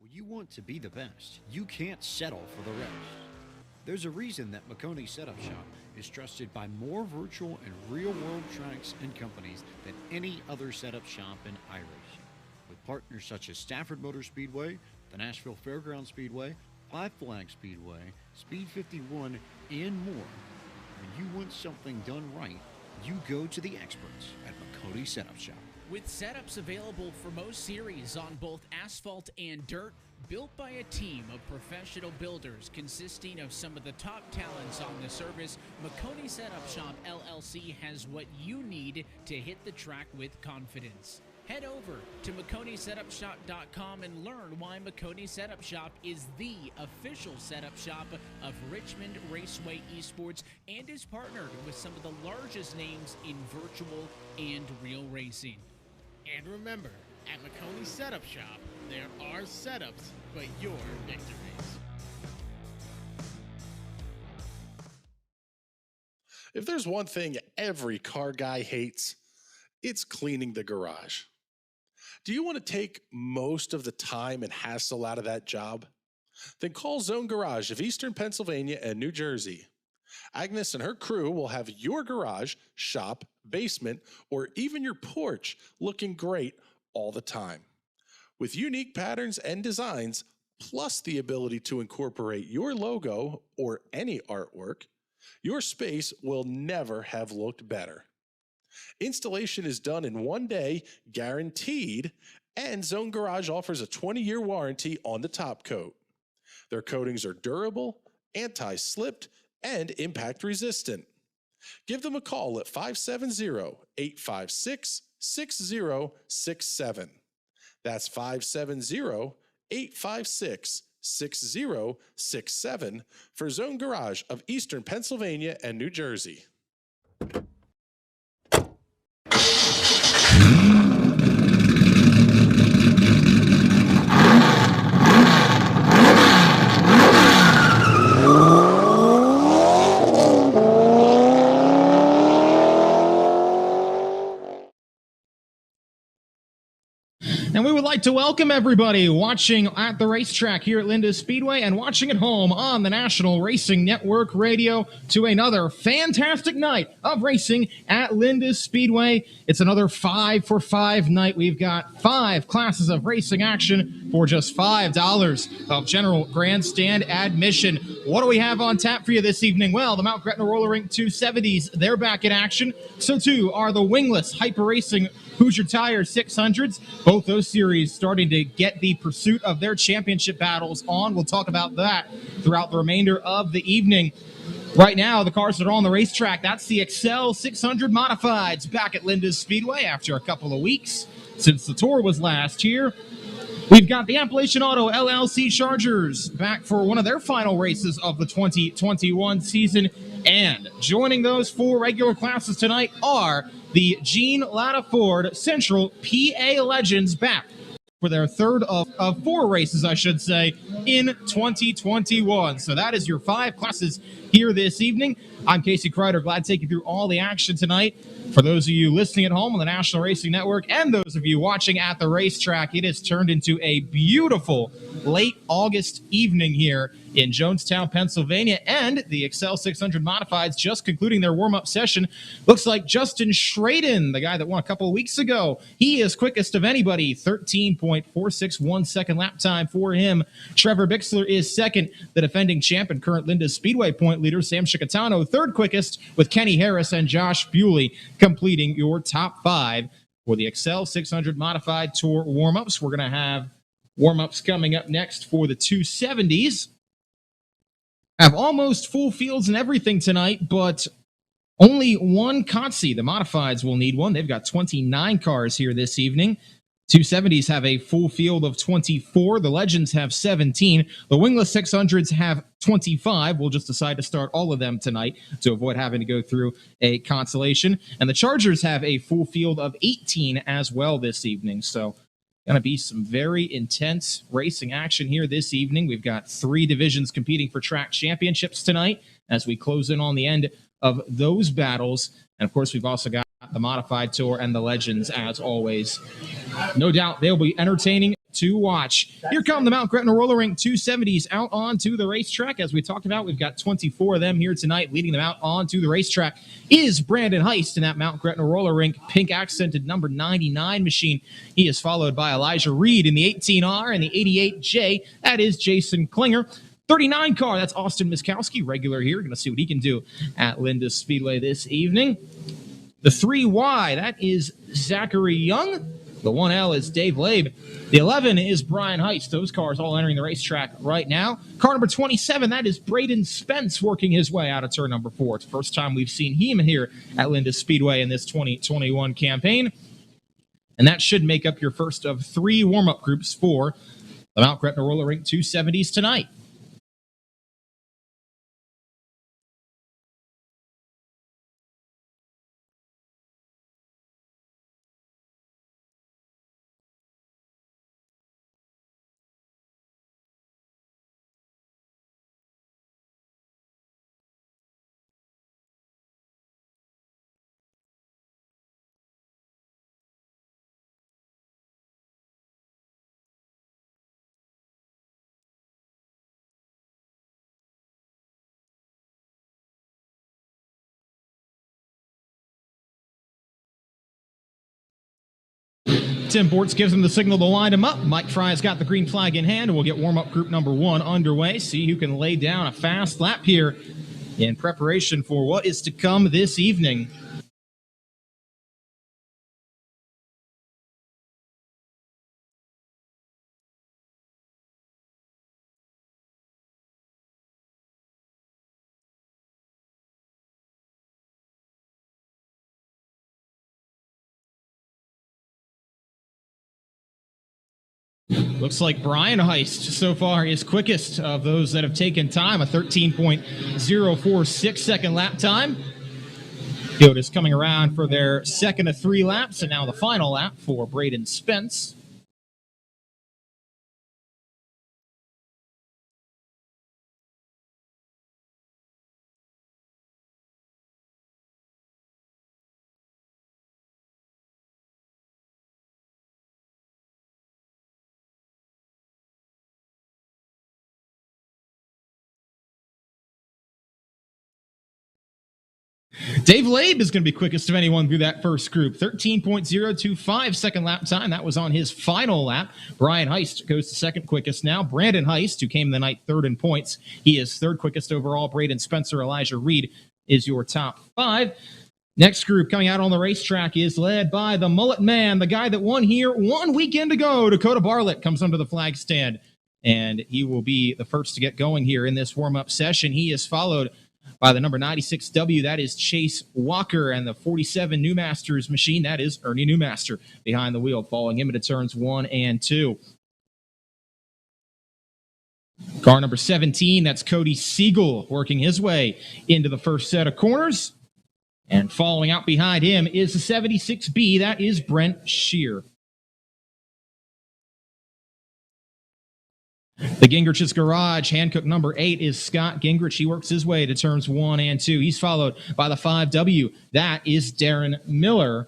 When you want to be the best, you can't settle for the rest. There's a reason that Makoni Setup Shop is trusted by more virtual and real-world tracks and companies than any other setup shop in iRacing. With partners such as Stafford Motor Speedway, the Nashville Fairground Speedway, Five Flag Speedway, Speed 51, and more. When you want something done right, you go to the experts at Makoni Setup Shop. With setups available for most series on both asphalt and dirt, built by a team of professional builders consisting of some of the top talents on the service, Makoni Setup Shop LLC has what you need to hit the track with confidence. Head over to MakoniSetupShop.com and learn why Makoni Setup Shop is the official setup shop of Richmond Raceway Esports and is partnered with some of the largest names in virtual and real racing. And remember, at Makoni Setup Shop, there are setups, but your victories. If there's one thing every car guy hates, it's cleaning the garage. Do you want to take most of the time and hassle out of that job? Then call Zone Garage of Eastern Pennsylvania and New Jersey. Agnes and her crew will have your garage, shop, basement, or even your porch looking great all the time. With unique patterns and designs, plus the ability to incorporate your logo or any artwork, your space will never have looked better. Installation is done in one day, guaranteed, and Zone Garage offers a 20-year warranty on the top coat. Their coatings are durable, anti-slipped, and impact resistant. Give them a call at 570-856-6067. That's 570-856-6067 for Zone Garage of Eastern Pennsylvania and New Jersey. And we would like to welcome everybody watching at the racetrack here at Linda Speedway and watching at home on the National Racing Network Radio to another fantastic night of racing at Linda Speedway. It's another 5 for 5 night. We've got 5 classes of racing action for just $5 of general grandstand admission. What do we have on tap for you this evening? Well, the Mount Gretna Roller Rink 270s, they're back in action. So too are the wingless Hyper Racing Hoosier Tire 600s. Both those series starting to get the pursuit of their championship battles on. We'll talk about that throughout the remainder of the evening. Right now, the cars that are on the racetrack, that's the Excel 600 Modifieds back at Linda's Speedway after a couple of weeks since the tour was last here. We've got the Appalachian Auto LLC Chargers back for one of their final races of the 2021 season. And joining those 4 regular classes tonight are the Gene Latta Ford Central PA Legends back for their third of 4 races, I should say, in 2021. So that is your 5 classes here this evening. I'm Casey Kreider, glad to take you through all the action tonight. For those of you listening at home on the National Racing Network and those of you watching at the racetrack, it has turned into a beautiful late August evening here in Jonestown, Pennsylvania, and the Excel 600 Modifieds just concluding their warm-up session. Looks like Justin Schraden, the guy that won a couple of weeks ago, he is quickest of anybody, 13.461 second lap time for him. Trevor Bixler is second, the defending champ and current Linda Speedway point leader. Sam Chicatano, third quickest, with Kenny Harris and Josh Bewley completing your top 5 for the Excel 600 Modified Tour warm-ups. We're going to have warm-ups coming up next for the 270s. Have almost full fields and everything tonight, but only one Kotze. The Modifieds will need one. They've got 29 cars here this evening. 270s have a full field of 24. The Legends have 17. The Wingless 600s have 25. We'll just decide to start all of them tonight to avoid having to go through a consolation. And the Chargers have a full field of 18 as well this evening. So going to be some very intense racing action here this evening. We've got 3 divisions competing for track championships tonight as we close in on the end of those battles. And, of course, we've also got the Modified Tour and the Legends, as always. No doubt they'll be entertaining to watch. Here come the Mount Gretna Roller Rink 270s out onto the racetrack. As we talked about, we've got 24 of them here tonight. Leading them out onto the racetrack is Brandon Heist in that Mount Gretna Roller Rink pink accented number 99 machine. He is followed by Elijah Reed in the 18R and the 88J. That is Jason Klinger. 39 car, that's Austin Miskowski, regular here. Going to see what he can do at Linda Speedway this evening. The 3Y, that is Zachary Young. The 1L is Dave Labe. The 11 is Brian Heist. Those cars all entering the racetrack right now. Car number 27, that is Braden Spence working his way out of turn number 4. It's the first time we've seen him here at Linda Speedway in this 2021 campaign. And that should make up your first of 3 warm-up groups for the Mount Gretna Roller Rink 270s tonight. Tim Bortz gives him the signal to line him up. Mike Fry's got the green flag in hand, and we'll get warm-up group number 1 underway. See who can lay down a fast lap here in preparation for what is to come this evening. Looks like Brian Heist so far is quickest of those that have taken time, a 13.046 second lap time. Field is coming around for their second of 3 laps, and now the final lap for Braden Spence. Dave Labe is going to be quickest of anyone through that first group. 13.025 second lap time. That was on his final lap. Brian Heist goes to second quickest now. Brandon Heist, who came the night third in points, he is third quickest overall. Braden Spencer, Elijah Reed is your top 5. Next group coming out on the racetrack is led by the Mullet Man, the guy that won here 1 weekend ago. Dakota Bartlett comes under the flag stand, and he will be the first to get going here in this warm-up session. He is followed by the number 96W, that is Chase Walker, and the 47 Newmasters machine, that is Ernie Newmaster behind the wheel, following him into turns 1 and 2. Car number 17, that's Cody Siegel working his way into the first set of corners. And following out behind him is the 76B, that is Brent Shear. The Gingrich's Garage, Hankook number 8 is Scott Gingrich. He works his way to turns 1 and 2. He's followed by the 5W. That is Darren Miller.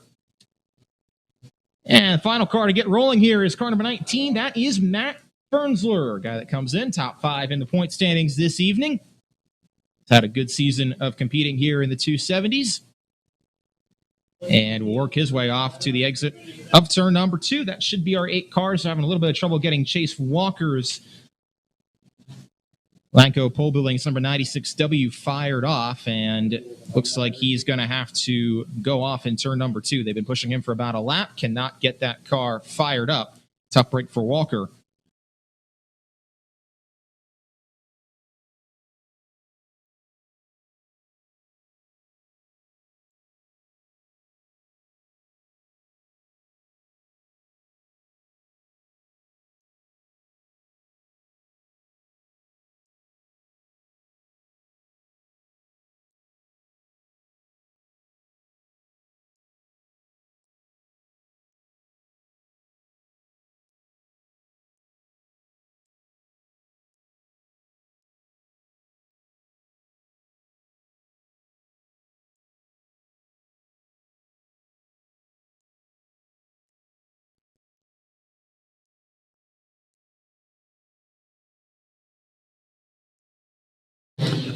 And the final car to get rolling here is car number 19. That is Matt Fernsler, a guy that comes in top 5 in the point standings this evening. He's had a good season of competing here in the 270s. And will work his way off to the exit of turn number 2. That should be our 8 cars. Having a little bit of trouble getting Chase Walker's Lanco Pole Buildings number 96W fired off, and looks like he's going to have to go off in turn number 2. They've been pushing him for about a lap, cannot get that car fired up. Tough break for Walker.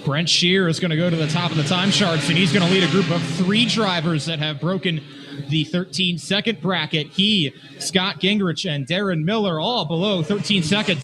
Brent Shear is going to go to the top of the time charts, and he's going to lead a group of 3 drivers that have broken the 13-second bracket. He, Scott Gingrich, and Darren Miller all below 13 seconds.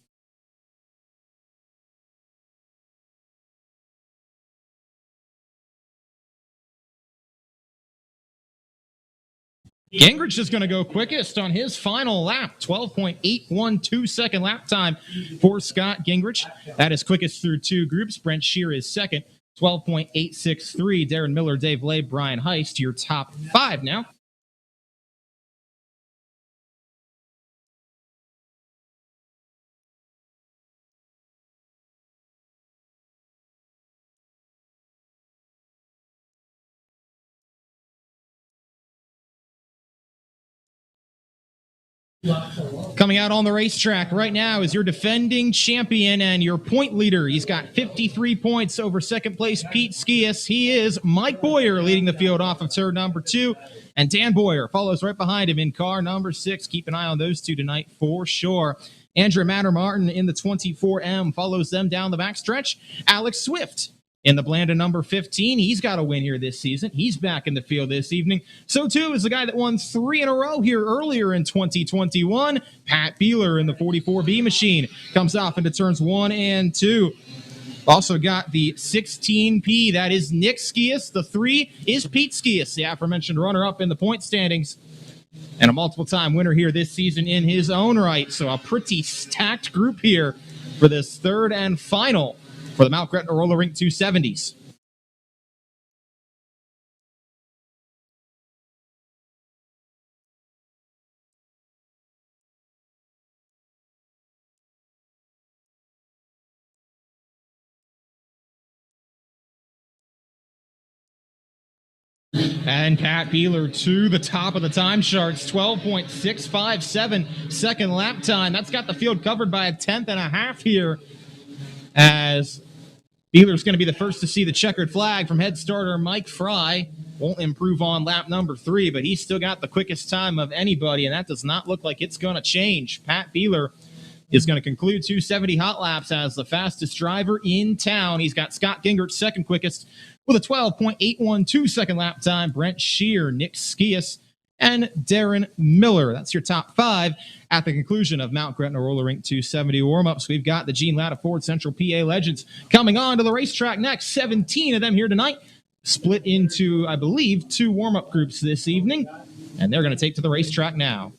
Gingrich is going to go quickest on his final lap, 12.812 second lap time for Scott Gingrich. That is quickest through 2 groups. Brent Shear is second, 12.863. Darren Miller, Dave Lay, Brian Heist, your top 5 now. Coming out on the racetrack right now is your defending champion and your point leader. He's got 53 points over second place Pete Skias. He is Mike Boyer leading the field off of turn number 2. And Dan Boyer follows right behind him in car number 6. Keep an eye on those 2 tonight for sure. Andrew Matter-Martin in the 24M follows them down the backstretch. Alex Swift in the Blanda number 15, he's got a win here this season. He's back in the field this evening. So, too, is the guy that won 3 in a row here earlier in 2021. Pat Beeler in the 44B machine comes off into turns 1 and 2. Also got the 16P. That is Nick Skias. The 3 is Pete Skias, the aforementioned runner-up in the point standings. And a multiple-time winner here this season in his own right. So a pretty stacked group here for this third and final for the Mount Gretna Roller Rink 270s. And Pat Beeler to the top of the time charts, 12.657 second lap time. That's got the field covered by a 10th and a half here, as Beeler's going to be the first to see the checkered flag from head starter Mike Fry. Won't improve on lap number 3, but he's still got the quickest time of anybody, and that does not look like it's going to change. Pat Beeler is going to conclude 270 hot laps as the fastest driver in town. He's got Scott Gingrich second quickest with a 12.812 second lap time. Brent Shear, Nick Skias, and Darren Miller. That's your top 5 at the conclusion of Mount Gretna Roller Rink 270 warm-ups. We've got the Gene Latta Ford Central PA Legends coming on to the racetrack next. 17 of them here tonight, split into, I believe, 2 warm-up groups this evening, and they're going to take to the racetrack now.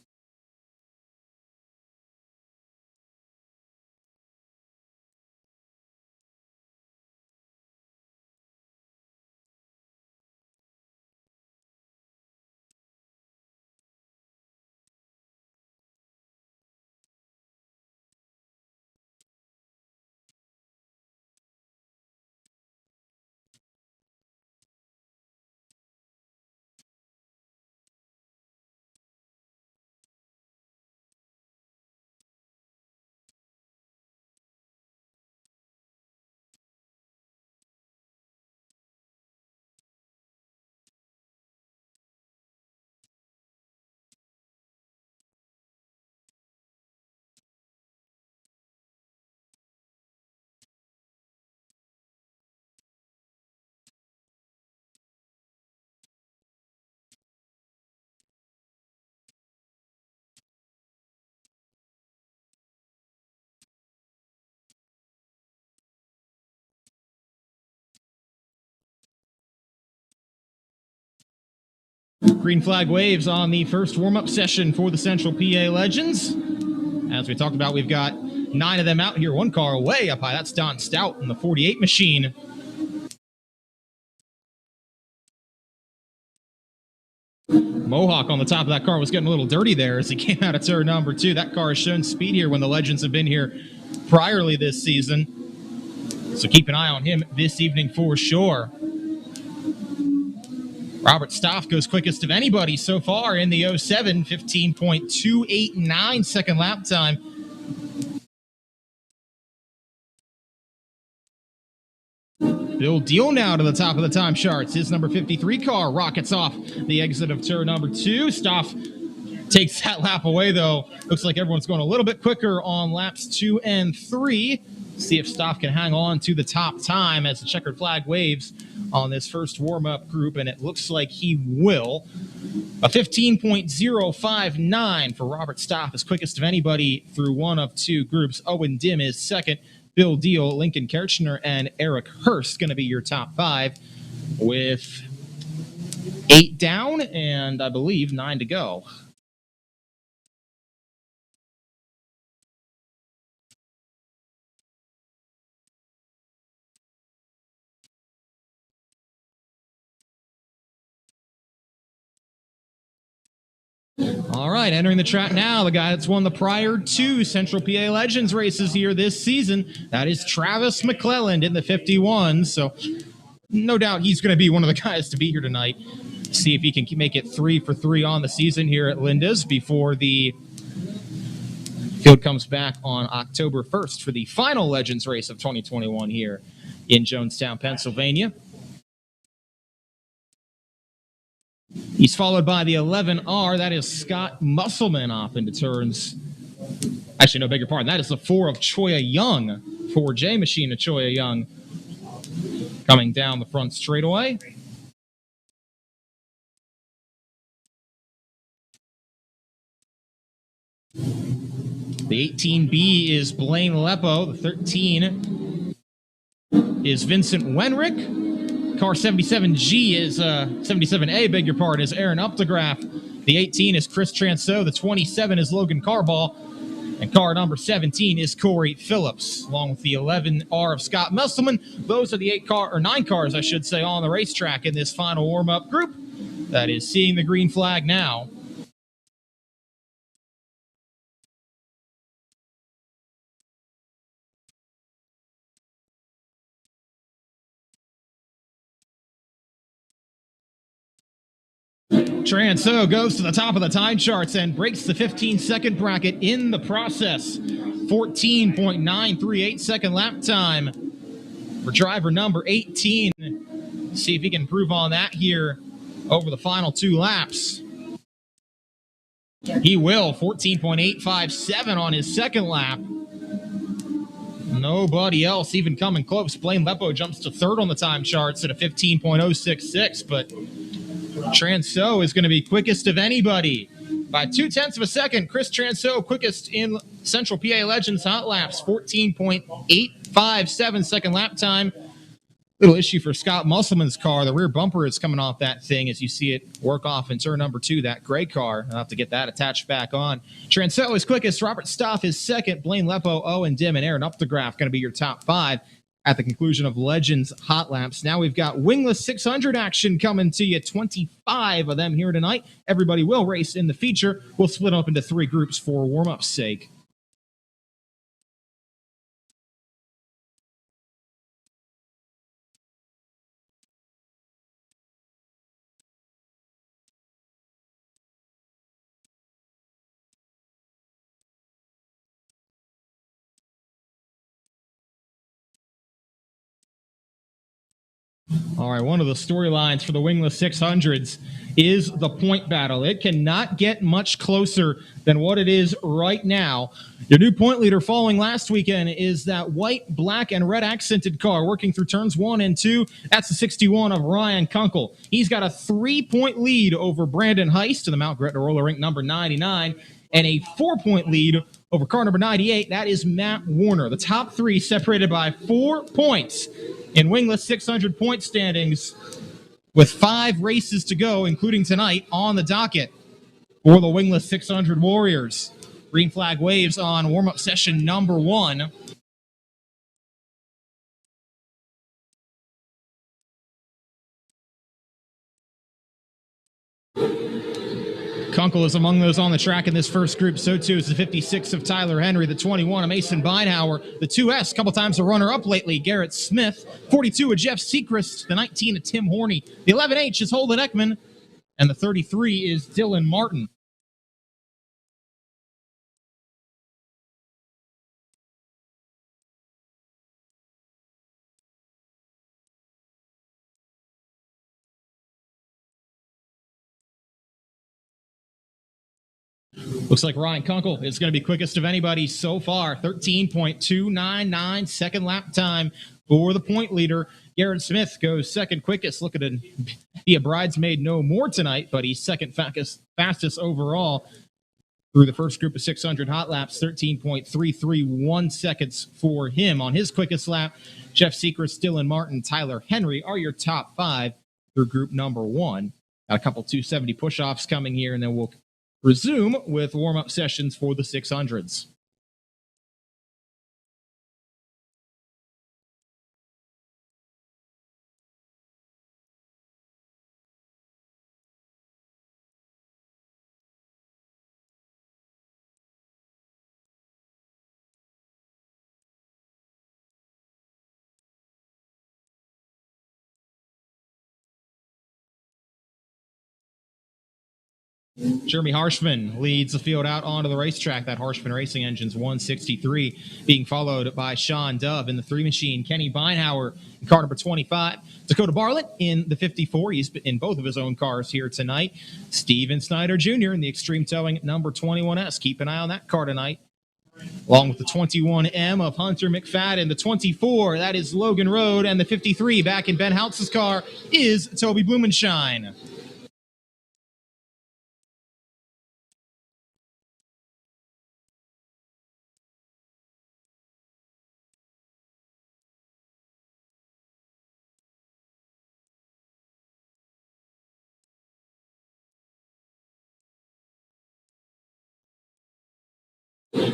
Green flag waves on the first warm-up session for the Central PA Legends. As we talked about, we've got 9 of them out here. 1 car way up high. That's Don Stout in the 48 machine. Mohawk on the top of that car was getting a little dirty there as he came out of turn number 2. That car has shown speed here when the Legends have been here priorly this season. So keep an eye on him this evening for sure. Robert Stoff goes quickest of anybody so far in the 07, 15.289 second lap time. Bill Deal now to the top of the time charts. His number 53 car rockets off the exit of turn number 2. Stoff takes that lap away, though. Looks like everyone's going a little bit quicker on laps 2 and 3. See if Stoff can hang on to the top time as the checkered flag waves on this first warm-up group, and it looks like he will. A 15.059 for Robert Stoff, as quickest of anybody through one of two groups. Owen Dim is second. Bill Deal, Lincoln Kirchner, and Eric Hurst going to be your top five with 8 down and I believe 9 to go. All right, entering the track now, the guy that's won the prior 2 Central PA Legends races here this season. That is Travis McClelland in the 51. So no doubt he's going to be one of the guys to be here tonight. See if he can make it 3 for 3 on the season here at Linda's before the field comes back on October 1st for the final Legends race of 2021 here in Jonestown, Pennsylvania. He's followed by the 11R. That is Scott Musselman off into turns. Actually, no, beg your pardon. That is the 4 of Choya Young. 4J machine of Choya Young coming down the front straightaway. The 18B is Blaine Lepo. The 13 is Vincent Wenrick. Car 77G is 77A, beg your pardon, is Aaron Updegraff. The 18 is Chris Transo. The 27 is Logan Carball. And car number 17 is Corey Phillips, along with the 11R of Scott Musselman. Those are the 9 cars, I should say, on the racetrack in this final warm-up group. That is seeing the green flag now. Transo goes to the top of the time charts and breaks the 15-second bracket in the process. 14.938 second lap time for driver number 18. See if he can improve on that here over the final 2 laps. He will. 14.857 on his second lap. Nobody else even coming close. Blaine Lepo jumps to 3rd on the time charts at a 15.066, but Transo is going to be quickest of anybody by 0.2 of a second. Chris Transo quickest in Central PA Legends hot laps, 14.857 second lap time. Little issue for Scott Musselman's car. The rear bumper is coming off that thing as you see it work off in turn number 2, that gray car. I'll have to get that attached back on. Transo is quickest. Robert Stoff is second. Blaine Lepo, Owen Dim, and Aaron Updegraff going to be your top 5 at the conclusion of Legends hot laps. Now we've got wingless 600 action coming to you. 25 of them here tonight. Everybody will race in the feature. We'll split up into 3 groups for warm-up's sake. All right, one of the storylines for the wingless 600s is the point battle. It cannot get much closer than what it is right now. Your new point leader following last weekend is that white, black, and red accented car working through turns 1 and 2. That's the 61 of Ryan Kunkel. He's got a 3-point lead over Brandon Heist to the Mount Gretna roller rink number 99, and a 4-point lead over car number 98. That is Matt Warner. The top 3 separated by 4 points in wingless 600 point standings with 5 races to go, including tonight on the docket for the wingless 600 Warriors. Green flag waves on warm-up session number 1. Kunkel is among those on the track in this first group. So too is the 56 of Tyler Henry, the 21 of Mason Beinhauer, the 2S, a couple times a runner-up lately, Garrett Smith, 42 of Jeff Sechrist, the 19 of Tim Horney, the 11H is Holden Ekman, and the 33 is Dylan Martin. Looks like Ryan Kunkel is going to be quickest of anybody so far. 13.299 second lap time for the point leader. Garrett Smith goes second quickest. Looking to be a bridesmaid no more tonight, but he's second fastest overall through the first group of 600 hot laps. 13.331 seconds for him on his quickest lap. Jeff Sechrist, Dylan Martin, Tyler Henry are your top five through group number one. Got a couple 270 push-offs coming here, and then we'll resume with warm-up sessions for the 600s. Jeremy Harshman leads the field out onto the racetrack. That Harshman Racing Engine's 163, being followed by Sean Dove in the 3 machine, Kenny Beinhauer in car number 25, Dakota Bartlett in the 54. He's in both of his own cars here tonight. Steven Snyder Jr. in the Extreme Towing number 21S. Keep an eye on that car tonight. Along with the 21M of Hunter McFadden, the 24, that is Logan Road, and the 53 back in Ben Houtz's car is Toby Blumenshine.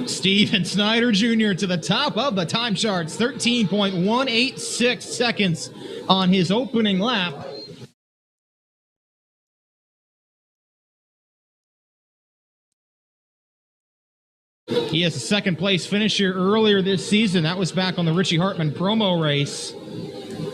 Steven Snyder Jr. to the top of the time charts, 13.186 seconds on his opening lap. He has a second place finish here earlier this season. That was back on the Richie Hartman promo race.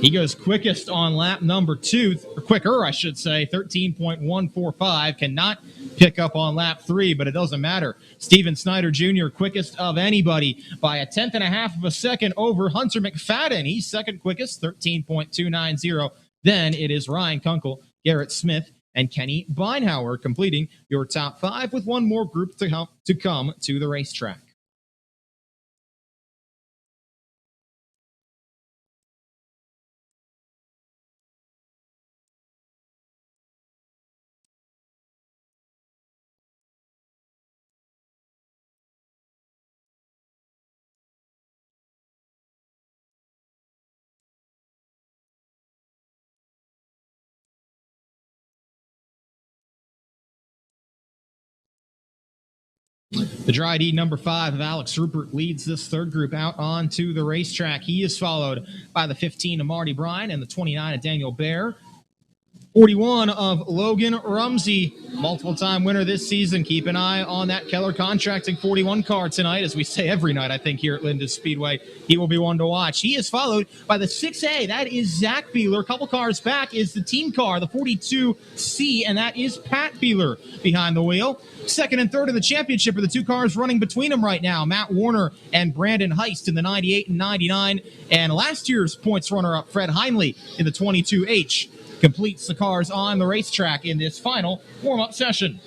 He goes quickest on lap number 2, or quicker, I should say, 13.145. Cannot pick up on lap 3, but it doesn't matter. Steven Snyder Jr., quickest of anybody by a 1/10 of a second over Hunter McFadden. He's second quickest, 13.290. Then it is Ryan Kunkel, Garrett Smith, and Kenny Beinhauer completing your top 5 with one more group to come to the racetrack. The dry D number 5 of Alex Rupert leads this third group out onto the racetrack. He is followed by the 15 of Marty Bryan and the 29 of Daniel Baer. 41 of Logan Rumsey, multiple-time winner this season. Keep an eye on that Keller Contracting 41 car tonight, as we say every night, I think, here at Linda's Speedway. He will be one to watch. He is followed by the 6A. That is Zach Beeler. A couple cars back is the team car, the 42C, and that is Pat Beeler behind the wheel. Second and third in the championship are the two cars running between them right now, Matt Warner and Brandon Heist in the 98 and 99, and last year's points runner-up, Fred Heinley, in the 22H. Completes the cars on the racetrack in this final warm-up session.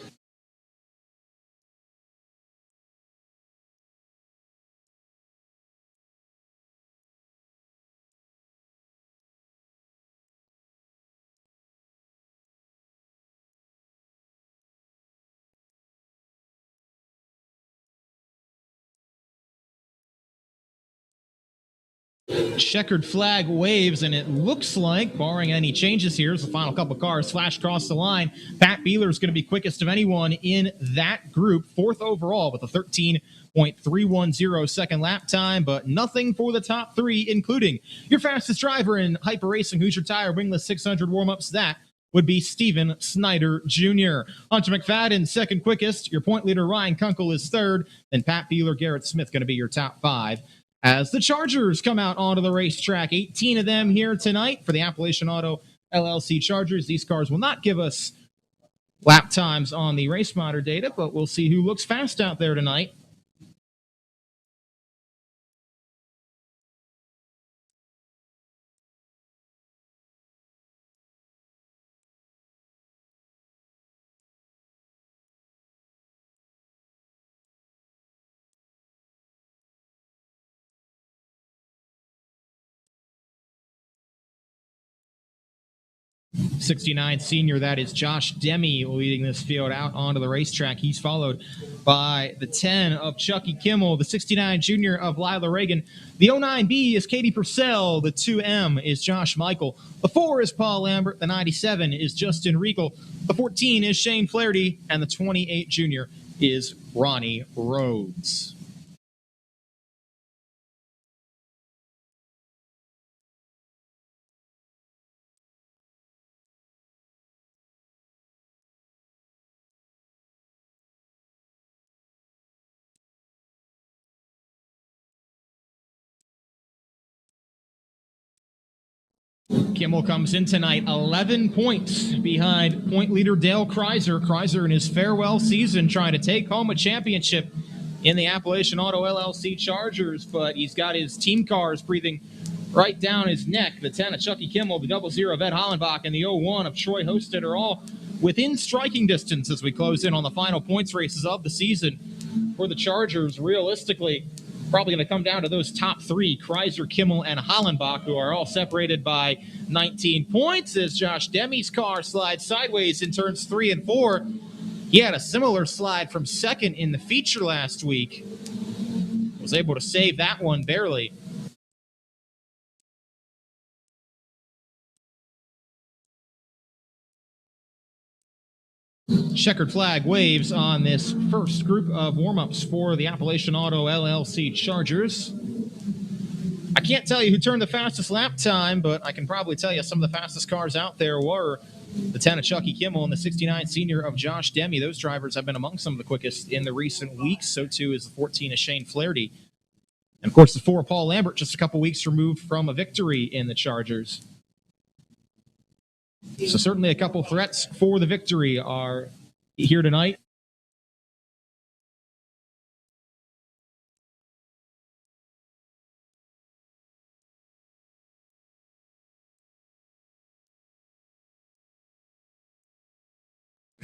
Checkered flag waves, and it looks like, barring any changes here, as the final couple cars flash across the line, Pat Beeler is going to be quickest of anyone in that group, fourth overall with a 13.310 second lap time, but nothing for the top 3, including your fastest driver in Hyper Racing Hoosier Tire Wingless 600 warm-ups. That would be Steven Snyder Jr. Hunter McFadden, second quickest. Your point leader, Ryan Kunkel, is third. Then Pat Beeler, Garrett Smith, going to be your top 5. As the Chargers come out onto the racetrack, 18 of them here tonight for the Appalachian Auto LLC Chargers. These cars will not give us lap times on the race monitor data, but we'll see who looks fast out there tonight. 69 senior, that is Josh Demme, leading this field out onto the racetrack. He's followed by the 10 of Chucky Kimmel, the 69 junior of Lila Reagan. The 09B is Katie Purcell. The 2M is Josh Michael. The 4 is Paul Lambert. The 97 is Justin Regal. The 14 is Shane Flaherty. And the 28 junior is Ronnie Rhodes. Kimmel comes in tonight 11 points behind point leader Dale Kreiser. Kreiser in his farewell season trying to take home a championship in the Appalachian Auto LLC Chargers, but he's got his team cars breathing right down his neck. The 10 of Chucky Kimmel, the 00 of Ed Hollenbach, and the 01 of Troy Hosted are all within striking distance as we close in on the final points races of the season for the Chargers. Realistically, probably going to come down to those top three, Kreiser, Kimmel, and Hollenbach, who are all separated by 19 points as Josh Demme's car slides sideways in turns 3 and 4. He had a similar slide from second in the feature last week. Was able to save that one barely. Checkered flag waves on this first group of warm-ups for the Appalachian Auto LLC Chargers. I can't tell you who turned the fastest lap time, but I can probably tell you some of the fastest cars out there were the 10 of Chucky Kimmel and the 69 senior of Josh Demme. Those drivers have been among some of the quickest in the recent weeks. So too is the 14 of Shane Flaherty. And of course, the 4 of Paul Lambert, just a couple weeks removed from a victory in the Chargers. So certainly a couple threats for the victory are here tonight.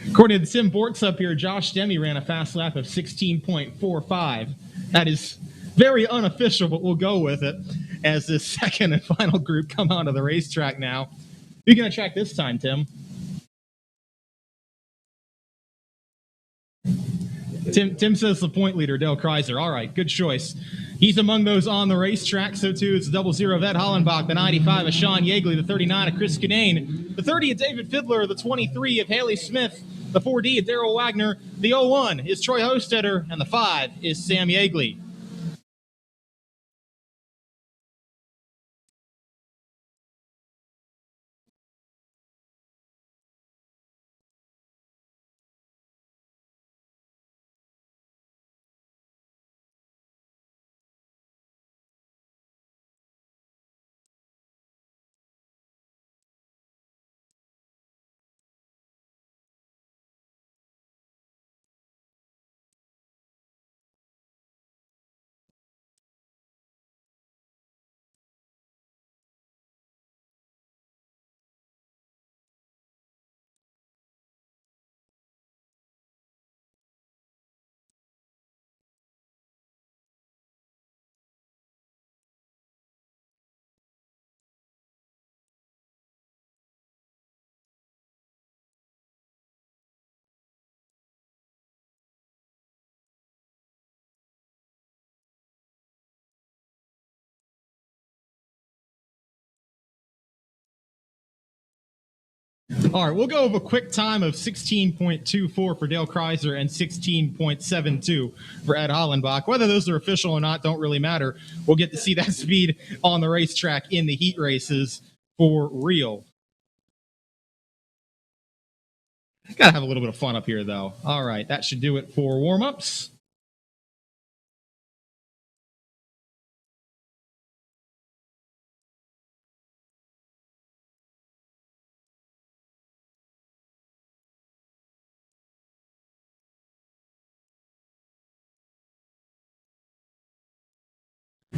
According to the Tim Bortz up here, Josh Demme ran a fast lap of 16.45. That is very unofficial, but we'll go with it as this second and final group come onto the racetrack now. Who are you going to track this time, Tim? Tim says the point leader, Dale Kreiser. All right, good choice. He's among those on the racetrack. So, too, is the 00 of Ed Hollenbach, the 95 of Sean Yeagley, the 39 of Chris Kinane, the 30 of David Fiddler, the 23 of Haley Smith, the 4D of Daryl Wagner, the 01 is Troy Hostetter, and the 5 is Sam Yeagley. All right, we'll go with a quick time of 16.24 for Dale Kreiser and 16.72 for Ed Hollenbach. Whether those are official or not don't really matter. We'll get to see that speed on the racetrack in the heat races for real. Gotta have a little bit of fun up here, though. All right, that should do it for warm-ups.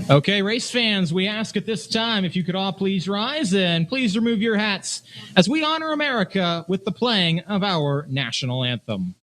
Okay, race fans, we ask at this time if you could all please rise and please remove your hats as we honor America with the playing of our national anthem.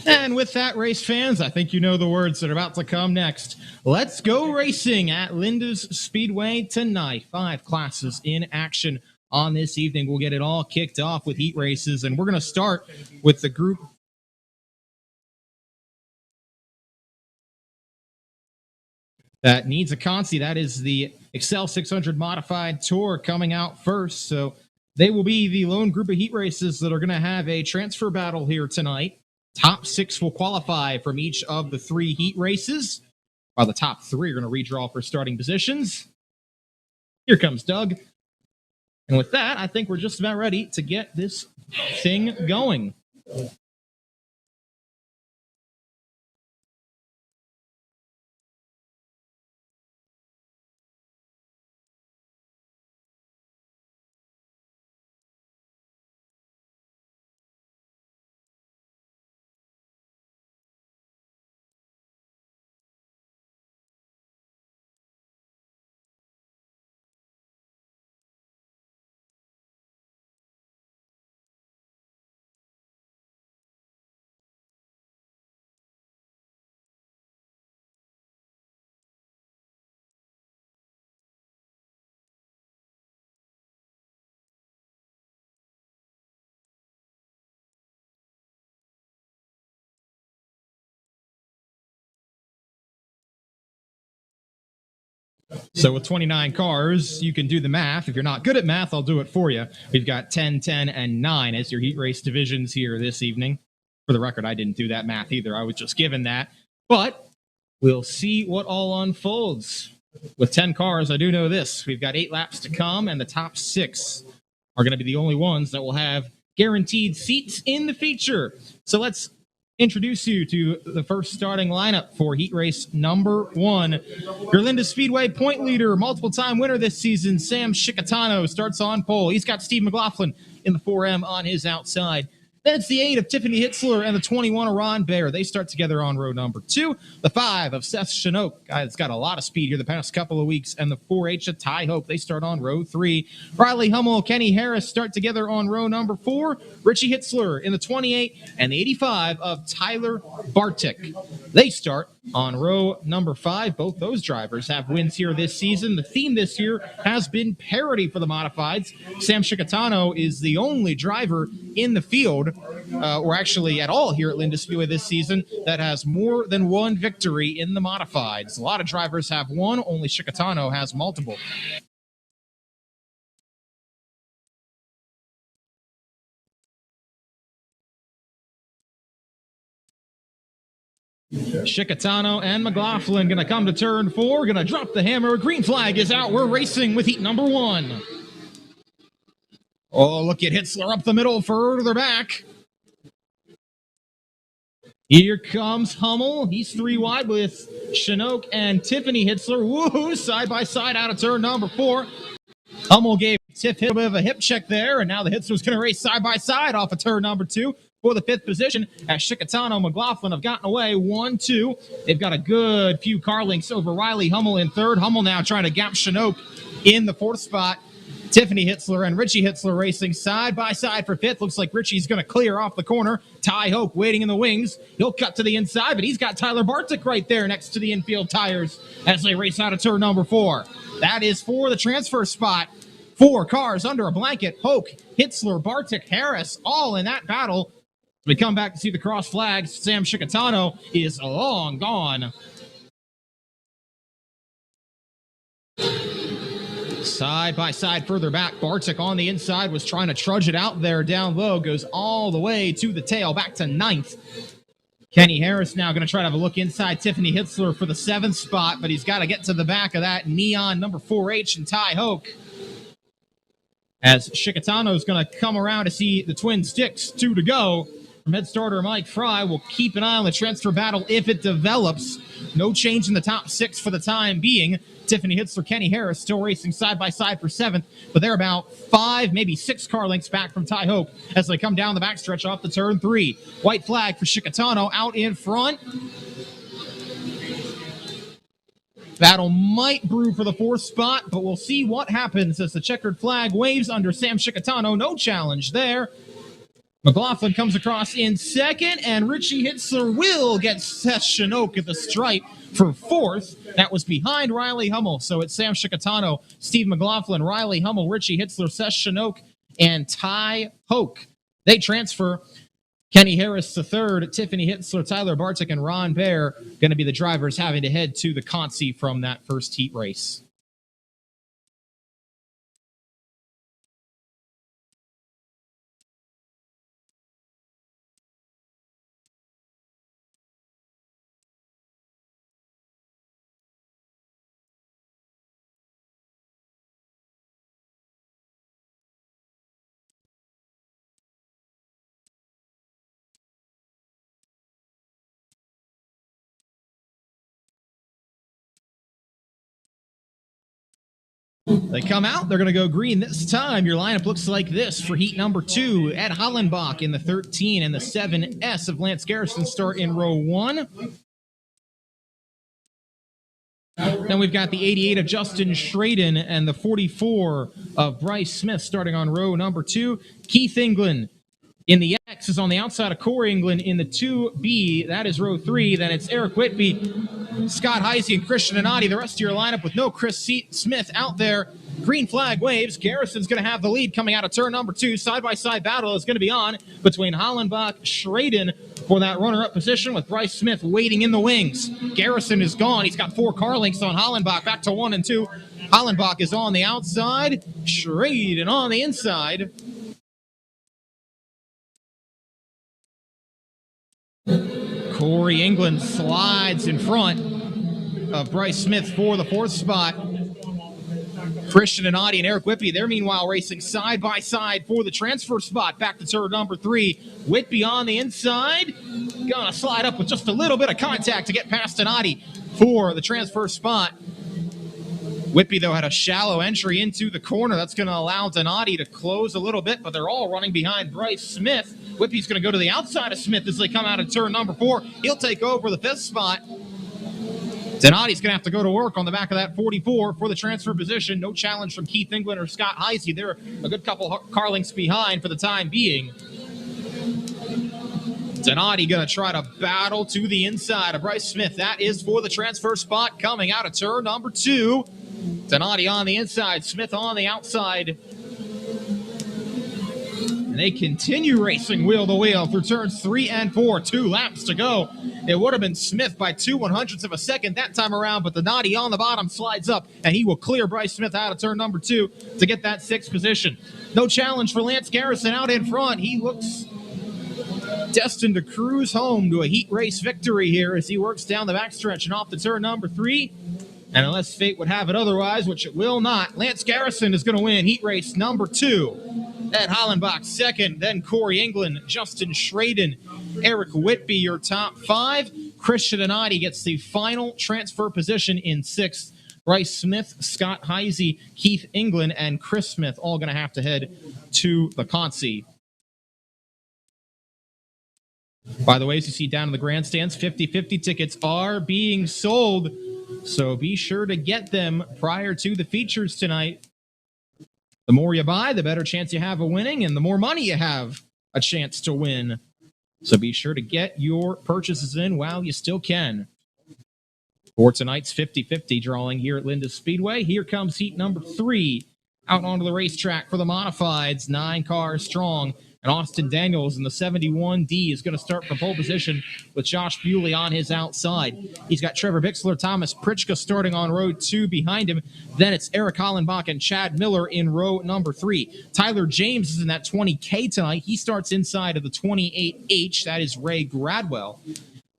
And with that, race fans, I think you know the words that are about to come next. Let's go racing at Linda's Speedway tonight. 5 classes in action on this evening. We'll get it all kicked off with heat races, and we're going to start with the group that needs a consi. That is the Excel 600 Modified Tour coming out first. So they will be the lone group of heat races that are going to have a transfer battle here tonight. Top 6 will qualify from each of the 3 heat races, while the top 3 are going to redraw for starting positions. Here comes Doug. And with that, I think we're just about ready to get this thing going. So with 29 cars, you can do the math. If you're not good at math, I'll do it for you. We've got 10, 10, and 9 as your heat race divisions here this evening. For the record, I didn't do that math either. I was just given that. But we'll see what all unfolds. With 10 cars, I do know this. We've got 8 laps to come, and the top 6 are going to be the only ones that will have guaranteed seats in the feature. So let's introduce you to the first starting lineup for heat race number 1. Your Linda Speedway point leader, multiple-time winner this season, Sam Shikatano, starts on pole. He's got Steve McLaughlin in the 4M on his outside. Then it's the 8 of Tiffany Hitzler and the 21 of Ron Baer. They start together on row number 2. The 5 of Seth Chinook, guy that's got a lot of speed here the past couple of weeks. And the 4H of Ty Hope, they start on row 3. Riley Hummel, Kenny Harris start together on row number 4. Richie Hitzler in the 28 and the 85 of Tyler Bartik. They start on row number 5. Both those drivers have wins here this season. The theme this year has been parity for the modifieds. Sam Shikatano is the only driver in the field, or actually at all here at Linda Speedway this season, that has more than one victory in the modifieds. A lot of drivers have one, only Shikatano has multiple. Shikatano and McLaughlin going to come to turn 4, going to drop the hammer. Green flag is out. We're racing with heat number 1. Oh, look at Hitzler up the middle, further back. Here comes Hummel. He's 3 wide with Chinook and Tiffany Hitzler. Woohoo! Side by side out of turn number 4. Hummel gave Tiff a bit of a hip check there, and now the Hitzler's going to race side by side off of turn number 2 for the 5th position, as Shikatano and McLaughlin have gotten away 1-2. They've got a good few car links over Riley Hummel in 3rd. Hummel now trying to gap Chinook in the 4th spot. Tiffany Hitzler and Richie Hitzler racing side by side for 5th. Looks like Richie's going to clear off the corner. Ty Hope waiting in the wings. He'll cut to the inside, but he's got Tyler Bartik right there next to the infield tires as they race out of turn number 4. That is for the transfer spot. 4 cars under a blanket. Hoke, Hitzler, Bartik, Harris, all in that battle. We come back to see the cross flags. Sam Shikatano is long gone. Side by side further back, Bartik on the inside was trying to trudge it out there down low, goes all the way to the tail, back to 9th. Kenny Harris now going to try to have a look inside Tiffany Hitzler for the 7th spot, but he's got to get to the back of that neon number 4H and Ty Hoke. As Shikatano is going to come around to see the twin sticks, 2 to go. From head starter Mike Fry, will keep an eye on the transfer battle if it develops. No change in the top 6 for the time being. Tiffany Hitzler, Kenny Harris still racing side by side for 7th, but they're about 5, maybe 6 car lengths back from Ty Hope as they come down the backstretch off the turn 3. White flag for Shikatano out in front. Battle might brew for the 4th spot, but we'll see what happens as the checkered flag waves under Sam Shikatano. No challenge there. McLaughlin comes across in second, and Richie Hitzler will get Seth Chinook at the stripe for fourth. That was behind Riley Hummel. So it's Sam Shikatano, Steve McLaughlin, Riley Hummel, Richie Hitzler, Seth Chinook, and Ty Hoke. They transfer. Kenny Harris the third, Tiffany Hitzler, Tyler Bartik, and Ron Baer going to be the drivers having to head to the Consi from that first heat race. They come out, they're going to go green this time. Your lineup looks like this for heat number 2. Ed Hollenbach in the 13 and the 7S of Lance Garrison start in row 1. Then we've got the 88 of Justin Schraden and the 44 of Bryce Smith starting on row number 2. Keith England in the X is on the outside of Corey England in the 2B. That is row 3. Then it's Eric Whitby, Scott Heisey, and Christian Anati. The rest of your lineup with no Chris Smith out there. Green flag waves. Garrison's going to have the lead coming out of turn number 2. Side-by-side battle is going to be on between Hollenbach, Schraden for that runner-up position with Bryce Smith waiting in the wings. Garrison is gone. He's got 4 car links on Hollenbach. Back to 1 and 2. Hollenbach is on the outside. Schraden on the inside. Corey England slides in front of Bryce Smith for the 4th spot. Christian Anati and Eric Whitby, they're meanwhile racing side by side for the transfer spot. Back to turn number 3. Whitby on the inside. Gonna slide up with just a little bit of contact to get past Anati for the transfer spot. Whitby, though, had a shallow entry into the corner. That's going to allow Donati to close a little bit, but they're all running behind Bryce Smith. Whitby's going to go to the outside of Smith as they come out of turn number 4. He'll take over the 5th spot. Donati's going to have to go to work on the back of that 44 for the transfer position. No challenge from Keith England or Scott Heisey. They're a good couple car lengths behind for the time being. Donati going to try to battle to the inside of Bryce Smith. That is for the transfer spot coming out of turn number 2. Donati on the inside, Smith on the outside. And they continue racing wheel to wheel through turns 3 and 4. 2 laps to go. It would have been Smith by 2/100ths of a second that time around, but Donati on the bottom slides up, and he will clear Bryce Smith out of turn number 2 to get that 6th position. No challenge for Lance Garrison out in front. He looks destined to cruise home to a heat race victory here as he works down the backstretch and off to turn number 3. And unless fate would have it otherwise, which it will not, Lance Garrison is going to win heat race number 2. Ed Hollenbach second, then Corey England, Justin Schraden, Eric Whitby, your top 5. Christian Anati gets the final transfer position in 6th. Bryce Smith, Scott Heisey, Keith England, and Chris Smith all going to have to head to the Consi. By the way, as you see down in the grandstands, 50-50 tickets are being sold. So be sure to get them prior to the features tonight. The more you buy, the better chance you have of winning, and the more money you have a chance to win. So be sure to get your purchases in while you still can. For tonight's 50-50 drawing here at Linda Speedway, here comes heat number 3 out onto the racetrack for the modifieds, 9 cars strong. And Austin Daniels in the 71D is going to start from pole position with Josh Bewley on his outside. He's got Trevor Bixler, Thomas Pritchka starting on row 2 behind him. Then it's Eric Hollenbach and Chad Miller in row number 3. Tyler James is in that 20K tonight. He starts inside of the 28H. That is Ray Gradwell.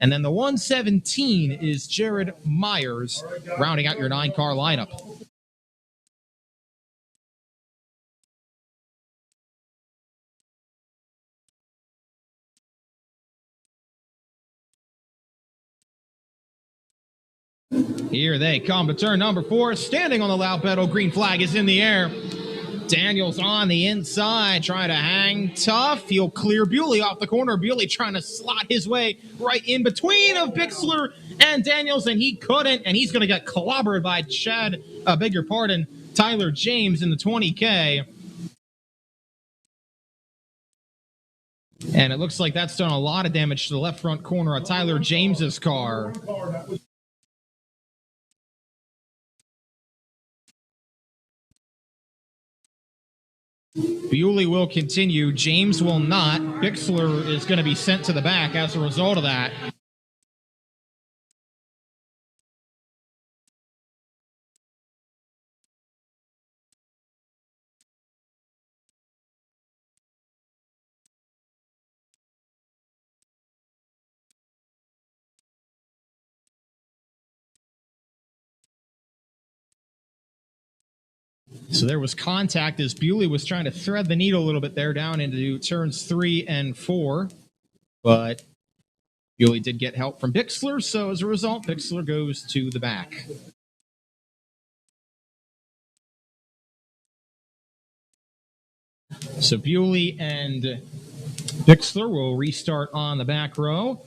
And then the 117 is Jared Myers, rounding out your 9-car lineup. Here they come to turn number 4. Standing on the loud pedal, green flag is in the air. Daniels on the inside, trying to hang tough. He'll clear Bewley off the corner. Bewley trying to slot his way right in between of Bixler and Daniels, and he couldn't, and he's going to get clobbered by Tyler James in the 20K. And it looks like that's done a lot of damage to the left front corner of Tyler James's car. Bewley will continue. James will not. Bixler is going to be sent to the back as a result of that. So there was contact as Bewley was trying to thread the needle a little bit there down into turns 3 and 4. But Bewley did get help from Bixler, so as a result, Bixler goes to the back. So Bewley and Bixler will restart on the back row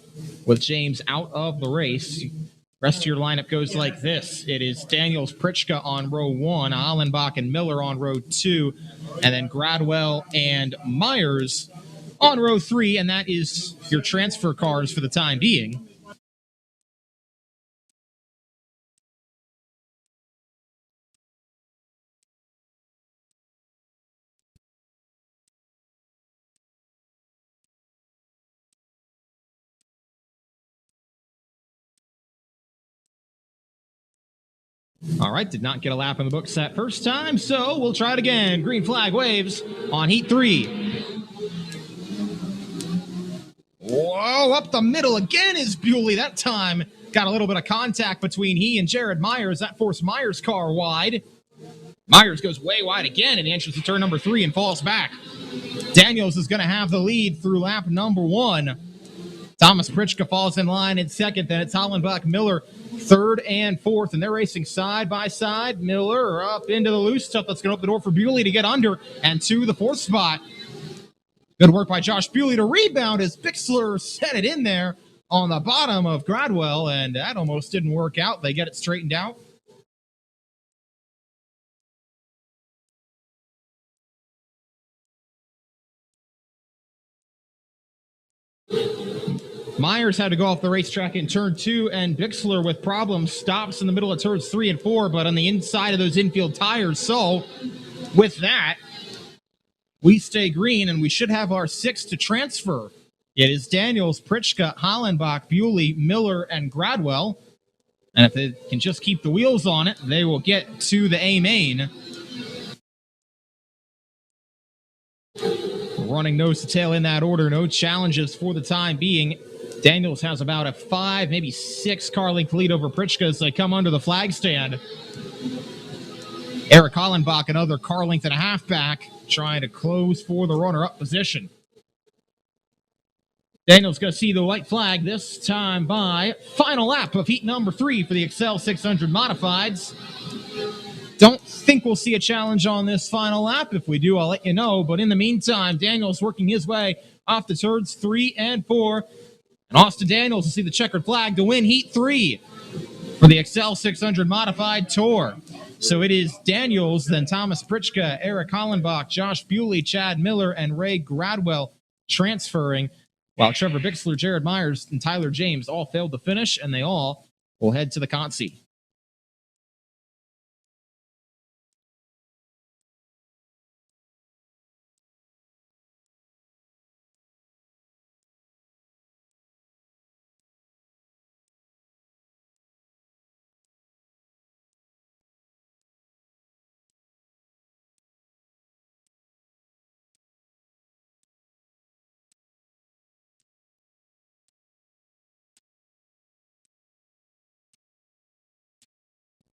with James out of the race. Rest of your lineup goes like this. It is Daniels, Pritchka on row 1, Allenbach and Miller on row 2, and then Gradwell and Myers on row 3, and that is your transfer cars for the time being. All right, did not get a lap in the books that first time, so we'll try it again. Green flag waves on heat 3. Whoa, up the middle again is Bewley. That time got a little bit of contact between he and Jared Myers. That forced Myers' car wide. Myers goes way wide again in the entrance to turn number 3 and falls back. Daniels is going to have the lead through lap number 1. Thomas Pritchka falls in line in second. Then it's Hollenbach Miller third and fourth, and they're racing side by side. Miller up into the loose stuff. That's going to open the door for Bewley to get under and to the 4th spot. Good work by Josh Bewley to rebound as Bixler set it in there on the bottom of Gradwell, and that almost didn't work out. They get it straightened out. Myers had to go off the racetrack in turn 2, and Bixler with problems stops in the middle of turns 3 and 4, but on the inside of those infield tires. So with that, we stay green, and we should have our 6 to transfer. It is Daniels, Pritchka, Hollenbach, Bewley, Miller, and Gradwell. And if they can just keep the wheels on it, they will get to the A main. Running nose to tail in that order. No challenges for the time being. Daniels has about a 5, maybe 6 car length lead over Pritchka as they come under the flag stand. Eric Hollenbach, another car length and a half back, trying to close for the runner-up position. Daniels going to see the white flag this time by final lap of heat number 3 for the Excel 600 Modifieds. Don't think we'll see a challenge on this final lap. If we do, I'll let you know. But in the meantime, Daniels working his way off the turns 3 and 4. And Austin Daniels will see the checkered flag to win heat 3 for the Excel 600 Modified Tour. So it is Daniels, then Thomas Pritchka, Eric Hollenbach, Josh Bewley, Chad Miller, and Ray Gradwell transferring, while Trevor Bixler, Jared Myers, and Tyler James all failed to finish, and they all will head to the Consi.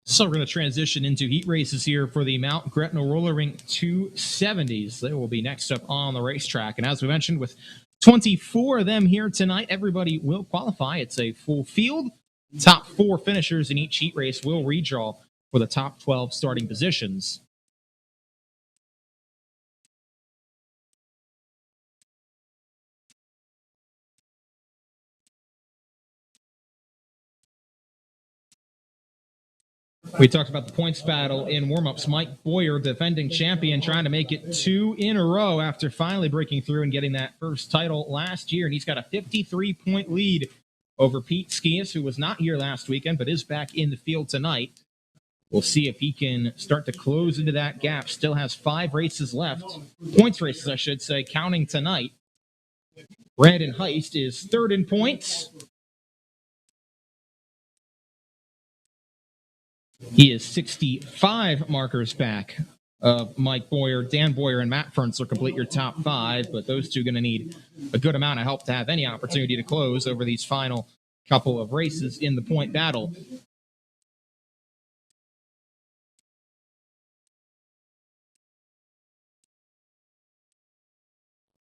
So we're going to transition into heat races here for the Mount Gretna Roller Rink 270s. They will be next up on the racetrack. And as we mentioned, with 24 of them here tonight, everybody will qualify. It's a full field. Top 4 finishers in each heat race will redraw for the top 12 starting positions. We talked about the points battle in warm-ups. Mike Boyer, defending champion, trying to make it 2 in a row after finally breaking through and getting that first title last year. And he's got a 53-point lead over Pete Skias, who was not here last weekend but is back in the field tonight. We'll see if he can start to close into that gap. Still has 5 races left. Points races, I should say, counting tonight. Brandon Heist is third in points. He is 65 markers back of Mike Boyer. Dan Boyer and Matt Ferns will complete your top 5, but those two are going to need a good amount of help to have any opportunity to close over these final couple of races in the point battle.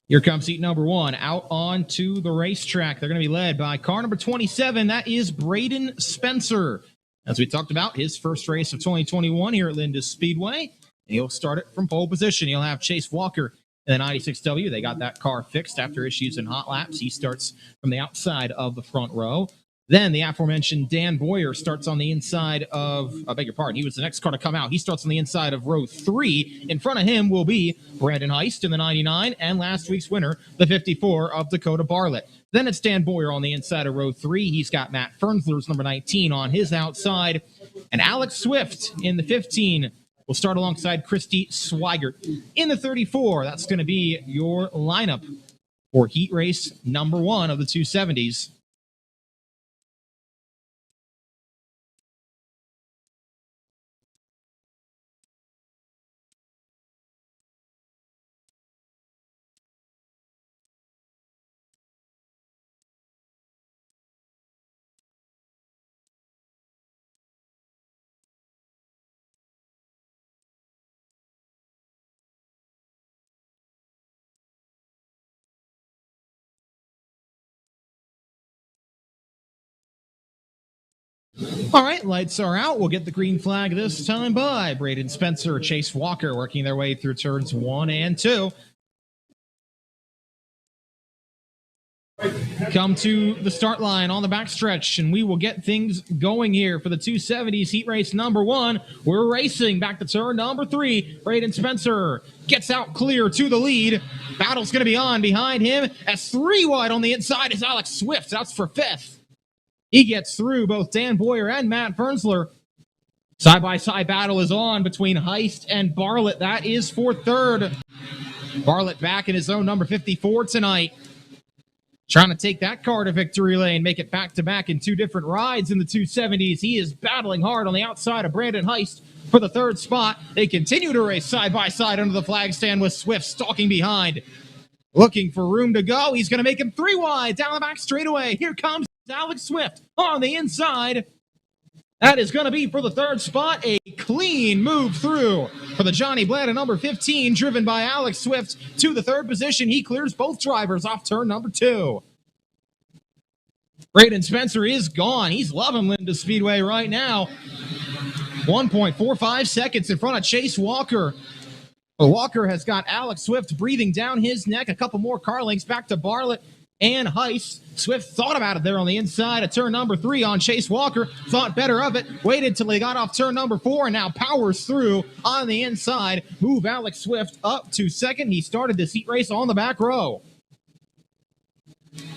Here comes heat number 1 out onto the racetrack. They're going to be led by car number 27. That is Braden Spencer. As we talked about, his first race of 2021 here at Lindis Speedway. He'll start it from pole position. He'll have Chase Walker in the 96W. They got that car fixed after issues in hot laps. He starts from the outside of the front row. Then the aforementioned Dan Boyer starts on the inside of, I beg your pardon, he was the next car to come out. He starts on the inside of row 3. In front of him will be Brandon Heist in the 99 and last week's winner, the 54 of Dakota Bartlett. Then it's Dan Boyer on the inside of row 3. He's got Matt Fernsler's number 19 on his outside. And Alex Swift in the 15 will start alongside Christy Swigert. In the 34, that's going to be your lineup for heat race number 1 of the 270s. All right, lights are out. We'll get the green flag this time by Braden Spencer, Chase Walker working their way through turns 1 and 2. Come to the start line on the backstretch, and we will get things going here for the 270s heat race number 1. We're racing back to turn number 3. Braden Spencer gets out clear to the lead. Battle's going to be on behind him as 3 wide on the inside is Alex Swift. That's for 5th. He gets through both Dan Boyer and Matt Fernsler. Side-by-side battle is on between Heist and Bartlett. That is for 3rd. Bartlett back in his own number 54 tonight. Trying to take that car to victory lane, make it back-to-back in 2 different rides in the 270s. He is battling hard on the outside of Brandon Heist for the 3rd spot. They continue to race side-by-side under the flag stand with Swift stalking behind. Looking for room to go. He's going to make him 3 wide down the back straightaway. Here comes Alex Swift on the inside. That is going to be for the 3rd spot. A clean move through for the Johnny Blanton number 15, driven by Alex Swift to the 3rd position. He clears both drivers off turn number 2. Braden Spencer is gone. He's loving Linda Speedway right now. 1.45 seconds in front of Chase Walker. Walker has got Alex Swift breathing down his neck. A couple more car lengths back to Bartlett and Heist. Swift thought about it there on the inside of turn number 3 on Chase Walker. Thought better of it. Waited till he got off turn number 4 and now powers through on the inside. Move Alex Swift up to 2nd. He started this heat race on the back row.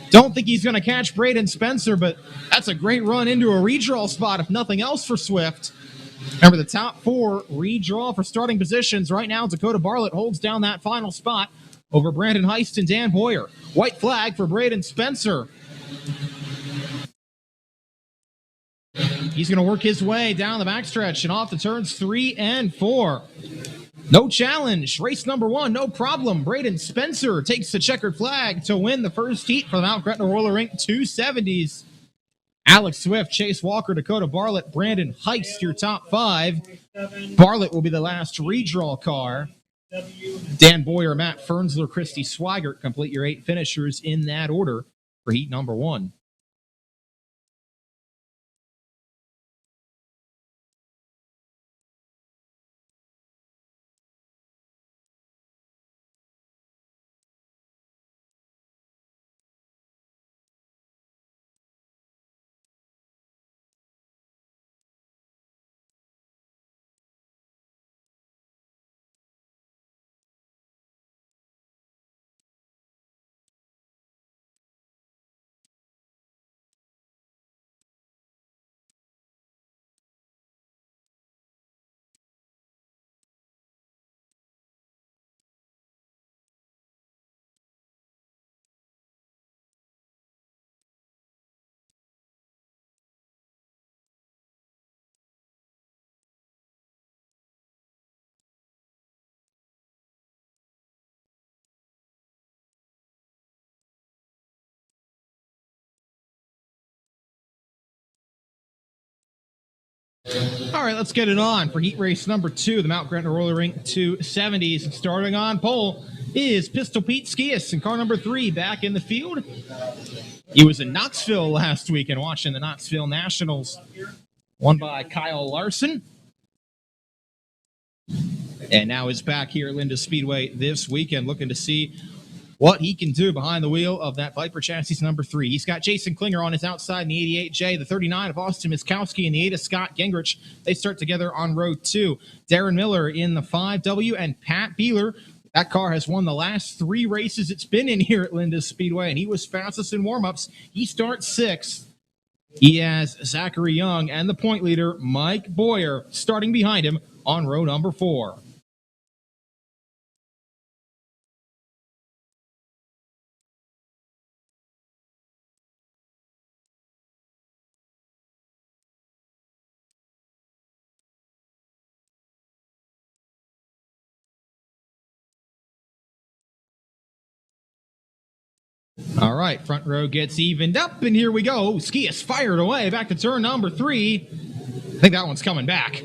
Don't think he's going to catch Braden Spencer, but that's a great run into a redraw spot, if nothing else, for Swift. Remember, the top 4 redraw for starting positions. Right now, Dakota Bartlett holds down that final spot over Brandon Heist and Dan Boyer. White flag for Braden Spencer. He's going to work his way down the backstretch and off to turns 3 and 4. No challenge. Race number 1, no problem. Braden Spencer takes the checkered flag to win the first heat for the Mount Gretna Roller Rink 270s. Alex Swift, Chase Walker, Dakota Bartlett, Brandon Heist, your top 5. Bartlett will be the last redraw car. Dan Boyer, Matt Fernsler, Christy Swigert complete your 8 finishers in that order for heat number 1. All right, let's get it on for heat race number 2, the Mount Gretna Roller Rink 270s. And starting on pole is Pistol Pete Skias in car number 3 back in the field. He was in Knoxville last weekend watching the Knoxville Nationals, won by Kyle Larson. And now is back here at Linda Speedway this weekend, looking to see what he can do behind the wheel of that Viper chassis number 3. He's got Jason Klinger on his outside in the 88J, the 39 of Austin Miskowski, and the 8 of Scott Gingrich. They start together on row 2. Darren Miller in the 5W, and Pat Beeler. That car has won the last 3 races it's been in here at Linda Speedway, and he was fastest in warm-ups. He starts 6th. He has Zachary Young and the point leader, Mike Boyer, starting behind him on row number 4. All right, front row gets evened up, and here we go. Skias fired away back to turn number 3. I think that one's coming back.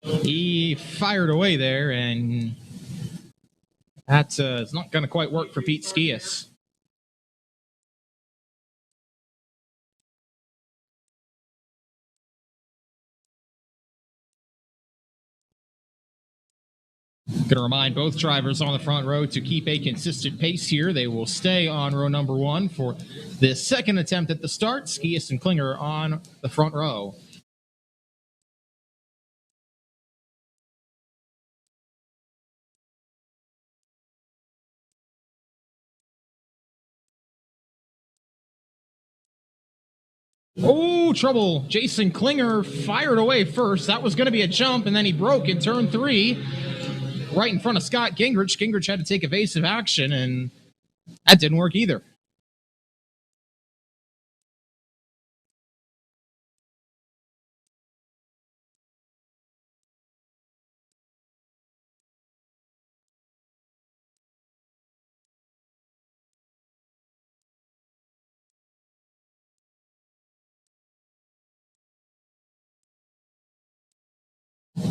He fired away there, and that's it's not going to quite work for Pete Skias. Going to remind both drivers on the front row to keep a consistent pace here. They will stay on row number 1 for the second attempt at the start. Skias and Klinger on the front row. Oh, trouble. Jason Klinger fired away first. That was going to be a jump, and then he broke in turn 3. Right in front of Scott Gingrich. Gingrich had to take evasive action, and that didn't work either.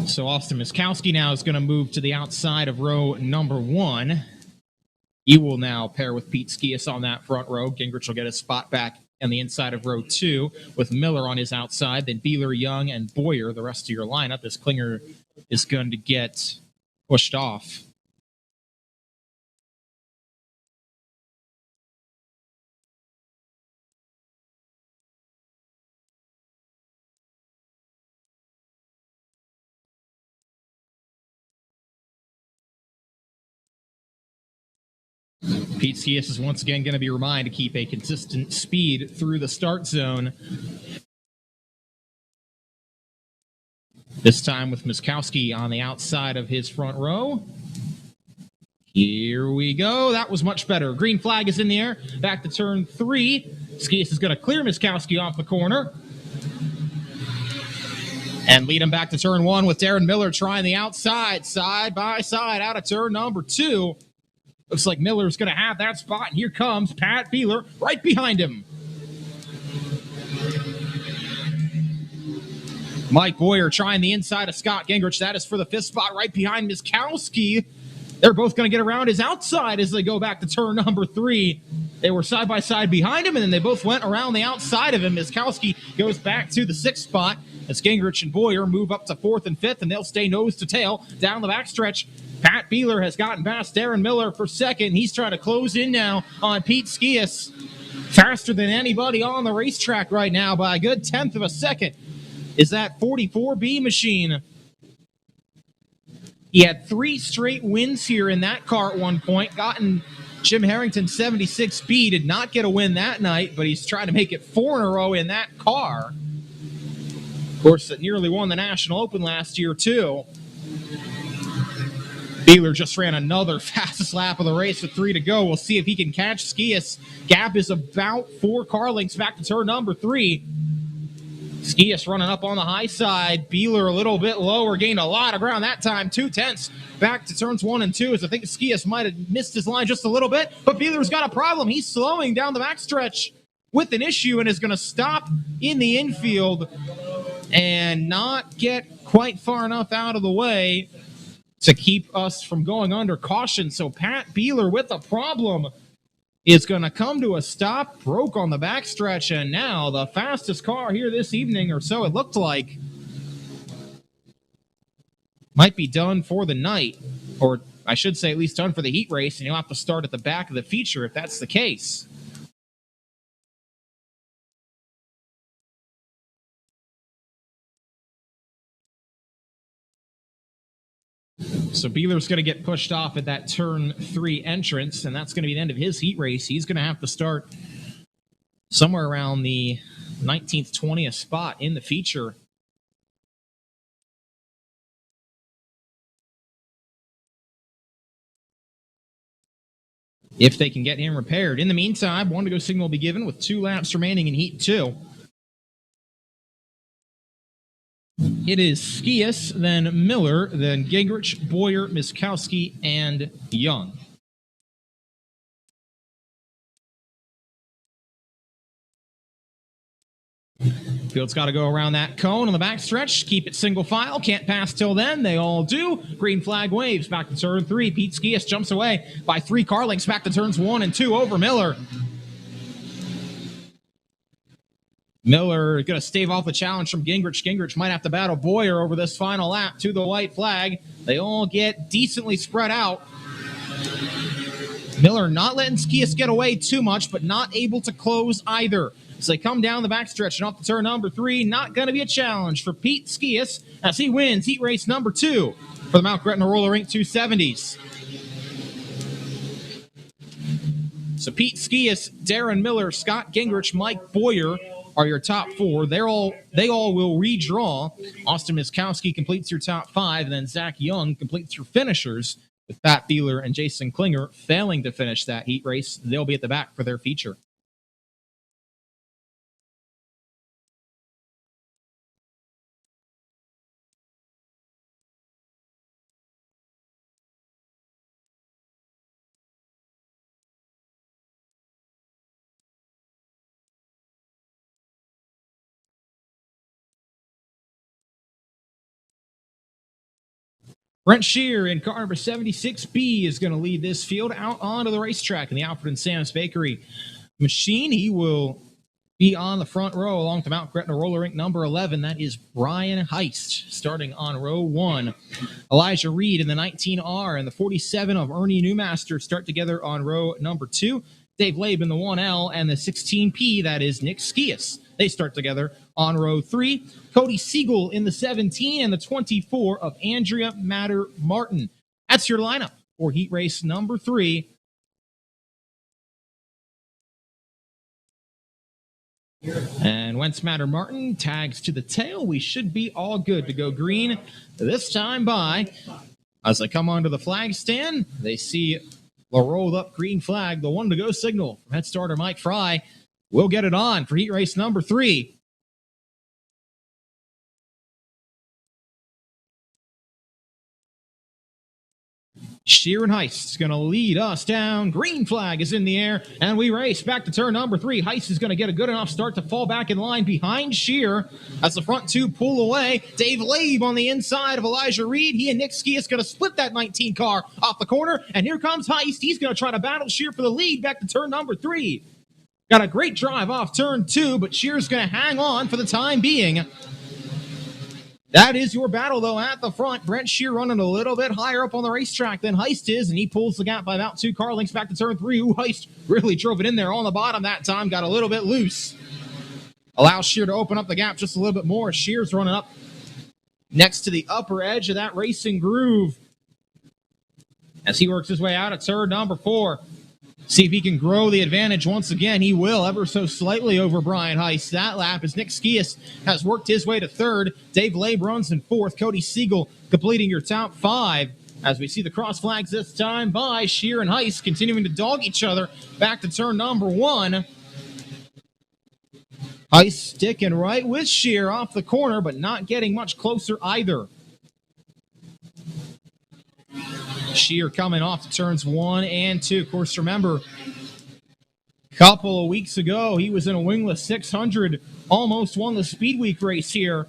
So Austin Miskowski now is going to move to the outside of row number 1. He will now pair with Pete Skias on that front row. Gingrich will get a spot back on the inside of row 2 with Miller on his outside. Then Beeler, Young, and Boyer, the rest of your lineup, as Klinger is going to get pushed off. Pete Skias is once again going to be reminded to keep a consistent speed through the start zone. This time with Miskowski on the outside of his front row. Here we go. That was much better. Green flag is in the air. Back to turn 3. Skias is going to clear Miskowski off the corner and lead him back to turn 1 with Darren Miller trying the outside, side by side, out of turn number 2. Looks like Miller's going to have that spot, and here comes Pat Beeler right behind him. Mike Boyer trying the inside of Scott Gingrich. That is for the 5th spot right behind Miskowski. They're both going to get around his outside as they go back to turn number 3. They were side by side behind him, and then they both went around the outside of him. Miskowski goes back to the 6th spot as Gingrich and Boyer move up to 4th and 5th, and they'll stay nose to tail down the backstretch. Pat Beeler has gotten past Darren Miller for 2nd. He's trying to close in now on Pete Skias. Faster than anybody on the racetrack right now by a good 1/10 of a second is that 44B machine. He had 3 straight wins here in that car at one point. Gotten Jim Harrington's 76 speed. Did not get a win that night, but he's trying to make it 4 in a row in that car. Of course, it nearly won the National Open last year, too. Beeler just ran another fastest lap of the race with 3 to go. We'll see if he can catch Skias. Gap is about 4 car lengths back to turn number 3. Skias running up on the high side. Beeler a little bit lower, gained a lot of ground that time. 2/10 back to turns 1 and 2, as I think Skias might have missed his line just a little bit, but Beeler's got a problem. He's slowing down the backstretch with an issue and is going to stop in the infield and not get quite far enough out of the way to keep us from going under caution. So Pat Beeler with a problem is going to come to a stop, broke on the backstretch, and now the fastest car here this evening, or so it looked like, might be done for the night, or I should say at least done for the heat race, and you'll have to start at the back of the feature if that's the case. So Beeler's going to get pushed off at that turn 3 entrance, and that's going to be the end of his heat race. He's going to have to start somewhere around the 19th, 20th spot in the feature. If they can get him repaired. In the meantime, 1 to go signal will be given with 2 laps remaining in heat 2. It is Skias, then Miller, then Gingrich, Boyer, Miskowski, and Young. Field's got to go around that cone on the backstretch. Keep it single file. Can't pass till then. They all do. Green flag waves. Back to turn 3. Pete Skias jumps away by 3 car lengths. Back to turns 1 and 2 over Miller. Miller going to stave off the challenge from Gingrich. Gingrich might have to battle Boyer over this final lap to the white flag. They all get decently spread out. Miller not letting Skias get away too much, but not able to close either. So they come down the backstretch and off the turn number 3. Not going to be a challenge for Pete Skias as he wins heat race number 2 for the Mount Gretna Roller Rink 270s. So Pete Skias, Darren Miller, Scott Gingrich, Mike Boyer are your top 4. They all will redraw. Austin Miskowski completes your top 5, and then Zach Young completes your finishers, with Pat Beeler and Jason Klinger failing to finish that heat race. They'll be at the back for their feature. Brent Shear in car number 76B is going to lead this field out onto the racetrack in the Alfred and Sam's Bakery machine. He will be on the front row along to Mount Gretna Roller Rink number 11. That is Brian Heist starting on row 1. Elijah Reed in the 19R and the 47 of Ernie Newmaster start together on row number 2. Dave Labe in the 1L and the 16P, that is Nick Skias. They start together on row 3. Cody Siegel in the 17 and the 24 of Andrea Matter Martin. That's your lineup for heat race number 3. And Wentz Matter Martin tags to the tail. We should be all good to go green this time by. As they come onto the flag stand, they see the rolled up green flag, the 1 to go signal from head starter Mike Fry. We'll get it on for heat race number 3. Sheer and Heist is going to lead us down. Green flag is in the air, and we race back to turn number 3. Heist is going to get a good enough start to fall back in line behind Sheer as the front 2 pull away. Dave Labe on the inside of Elijah Reed. He and Nick Skias going to split that 19 car off the corner, and here comes Heist. He's going to try to battle Sheer for the lead back to turn number 3. Got a great drive off turn 2, but Sheer's going to hang on for the time being. That is your battle, though, at the front. Brent Shear running a little bit higher up on the racetrack than Heist is, and he pulls the gap by about 2 car lengths back to turn 3. Ooh, Heist really drove it in there on the bottom that time, got a little bit loose. Allows Shear to open up the gap just a little bit more. Shear's running up next to the upper edge of that racing groove as he works his way out at turn number 4. See if he can grow the advantage once again. He will, ever so slightly over Brian Heist. That lap as Nick Skias has worked his way to 3rd. Dave Labe runs in 4th. Cody Siegel completing your top 5. As we see the cross flags this time by Sheer and Heist continuing to dog each other back to turn number 1. Ice sticking right with Shear off the corner, but not getting much closer either. Shear coming off to turns 1 and 2. Of course, remember, a couple of weeks ago, he was in a wingless 600, almost won the Speed Week race here.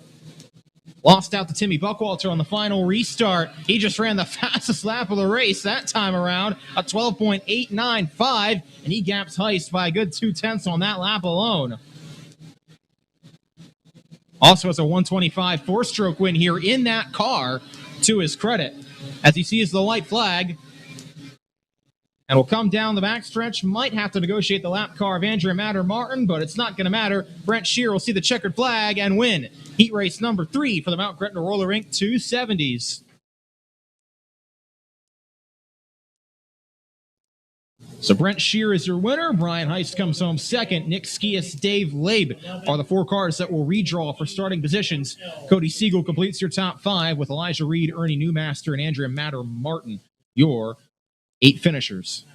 Lost out to Timmy Buckwalter on the final restart. He just ran the fastest lap of the race that time around, a 12.895, and he gaps Heist by a good 2/10 on that lap alone. Also has a 125 four-stroke win here in that car, to his credit, as he sees the white flag and will come down the backstretch. Might have to negotiate the lap car of Andrea Martin, but it's not going to matter. Brent Shear will see the checkered flag and win heat race number 3 for the Mount Gretna Roller Rink 270s. So Brent Shear is your winner. Brian Heist comes home second. Nick Skias, Dave Labe are the 4 cars that will redraw for starting positions. Cody Siegel completes your top 5 with Elijah Reed, Ernie Newmaster, and Andrea Martin, your 8 finishers.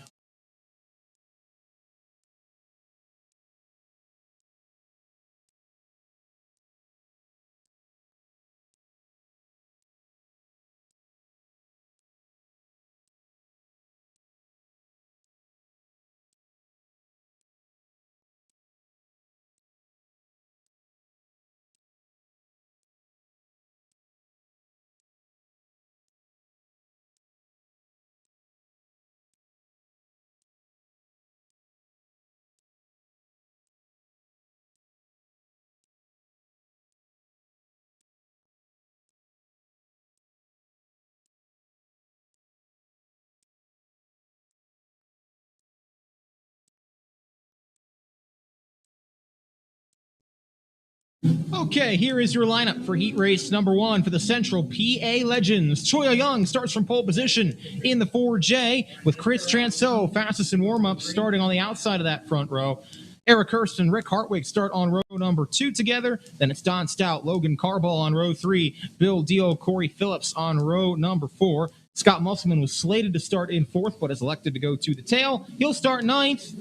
Okay, here is your lineup for heat race number 1 for the Central PA Legends. Choya Young starts from pole position in the 4J with Chris Transo fastest in warm-up starting on the outside of that front row. Eric Hurst and Rick Hartwig start on row number 2 together. Then it's Don Stout, Logan Carball on row 3, Bill Deal, Corey Phillips on row number 4. Scott Musselman was slated to start in 4th, but is elected to go to the tail. He'll start 9th.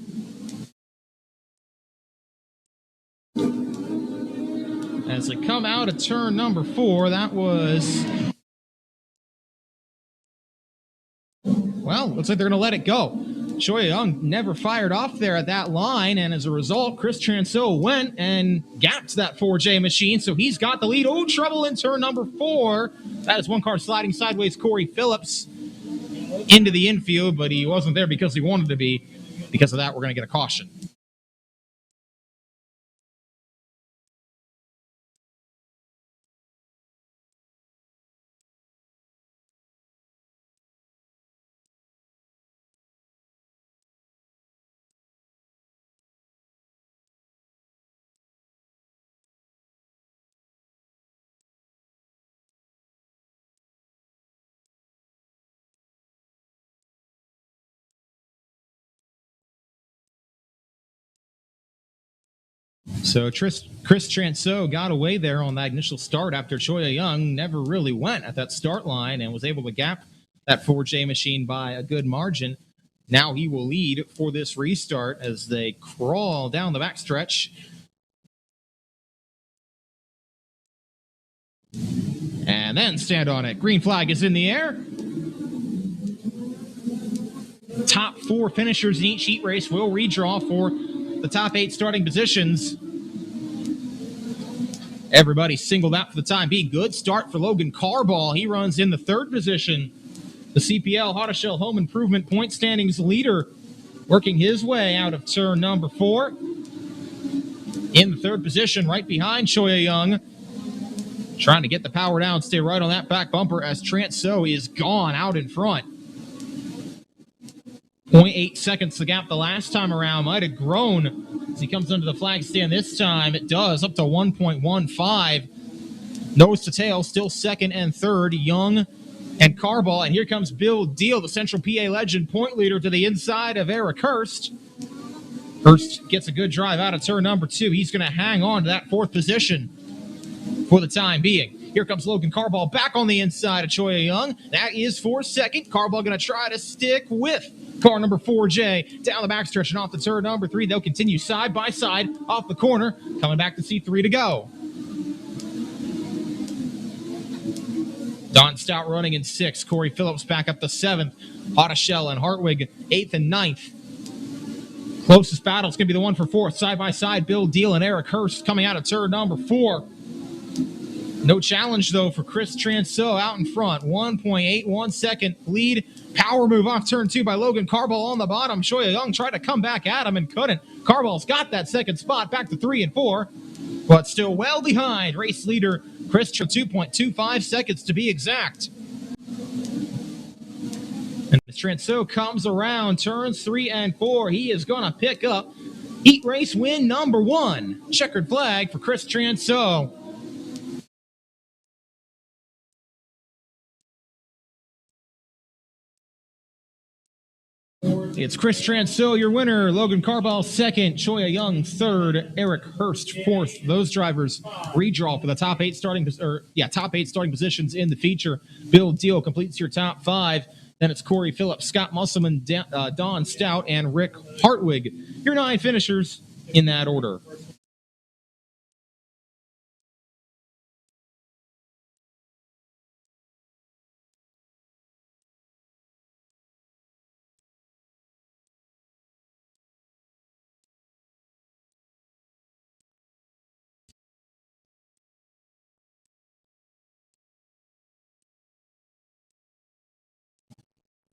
As they come out of turn number 4, that was... well, looks like they're going to let it go. Choi Young never fired off there at that line, and as a result, Chris Transo went and gapped that 4J machine, so he's got the lead. Oh, trouble in turn number 4. That is one car sliding sideways, Corey Phillips, into the infield, but he wasn't there because he wanted to be. Because of that, we're going to get a caution. So Chris Transo got away there on that initial start after Choya Young never really went at that start line and was able to gap that 4J machine by a good margin. Now he will lead for this restart as they crawl down the backstretch. And then stand on it. Green flag is in the air. Top 4 finishers in each heat race will redraw for the top 8 starting positions. Everybody singled out for the time being. Good start for Logan Carball. He runs in the 3rd position. The CPL Hotteshell Home Improvement point standings leader, working his way out of turn number 4. In the 3rd position, right behind Choya Young. Trying to get the power down, stay right on that back bumper as Transo is gone out in front. 0.8 seconds to gap the last time around. Might have grown as he comes under the flag stand this time. It does, up to 1.15. Nose to tail, still 2nd and 3rd, Young and Carball. And here comes Bill Deal, the Central PA legend, point leader to the inside of Eric Hurst. Hurst gets a good drive out of turn number 2. He's going to hang on to that 4th position for the time being. Here comes Logan Carball back on the inside of Choya Young. That is for 2nd. Carball going to try to stick with Car number 4J down the backstretch and off the turn number 3. They'll continue side by side off the corner, coming back to C3 to go. Don Stout running in 6th. Corey Phillips back up to 7th. Hotteshell and Hartwig 8th and 9th. Closest battle is going to be the one for 4th. Side by side, Bill Deal and Eric Hurst coming out of turn number 4. No challenge, though, for Chris Transo out in front. 1.81 second lead. Power move off turn 2 by Logan Carball on the bottom. Shoya Young tried to come back at him and couldn't. Carball's got that second spot back to 3 and 4, but still well behind race leader Chris Transo, 2.25 seconds to be exact. And as Transo comes around turns 3 and 4, he is going to pick up heat race win number 1. Checkered flag for Chris Transo. It's Chris Transo, your winner. Logan Carball, 2nd. Shoya Young, 3rd. Eric Hurst, 4th. Those drivers redraw for the top 8 starting positions in the feature. Bill Deal completes your top 5. Then it's Corey Phillips, Scott Musselman, Don Stout, and Rick Hartwig. Your 9 finishers in that order.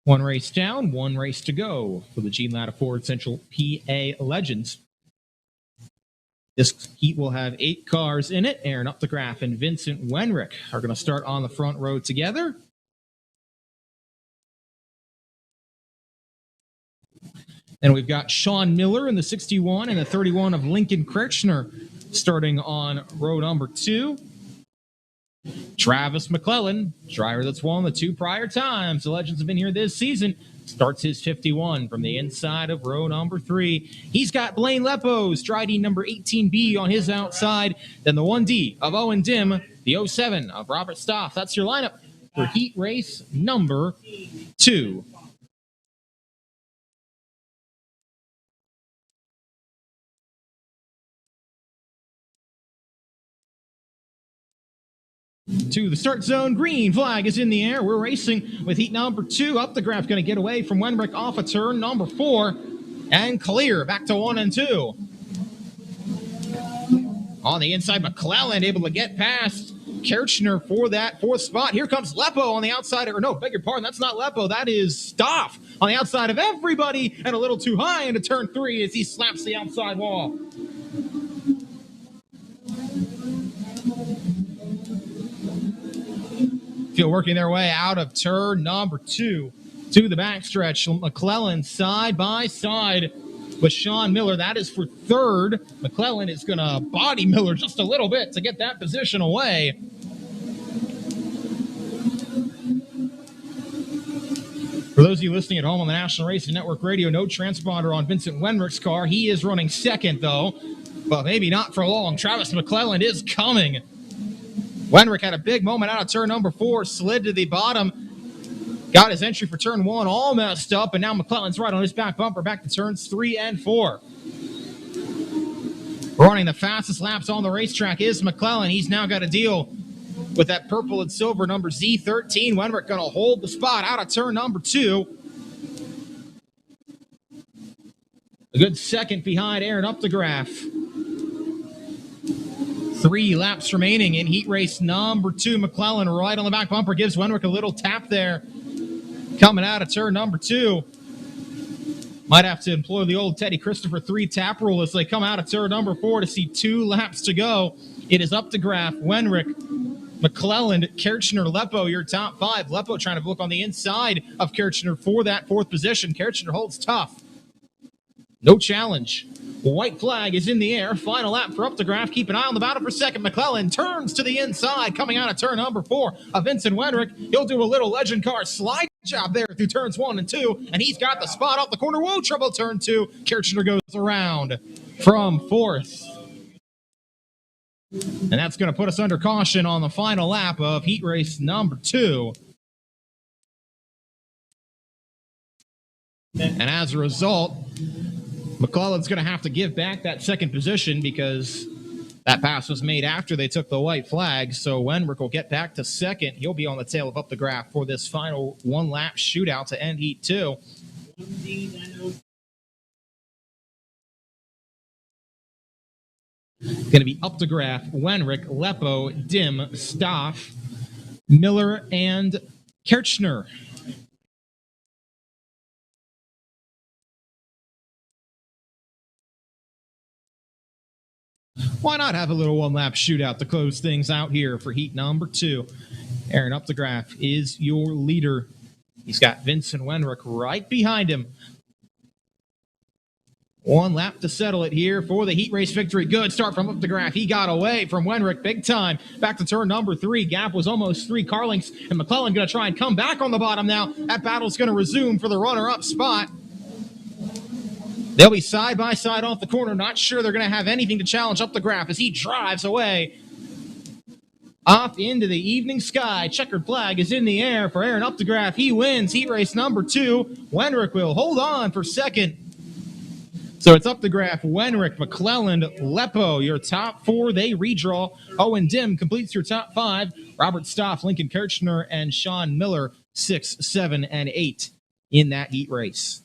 One race down, one race to go for the Gene Latta Ford Central PA Legends. This heat will have 8 cars in it. Aaron Updegraff and Vincent Wenrick are going to start on the front row together. And we've got Sean Miller in the 61 and the 31 of Lincoln Kirchner starting on row number 2. Travis McClellan, driver that's won the 2 prior times the Legends have been here this season, starts his 51 from the inside of row number 3. He's got Blaine Lepos, striding number 18B on his outside. Then the 1D of Owen Dim, the 07 of Robert Stoff. That's your lineup for heat race number 2. To the start zone, green flag is in the air. We're racing with heat number 2. Updegraff going to get away from Wenrick off of turn number 4 and clear back to 1 and 2. On the inside, McClellan able to get past Kirchner for that 4th spot. Here comes Lepo on the outside. Or no, beg your pardon, that's not Lepo. That is Stoff on the outside of everybody and a little too high into turn 3 as he slaps the outside wall. Working their way out of turn number 2 to the backstretch. McClellan side by side with Sean Miller. That is for 3rd. McClellan is going to body Miller just a little bit to get that position away. For those of you listening at home on the National Racing Network Radio, no transponder on Vincent Wenrick's car. He is running 2nd, though, but maybe not for long. Travis McClellan is coming. Wenrick had a big moment out of turn number 4, slid to the bottom, got his entry for turn 1 all messed up, and now McClellan's right on his back bumper back to turns 3 and 4. Running the fastest laps on the racetrack is McClellan. He's now got to deal with that purple and silver number Z13. Wenrick going to hold the spot out of turn number 2. A good second behind Aaron Updegraff. 3 laps remaining in heat race number 2. McClellan right on the back bumper gives Wenrick a little tap there. Coming out of turn number 2. Might have to employ the old Teddy Christopher 3 tap rule as they come out of turn number 4 to see 2 laps to go. It is Updegraff, Wenrick, McClellan, Kirchner, Lepo, your top 5. Lepo trying to look on the inside of Kirchner for that 4th position. Kirchner holds tough. No challenge. White flag is in the air. Final lap for Updegraff. Keep an eye on the battle for 2nd. McClellan turns to the inside, coming out of turn number 4 of Vincent Wenrick. He'll do a little legend car slide job there through turns 1 and 2, and he's got the spot off the corner. Whoa, trouble turn 2. Kirchner goes around from 4th. And that's going to put us under caution on the final lap of heat race number 2. And as a result, McClellan's going to have to give back that second position because that pass was made after they took the white flag. So Wenrick will get back to second. He'll be on the tail of Up the Graph for this final one-lap shootout to end Heat 2. Going to be Up the Graph, Wenrick, Lepo, Dim, Stoff, Miller, and Kirchner. Why not have a little one-lap shootout to close things out here for heat number 2? Aaron Up the Graph is your leader. He's got Vincent Wenrick right behind him. One lap to settle it here for the heat race victory. Good start from Up the Graph. He got away from Wenrick big time. Back to turn number 3. Gap was almost 3 car lengths, and McClellan going to try and come back on the bottom now. That battle's going to resume for the runner-up spot. They'll be side by side off the corner. Not sure they're going to have anything to challenge Up the Graph as he drives away off into the evening sky. Checkered flag is in the air for Aaron Up the Graph. He wins heat race number 2. Wenrick will hold on for second. So it's Up the Graph, Wenrick, McClellan, Lepo, your top 4. They redraw. Owen Dim completes your top 5. Robert Stoff, Lincoln Kirchner, and Sean Miller, 6, 7, and 8 in that heat race.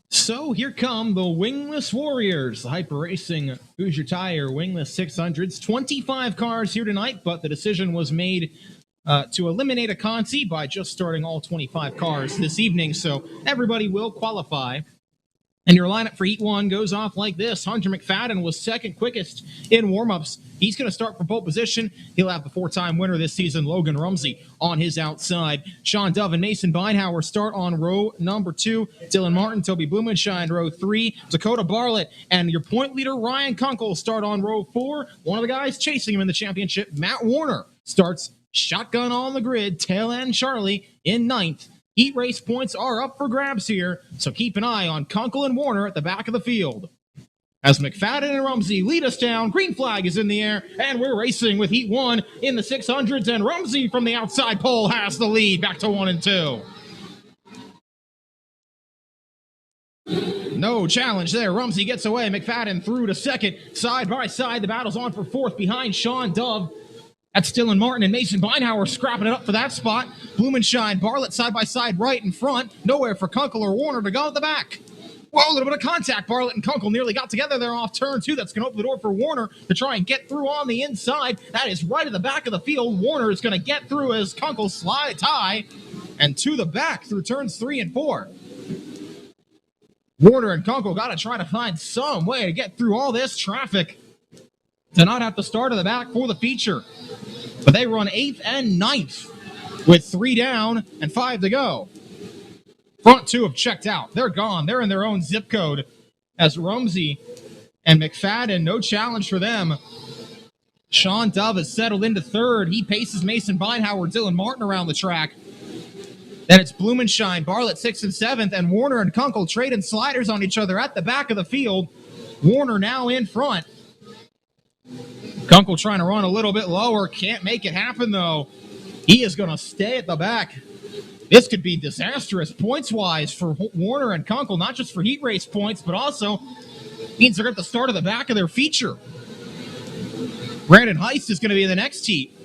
So here come the Wingless Warriors, the Hyper Racing Hoosier Tire Wingless 600s. 25 cars here tonight, but the decision was made to eliminate a Conti by just starting all 25 cars this evening, so everybody will qualify. And your lineup for Heat 1 goes off like this. Hunter McFadden was second quickest in warm-ups. He's going to start from pole position. He'll have the 4-time winner this season, Logan Rumsey, on his outside. Sean Dove and Mason Beinhauer start on row number 2. Dylan Martin, Toby Blumenshine, row 3. Dakota Bartlett and your point leader, Ryan Kunkel, start on row 4. One of the guys chasing him in the championship, Matt Warner, starts shotgun on the grid. Tail end Charlie in 9th. Heat race points are up for grabs here, so keep an eye on Kunkel and Warner at the back of the field. As McFadden and Rumsey lead us down, green flag is in the air, and we're racing with Heat 1 in the 600s, and Rumsey from the outside pole has the lead, back to 1 and 2. No challenge there. Rumsey gets away. McFadden through to second. Side by side, the battle's on for 4th behind Sean Dove. That's Dylan Martin and Mason Beinhauer scrapping it up for that spot. Blumenshine, Bartlett side by side right in front. Nowhere for Kunkel or Warner to go at the back. Well, a little bit of contact. Bartlett and Kunkel nearly got together there off turn 2. That's going to open the door for Warner to try and get through on the inside. That is right at the back of the field. Warner is going to get through as Kunkel slide tie and to the back through turns 3 and 4. Warner and Kunkel got to try to find some way to get through all this traffic to not have to start at the back for the feature. But they run 8th and 9th with 3 down and 5 to go. Front 2 have checked out. They're gone. They're in their own zip code as Rumsey and McFadden, no challenge for them. Sean Dove has settled into 3rd. He paces Mason Beinhauer, Dylan Martin around the track. Then it's Blumenshine, Bartlett 6th and 7th, and Warner and Kunkel trading sliders on each other at the back of the field. Warner now in front. Kunkel trying to run a little bit lower. Can't make it happen, though. He is going to stay at the back. This could be disastrous points-wise for Warner and Kunkel, not just for heat race points, but also means they're at the start of the back of their feature. Brandon Heist is going to be in the next heat,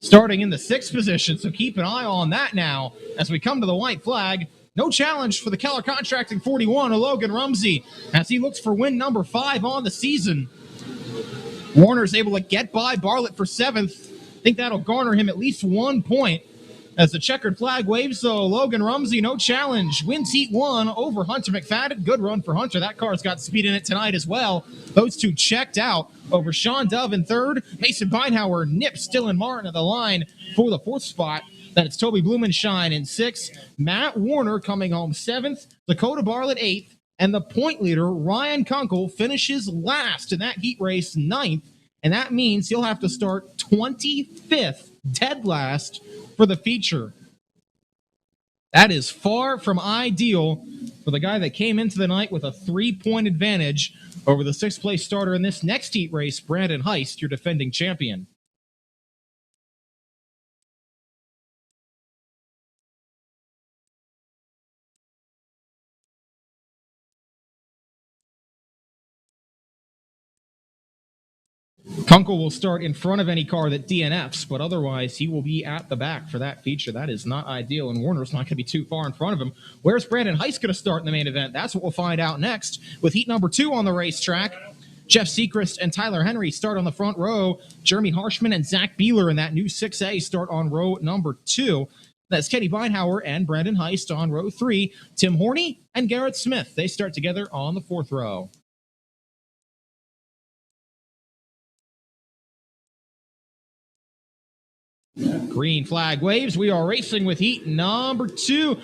starting in the 6th position, so keep an eye on that now as we come to the white flag. No challenge for the Keller Contracting 41, Logan Rumsey, as he looks for win number 5 on the season. Warner's able to get by Bartlett for 7th. I think that'll garner him at least 1 point. As the checkered flag waves, though, Logan Rumsey, no challenge, wins Heat 1 over Hunter McFadden. Good run for Hunter. That car's got speed in it tonight as well. Those two checked out over Sean Dove in 3rd. Mason Beinhauer nips Dylan Martin at the line for the 4th spot. Then it's Toby Blumenshine in 6th, Matt Warner coming home 7th, Dakota Bartlett 8th, and the point leader, Ryan Kunkel, finishes last in that heat race, 9th, and that means he'll have to start 25th, dead last, for the feature. That is far from ideal for the guy that came into the night with a 3-point advantage over the 6th-place starter in this next heat race, Brandon Heist, your defending champion. Kunkel will start in front of any car that DNFs, but otherwise he will be at the back for that feature. That is not ideal, and Warner's not going to be too far in front of him. Where's Brandon Heist going to start in the main event? That's what we'll find out next. With heat number 2 on the racetrack, Jeff Sechrist and Tyler Henry start on the front row. Jeremy Harshman and Zach Beeler in that new 6A start on row number 2. That's Kenny Beinhauer and Brandon Heist on row 3. Tim Horney and Garrett Smith, they start together on the 4th row. Green flag waves. We are racing with heat number 2.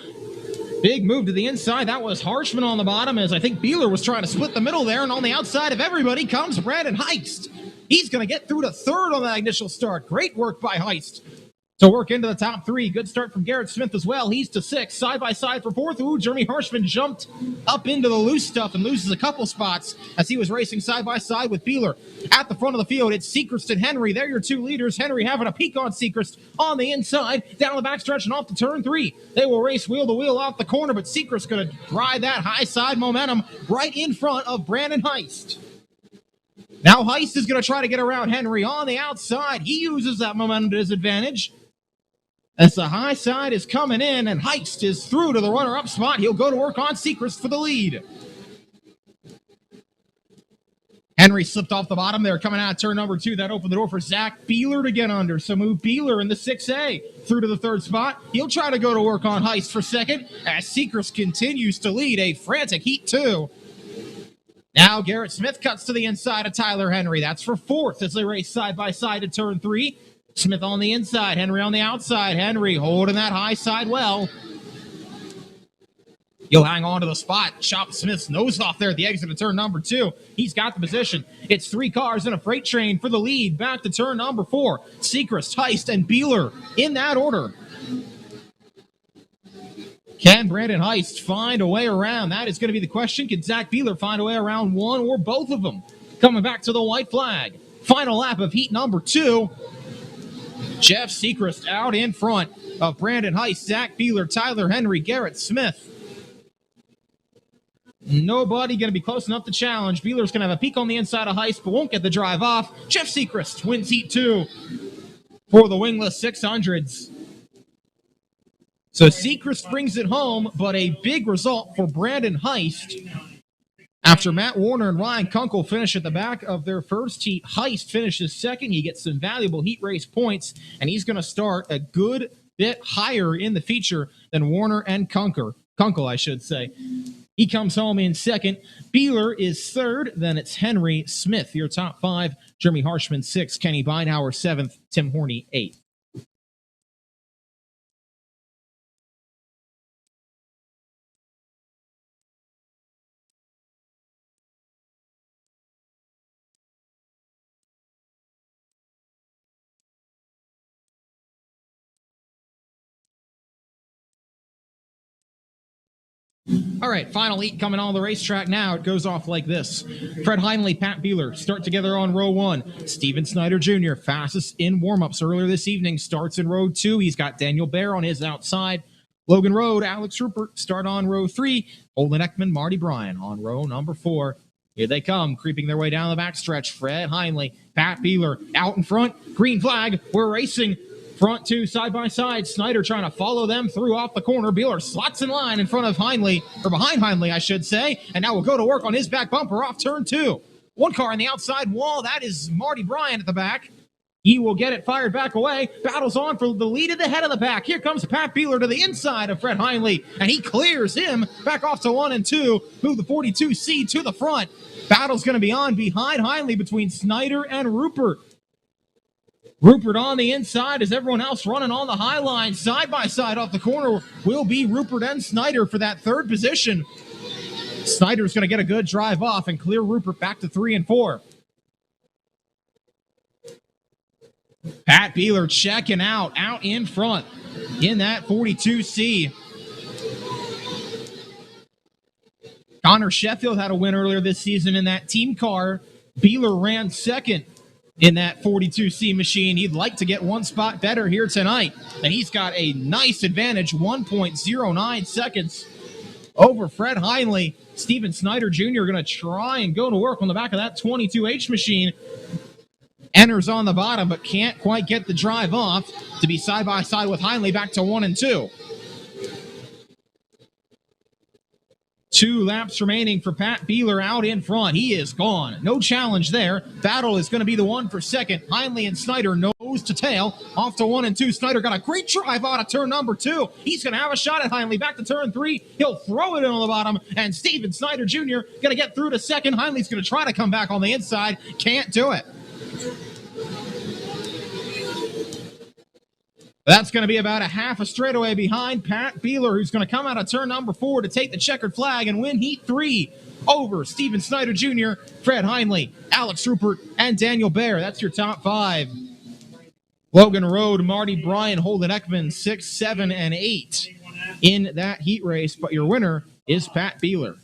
Big move to the inside. That was Harshman on the bottom, as I think Beeler was trying to split the middle there. And on the outside of everybody comes Brandon Heist. He's going to get through to 3rd on that initial start. Great work by Heist to work into the top 3. Good start from Garrett Smith as well. He's to 6th. Side by side for 4th. Ooh, Jeremy Harshman jumped up into the loose stuff and loses a couple spots as he was racing side by side with Beeler. At the front of the field, it's Sechrist and Henry. They're your 2 leaders. Henry having a peek on Sechrist on the inside, down the backstretch and off to turn 3. They will race wheel to wheel off the corner, but Sechrist going to ride that high side momentum right in front of Brandon Heist. Now Heist is going to try to get around Henry on the outside. He uses that momentum to his advantage, as the high side is coming in, and Heist is through to the runner-up spot. He'll go to work on Sechrist for the lead. Henry slipped off the bottom there, coming out of turn number 2. That opened the door for Zach Beeler to get under. So move Beeler in the 6A through to the 3rd spot. He'll try to go to work on Heist for 2nd, as Sechrist continues to lead a frantic heat 2. Now Garrett Smith cuts to the inside of Tyler Henry. That's for 4th as they race side by side to turn 3. Smith on the inside, Henry on the outside. Henry holding that high side well. He'll hang on to the spot. Chop Smith's nose off there at the exit of turn number 2. He's got the position. It's 3 cars and a freight train for the lead. Back to turn number 4. Sechrist, Heist, and Beeler in that order. Can Brandon Heist find a way around? That is going to be the question. Can Zach Beeler find a way around one or both of them? Coming back to the white flag. Final lap of heat number 2. Jeff Sechrist out in front of Brandon Heist, Zach Beeler, Tyler Henry, Garrett Smith. Nobody going to be close enough to challenge. Beeler's going to have a peek on the inside of Heist, but won't get the drive off. Jeff Sechrist wins heat 2 for the wingless 600s. So Sechrist brings it home, but a big result for Brandon Heist. After Matt Warner and Ryan Kunkel finish at the back of their first heat, Heist finishes 2nd. He gets some valuable heat race points, and he's going to start a good bit higher in the feature than Warner and Kunkel, I should say. He comes home in 2nd. Beeler is 3rd. Then it's Henry, Smith, your top 5. Jeremy Harshman, 6th. Kenny Beinhauer, 7th. Tim Horney, 8th. All right, final heat coming on the racetrack now. It goes off like this. Fred Heinley, Pat Beeler start together on row 1. Steven Snyder Jr., fastest in warm-ups earlier this evening, starts in row 2. He's got Daniel Baer on his outside. Logan Road, Alex Rupert start on row 3. Holden Ekman, Marty Bryan on row number 4. Here they come, creeping their way down the backstretch. Fred Heinley, Pat Beeler out in front. Green flag, we're racing. Front 2 side by side. Snyder trying to follow them through off the corner. Beeler slots in line in front of Heinley, or behind Heinley, I should say. And now we'll go to work on his back bumper off turn 2. 1 car on the outside wall. That is Marty Bryan at the back. He will get it fired back away. Battles on for the lead at the head of the pack. Here comes Pat Beeler to the inside of Fred Heinley, and he clears him back off to 1 and 2. Move the 42C to the front. Battle's going to be on behind Heinley between Snyder and Rupert. Rupert on the inside as everyone else running on the high line. Side by side off the corner will be Rupert and Snyder for that third position. Snyder's going to get a good drive off and clear Rupert back to 3 and 4. Pat Beeler checking out in front in that 42C. Connor Sheffield had a win earlier this season in that team car. Beeler ran second in that 42C machine. He'd like to get one spot better here tonight, and he's got a nice advantage, 1.09 seconds over Fred Heinley. Steven Snyder Jr. going to try and go to work on the back of that 22H machine. Enters on the bottom, but can't quite get the drive off to be side by side with Heinley back to 1 and 2. 2 laps remaining for Pat Beeler out in front. He is gone. No challenge there. Battle is going to be the one for second. Heinley and Snyder nose to tail. Off to 1 and 2. Snyder got a great drive out of turn number 2. He's going to have a shot at Heinley. Back to turn 3. He'll throw it in on the bottom. And Steven Snyder Jr. going to get through to second. Heinley's going to try to come back on the inside. Can't do it. That's going to be about a half a straightaway behind Pat Beeler, who's going to come out of turn number 4 to take the checkered flag and win Heat 3 over Steven Snyder Jr., Fred Heinley, Alex Rupert, and Daniel Baer. That's your top 5. Logan Road, Marty Bryan, Holden Ekman, 6, 7, and 8 in that heat race. But your winner is Pat Beeler.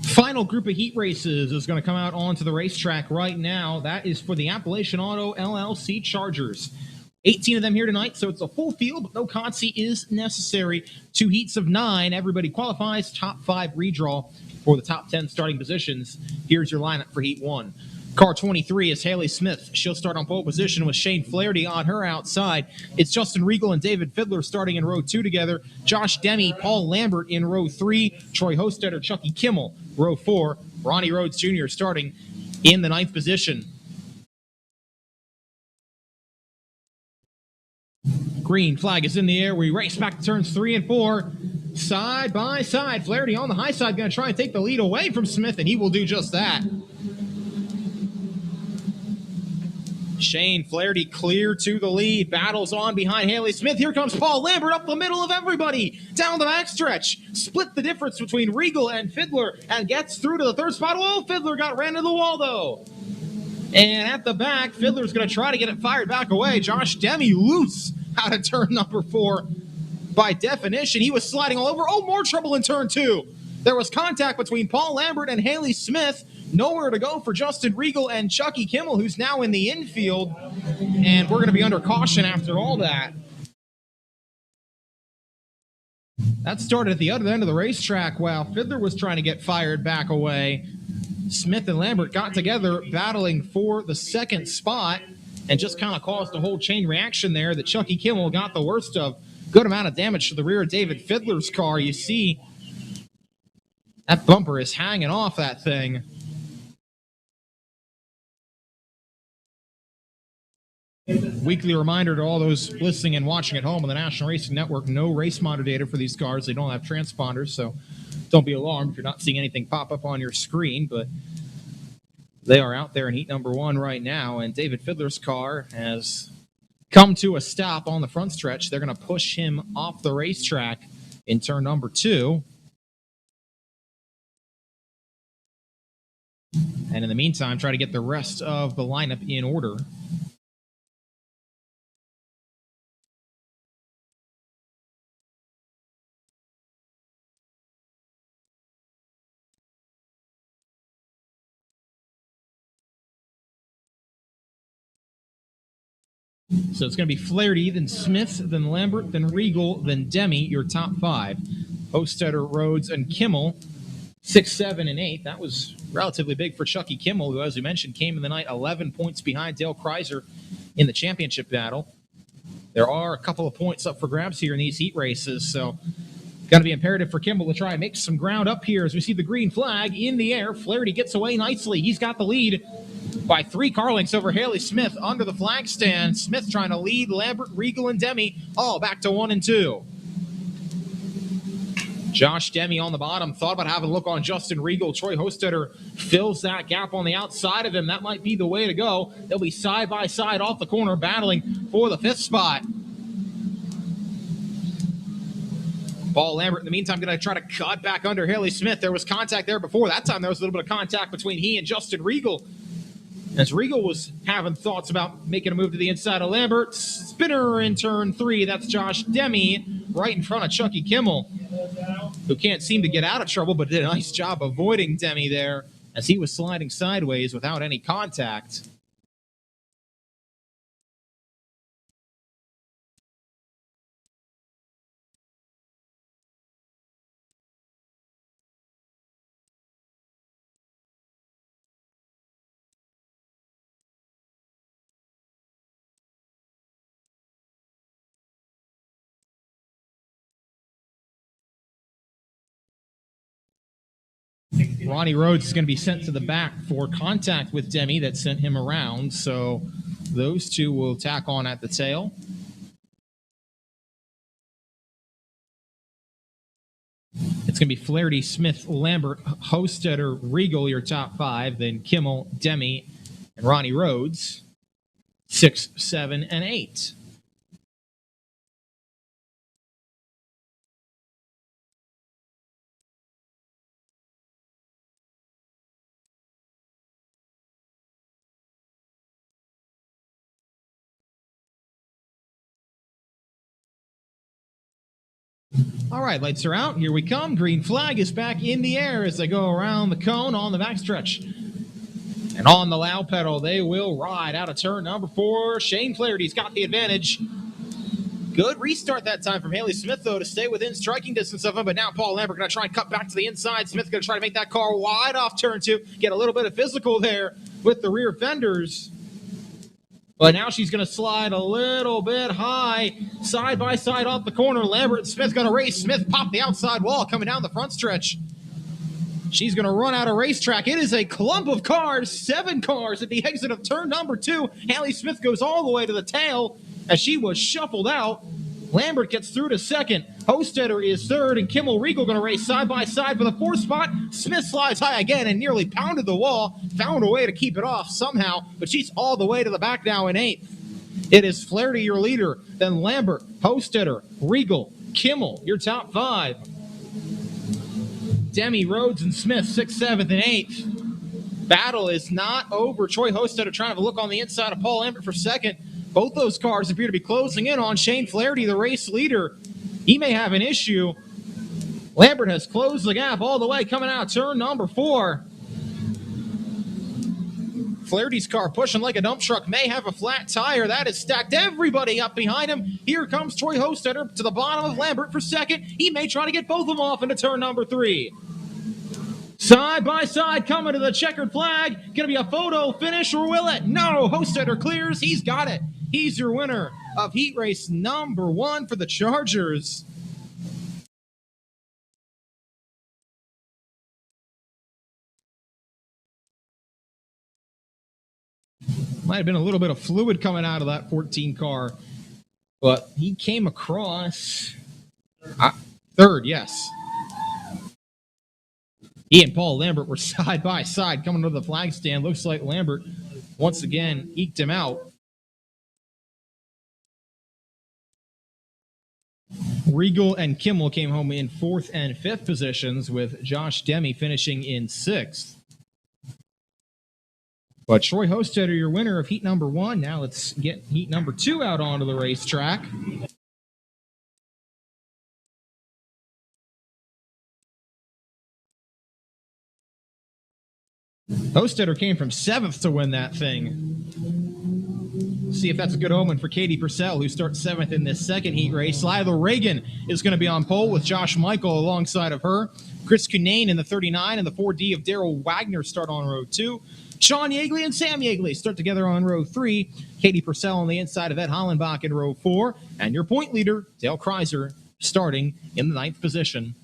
Final group of heat races is going to come out onto the racetrack right now. That is for the Appalachian Auto LLC Chargers. 18 of them here tonight, so it's a full field, but no consi is necessary. 2 heats of 9. Everybody qualifies. Top 5 redraw for the top 10 starting positions. Here's your lineup for Heat 1. Car 23 is Haley Smith. She'll start on pole position with Shane Flaherty on her outside. It's Justin Regal and David Fiddler starting in row 2 together. Josh Demme, Paul Lambert in row 3. Troy Hostetter, Chucky Kimmel, row 4. Ronnie Rhodes Jr. starting in the 9th position. Green flag is in the air. We race back to turns 3 and 4. Side by side. Flaherty on the high side going to try and take the lead away from Smith, and he will do just that. Shane Flaherty clear to the lead. Battles on behind Haley Smith. Here comes Paul Lambert up the middle of everybody. Down the backstretch. Split the difference between Regal and Fiddler and gets through to the 3rd spot. Oh, Fiddler got ran to the wall, though. And at the back, Fiddler's going to try to get it fired back away. Josh Demme loose out of turn number 4. By definition, he was sliding all over. Oh, more trouble in turn 2. There was contact between Paul Lambert and Haley Smith. Nowhere to go for Justin Regal and Chucky Kimmel, who's now in the infield. And we're going to be under caution after all that. That started at the other end of the racetrack while Fiddler was trying to get fired back away. Smith and Lambert got together battling for the 2nd spot and just kind of caused a whole chain reaction there that Chucky Kimmel got the worst of. Good amount of damage to the rear of David Fiddler's car. You see that bumper is hanging off that thing. Weekly reminder to all those listening and watching at home on the National Racing Network, no race monitor data for these cars. They don't have transponders, so don't be alarmed if you're not seeing anything pop up on your screen, but they are out there in heat number 1 right now, and David Fiddler's car has come to a stop on the front stretch. They're going to push him off the racetrack in turn number 2. And in the meantime, try to get the rest of the lineup in order. So it's going to be Flaherty, then Smith, then Lambert, then Regal, then Demi, your top 5. Hostetter, Rhodes, and Kimmel, 6, 7, and 8. That was relatively big for Chucky Kimmel, who, as we mentioned, came in the night 11 points behind Dale Kreiser in the championship battle. There are a couple of points up for grabs here in these heat races, so going to be imperative for Kimmel to try and make some ground up here as we see the green flag in the air. Flaherty gets away nicely. He's got the lead by 3 car lengths over Haley Smith under the flag stand. Smith trying to lead Lambert, Regal, and Demi all back to 1 and 2. Josh Demi on the bottom. Thought about having a look on Justin Regal. Troy Hostetter fills that gap on the outside of him. That might be the way to go. They'll be side by side off the corner battling for the 5th spot. Paul Lambert, in the meantime, going to try to cut back under Haley Smith. There was contact there before. That time there was a little bit of contact between he and Justin Regal. As Regal was having thoughts about making a move to the inside of Lambert. Spinner in turn 3. That's Josh Demi right in front of Chucky Kimmel, who can't seem to get out of trouble, but did a nice job avoiding Demi there as he was sliding sideways without any contact. Ronnie Rhodes is going to be sent to the back for contact with Demi that sent him around, so those two will tack on at the tail. It's going to be Flaherty, Smith, Lambert, Hostetter, Regal, your top 5, then Kimmel, Demi, and Ronnie Rhodes, 6, 7, and 8. All right, lights are out. Here we come. Green flag is back in the air as they go around the cone on the backstretch. And on the loud pedal, they will ride out of turn number 4. Shane Flaherty's got the advantage. Good restart that time from Haley Smith, though, to stay within striking distance of him. But now Paul Lambert going to try and cut back to the inside. Smith going to try to make that car wide off turn 2. Get a little bit of physical there with the rear fenders. But now she's going to slide a little bit high, side by side off the corner. Lambert and Smith going to race. Smith popped the outside wall coming down the front stretch. She's going to run out of racetrack. It is a clump of cars, 7 cars at the exit of turn number 2. Haley Smith goes all the way to the tail as she was shuffled out. Lambert gets through to 2nd. Hostetter is 3rd, and Kimmel Regal going to race side by side for the 4th spot. Smith slides high again and nearly pounded the wall. Found a way to keep it off somehow, but she's all the way to the back now in 8th. It is Flaherty, your leader, then Lambert, Hostetter, Regal, Kimmel, your top 5. Demi, Rhodes, and Smith, 6th, 7th, and 8th. Battle is not over. Troy Hostetter trying to look on the inside of Paul Lambert for 2nd. Both those cars appear to be closing in on Shane Flaherty, the race leader. He may have an issue. Lambert has closed the gap all the way coming out turn number 4. Flaherty's car pushing like a dump truck may have a flat tire. That has stacked everybody up behind him. Here comes Troy Hostetter to the bottom of Lambert for 2nd. He may try to get both of them off into turn number 3. Side by side coming to the checkered flag. Going to be a photo finish, or will it? No, Hostetter clears. He's got it. He's your winner of heat race number 1 for the Chargers. Might have been a little bit of fluid coming out of that 14 car, but he came across 3rd, yes. He and Paul Lambert were side by side coming to the flag stand. Looks like Lambert once again eked him out. Regal and Kimmel came home in 4th and 5th positions, with Josh Demi finishing in 6th. But Troy Hostetter, your winner of heat number 1. Now let's get heat number 2 out onto the racetrack. Hostetter came from 7th to win that thing. see if that's a good omen for Katie Purcell, who starts 7th in this second heat race. Lila Reagan is going to be on pole with Josh Michael alongside of her. Chris Cunane in the 39 and the 4D of Daryl Wagner start on row 2. Sean Yeagley and Sam Yeagley start together on row 3. Katie Purcell on the inside of Ed Hollenbach in row 4. And your point leader, Dale Kreiser, starting in the 9th position.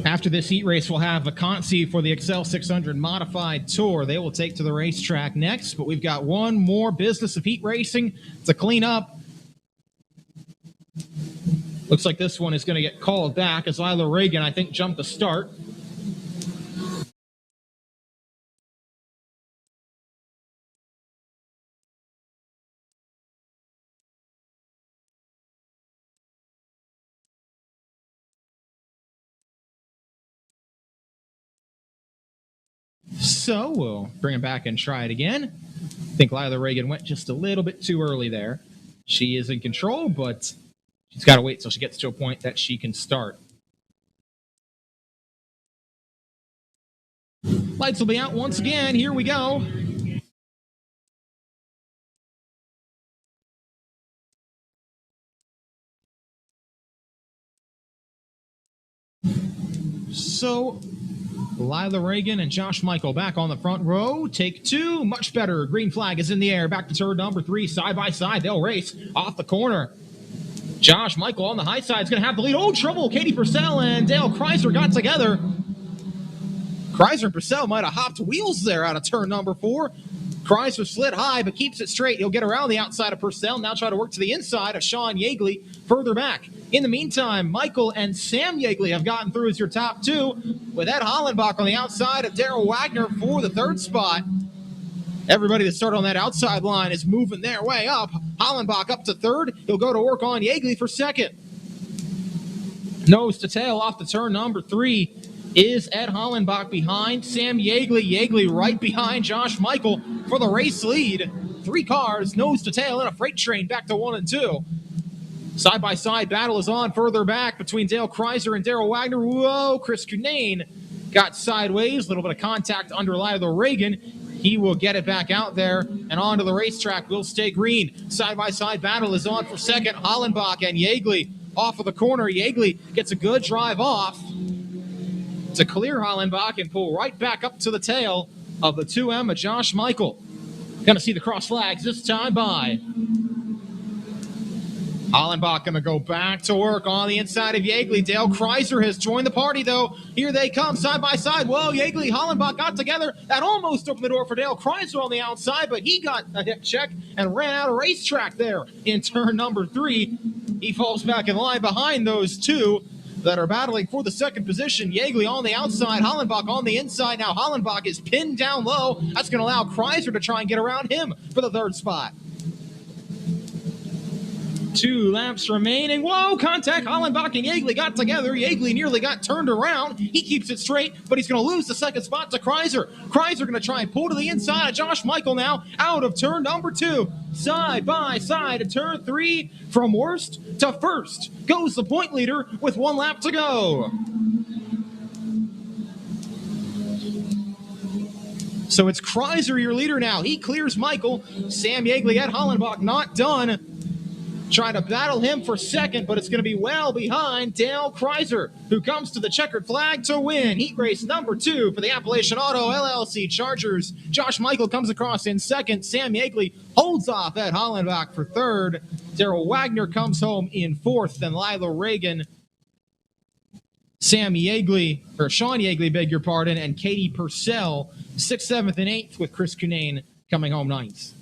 After this heat race, we'll have vacancy for the Excel 600 Modified Tour. They will take to the racetrack next, but we've got one more business of heat racing to clean up. Looks like this one is going to get called back as Lila Reagan, I think, jumped the start. So we'll bring it back and try it again. I think Lila Reagan went just a little bit too early there. She is in control, but she's got to wait till she gets to a point that she can start. Lights will be out once again. Here we go. So Lila Reagan and Josh Michael back on the front row. Take 2. Much better. Green flag is in the air. Back to turn number 3. Side by side. They'll race off the corner. Josh Michael on the high side is going to have the lead. Oh, trouble. Katie Purcell and Dale Kreiser got together. Kreiser and Purcell might have hopped wheels there out of turn number 4. Kreiser slid high, but keeps it straight. He'll get around the outside of Purcell. Now try to work to the inside of Sean Yeagley further back. In the meantime, Michael and Sam Yeagley have gotten through as your top 2, with Ed Hollenbach on the outside of Daryl Wagner for the 3rd spot. Everybody that started on that outside line is moving their way up. Hollenbach up to 3rd. He'll go to work on Yeagley for 2nd. Nose to tail off the turn number 3 is Ed Hollenbach behind Sam Yeagley. Yeagley right behind Josh Michael for the race lead. 3 cars, nose to tail, and a freight train back to 1 and 2. Side-by-side battle is on further back between Dale Kreiser and Daryl Wagner. Whoa, Chris Cunane got sideways. A little bit of contact under Lila Reagan. He will get it back out there and onto the racetrack. Will stay green. Side-by-side battle is on for 2nd. Hollenbach and Yeagley off of the corner. Yeagley gets a good drive off to clear Hollenbach and pull right back up to the tail of the 2M of Josh Michael. Going to see the cross flags this time by. Hollenbach going to go back to work on the inside of Yeagley. Dale Kreiser has joined the party, though. Here they come, side by side. Whoa, Yeagley, Hollenbach got together. That almost opened the door for Dale Kreiser on the outside, but he got a hip check and ran out of racetrack there in turn number 3. He falls back in line behind those 2 that are battling for the 2nd position. Yeagley on the outside, Hollenbach on the inside. Now Hollenbach is pinned down low. That's going to allow Kreiser to try and get around him for the 3rd spot. 2 laps remaining. Whoa, contact. Hollenbach and Yeagley got together. Yeagley nearly got turned around. He keeps it straight, but he's going to lose the 2nd spot to Kreiser. Kreiser going to try and pull to the inside of Josh Michael now out of turn number 2. Side by side at turn 3. From worst to first goes the point leader with 1 lap to go. So it's Kreiser, your leader now. He clears Michael. Sam Yeagley at Hollenbach not done. Trying to battle him for 2nd, but it's going to be well behind Dale Kreiser, who comes to the checkered flag to win heat race number 2 for the Appalachian Auto LLC Chargers. Josh Michael comes across in 2nd. Sam Yeagley holds off Ed Hollenbach for 3rd. Daryl Wagner comes home in 4th. Then Lila Reagan, Sean Yeagley, beg your pardon, and Katie Purcell, 6th, 7th, and 8th, with Chris Cunane coming home 9th.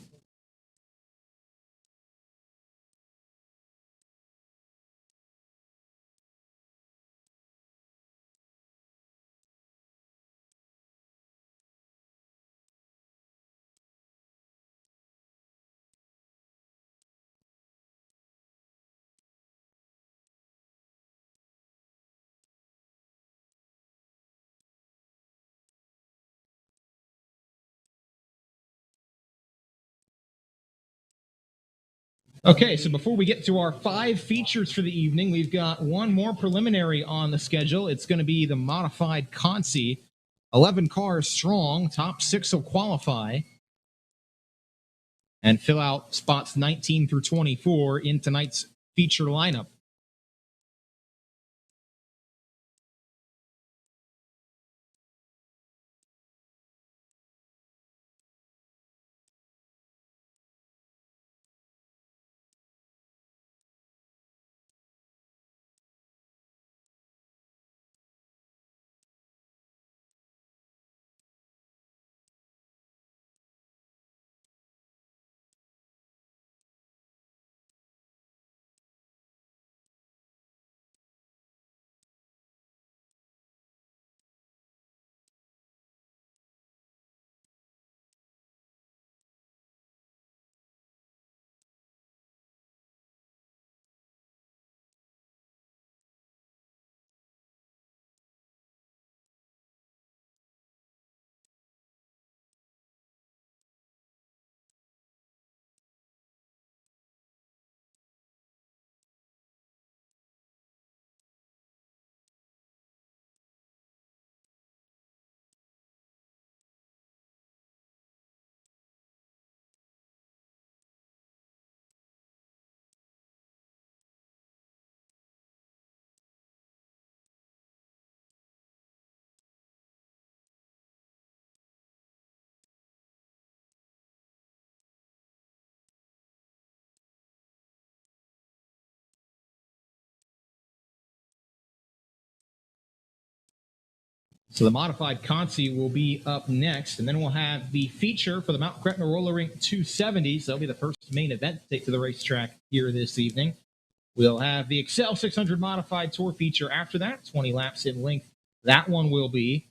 Okay, so before we get to our 5 features for the evening, we've got one more preliminary on the schedule. It's going to be the modified Consi. 11 cars strong, top 6 will qualify and fill out spots 19 through 24 in tonight's feature lineup. So the modified Consi will be up next, and then we'll have the feature for the Mount Gretna Roller Rink 270s. That'll be the first main event to take to the racetrack here this evening. We'll have the Excel 600 Modified Tour feature after that, 20 laps in length. That one will be.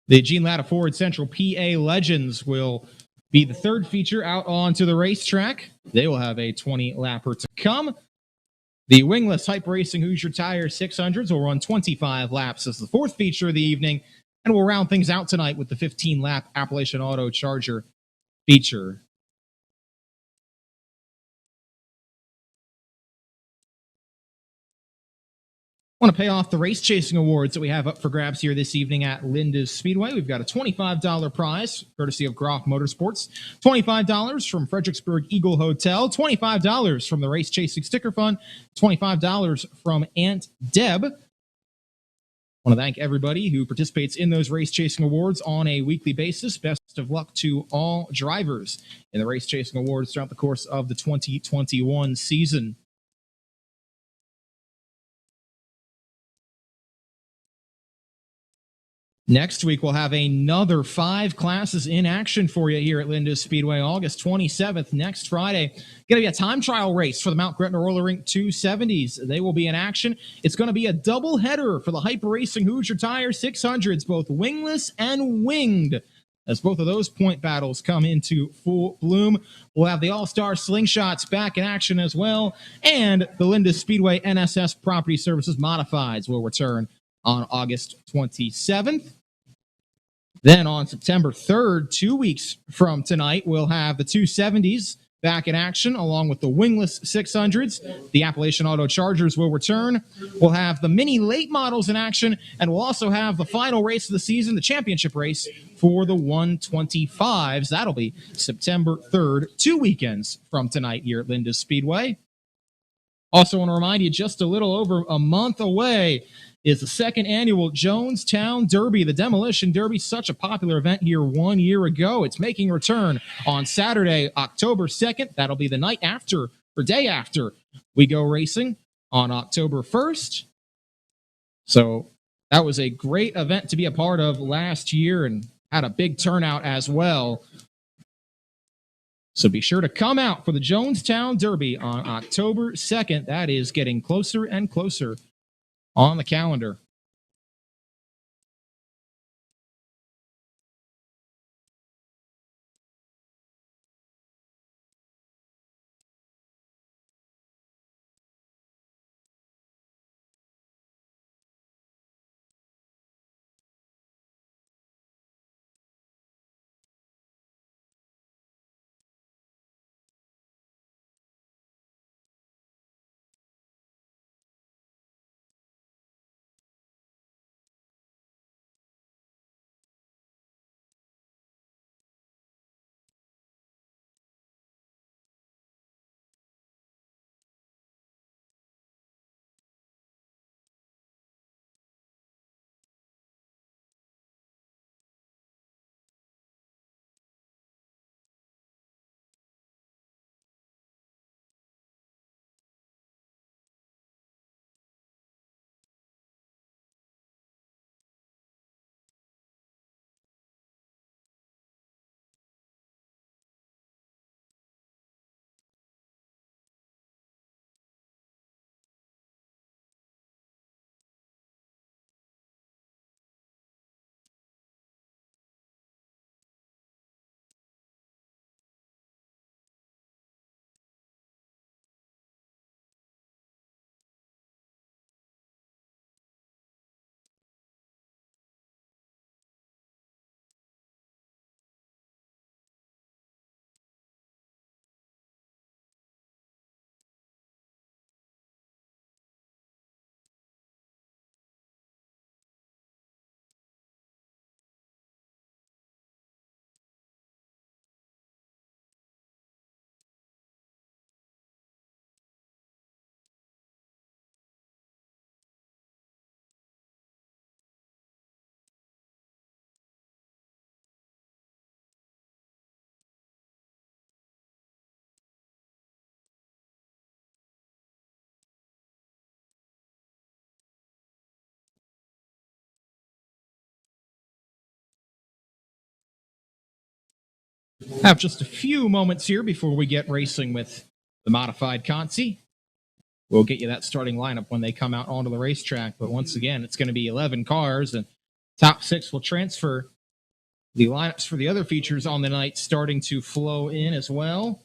The Gene Latta Ford Central PA Legends will be the third feature out onto the racetrack. They will have a 20 lapper to come. The wingless Hype Racing Hoosier Tire 600s will run 25 laps as the fourth feature of the evening, and we'll round things out tonight with the 15-lap Appalachian Auto Charger feature. I want to pay off the race chasing awards that we have up for grabs here this evening at Linda's Speedway. We've got a $25 prize, courtesy of Groff Motorsports, $25 from Fredericksburg Eagle Hotel, $25 from the Race Chasing Sticker Fund, $25 from Aunt Deb. I want to thank everybody who participates in those race chasing awards on a weekly basis. Best of luck to all drivers in the race chasing awards throughout the course of the 2021 season. Next week, we'll have another 5 classes in action for you here at Linda's Speedway, August 27th, next Friday. Going to be a time trial race for the Mount Gretna Roller Rink 270s. They will be in action. It's going to be a double header for the Hyper Racing Hoosier Tire 600s, both wingless and winged. As both of those point battles come into full bloom, we'll have the All-Star Slingshots back in action as well, and the Linda's Speedway NSS Property Services Modifieds will return on August 27th. Then on September 3rd, 2 weeks from tonight, we'll have the 270s back in action, along with the wingless 600s. The Appalachian Auto Chargers will return. We'll have the mini late models in action, and we'll also have the final race of the season, the championship race for the 125s. That'll be September 3rd, 2 weekends from tonight here at Linda's Speedway. Also want to remind you, just a little over a month away is the second annual Jonestown Derby. The Demolition Derby, such a popular event here 1 year ago. It's making a return on Saturday, October 2nd. That'll be the night after, or day after, we go racing on October 1st. So that was a great event to be a part of last year and had a big turnout as well. So be sure to come out for the Jonestown Derby on October 2nd. That is getting closer and closer on the calendar. Have just a few moments here before we get racing with the modified Conti. We'll get you that starting lineup when they come out onto the racetrack. But once again, it's going to be 11 cars, and top 6 will transfer. The lineups for the other features on the night starting to flow in as well.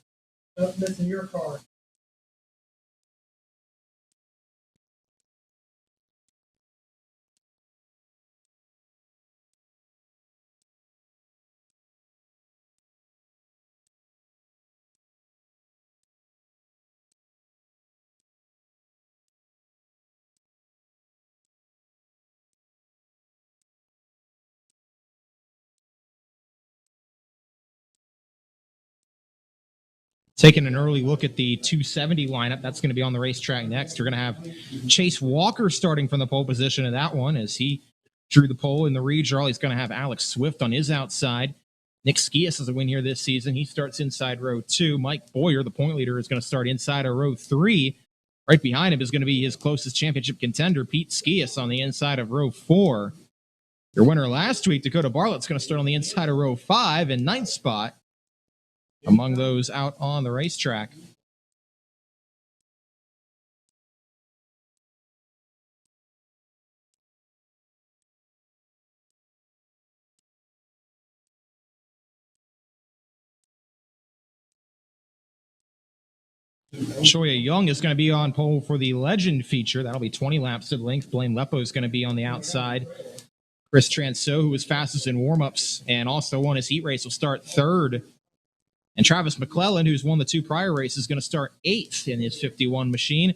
Missing your car. Taking an early look at the 270 lineup, that's going to be on the racetrack next. You're going to have Chase Walker starting from the pole position in that one as he drew the pole in the redraw. He's going to have Alex Swift on his outside. Nick Skias has a win here this season. He starts inside row 2. Mike Boyer, the point leader, is going to start inside of row 3. Right behind him is going to be his closest championship contender, Pete Skias, on the inside of row 4. Your winner last week, Dakota Bartlett's going to start on the inside of row 5 in 9th spot. Among those out on the racetrack. Shoya Young is going to be on pole for the Legend feature. That'll be 20 laps to the length. Blaine Lepo is going to be on the outside. Chris Transo, who was fastest in warm-ups and also won his heat race, will start 3rd. And Travis McClellan, who's won the 2 prior races, is going to start 8th in his 51 machine.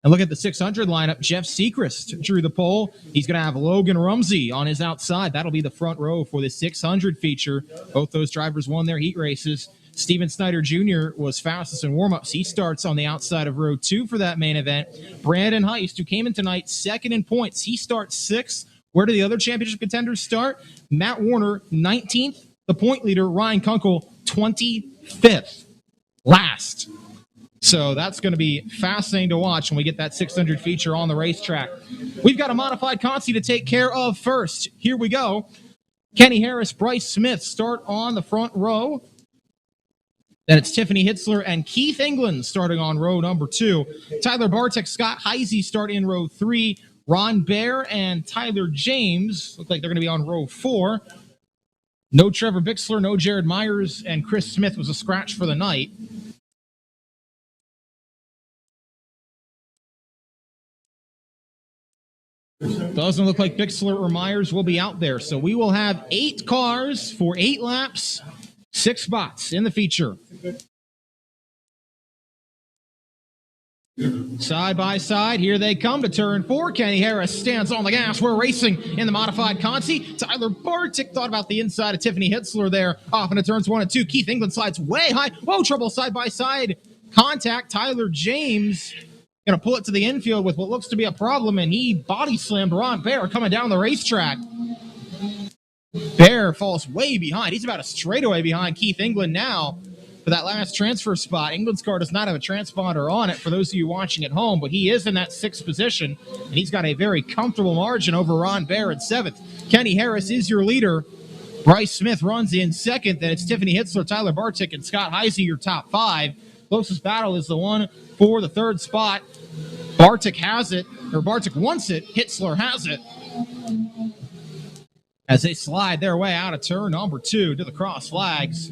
And look at the 600 lineup. Jeff Sechrist drew the pole. He's going to have Logan Rumsey on his outside. That'll be the front row for the 600 feature. Both those drivers won their heat races. Steven Snyder Jr. was fastest in warm-ups. He starts on the outside of row 2 for that main event. Brandon Heist, who came in tonight 2nd in points, he starts 6th. Where do the other championship contenders start? Matt Warner, 19th. The point leader, Ryan Kunkel, 25th. Last. So that's going to be fascinating to watch when we get that 600 feature on the racetrack. We've got a modified Conti to take care of first. Here we go. Kenny Harris, Bryce Smith start on the front row. Then it's Tiffany Hitzler and Keith England starting on row number 2. Tyler Bartek, Scott Heisey start in row 3. Ron Baer and Tyler James look like they're going to be on row 4. No Trevor Bixler, no Jared Myers, and Chris Smith was a scratch for the night. Doesn't look like Bixler or Myers will be out there. So we will have 8 cars for 8 laps, 6 spots in the feature. Side by side, here they come to turn 4. Kenny Harris stands on the gas. We're racing in the modified Conti. Tyler Bartik thought about the inside of Tiffany Hitzler there. Off into turns 1 and 2. Keith England slides way high. Whoa, trouble side by side contact. Tyler James going to pull it to the infield with what looks to be a problem, and he body slammed Ron Baer coming down the racetrack. Baer falls way behind. He's about a straightaway behind Keith England now for that last transfer spot. England's car does not have a transponder on it for those of you watching at home, but he is in that 6th position, and he's got a very comfortable margin over Ron Baer at 7th. Kenny Harris is your leader. Bryce Smith runs in 2nd. Then it's Tiffany Hitzler, Tyler Bartik, and Scott Heisey, your top 5. Closest battle is the one for the 3rd spot. Bartik has it, or Bartik wants it. Hitzler has it. As they slide their way out of turn number 2 to the cross flags.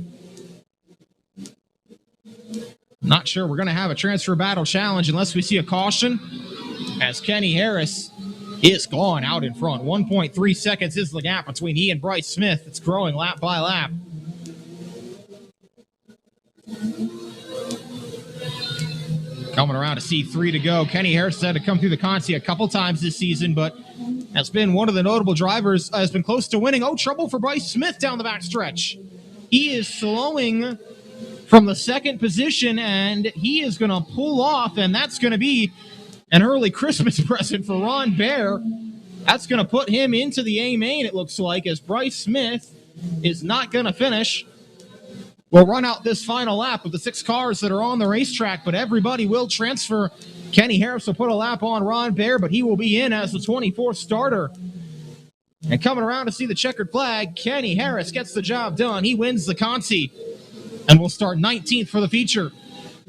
Not sure we're going to have a transfer battle challenge unless we see a caution, as Kenny Harris is gone out in front. 1.3 seconds is the gap between he and Bryce Smith. It's growing lap by lap. Coming around to C3 to go. Kenny Harris has had to come through the Conti a couple times this season, but has been one of the notable drivers, has been close to winning. Oh, trouble for Bryce Smith down the backstretch. He is slowing from the 2nd position, and he is going to pull off, and that's going to be an early Christmas present for Ron Baer. That's going to put him into the A main, it looks like, as Bryce Smith is not going to finish. We'll run out this final lap with the 6 cars that are on the racetrack, but everybody will transfer. Kenny Harris will put a lap on Ron Baer, but he will be in as the 24th starter. And coming around to see the checkered flag, Kenny Harris gets the job done. He wins the Conti. And we'll start 19th for the feature.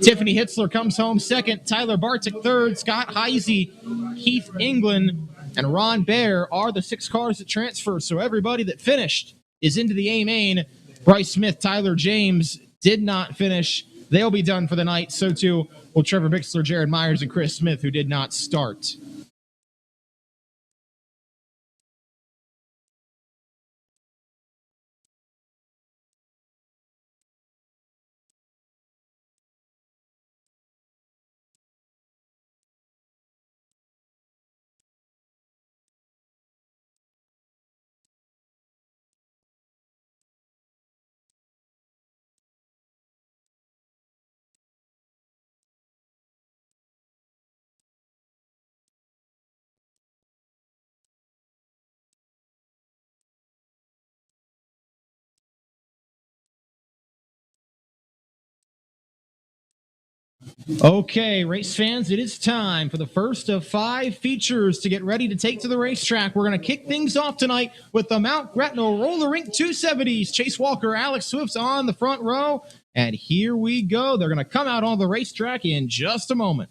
Tiffany Hitzler comes home second. Tyler Bartik third. Scott Heisey, Heath England, and Ron Baer are the 6 cars that transferred. So everybody that finished is into the A main. Bryce Smith, Tyler James did not finish. They'll be done for the night. So too will Trevor Bixler, Jared Myers, and Chris Smith, who did not start. Okay, race fans, it is time for the first of 5 features to get ready to take to the racetrack. We're going to kick things off tonight with the Mount Gretna Roller Rink 270s. Chase Walker, Alex Swift's on the front row. And here we go. They're going to come out on the racetrack in just a moment.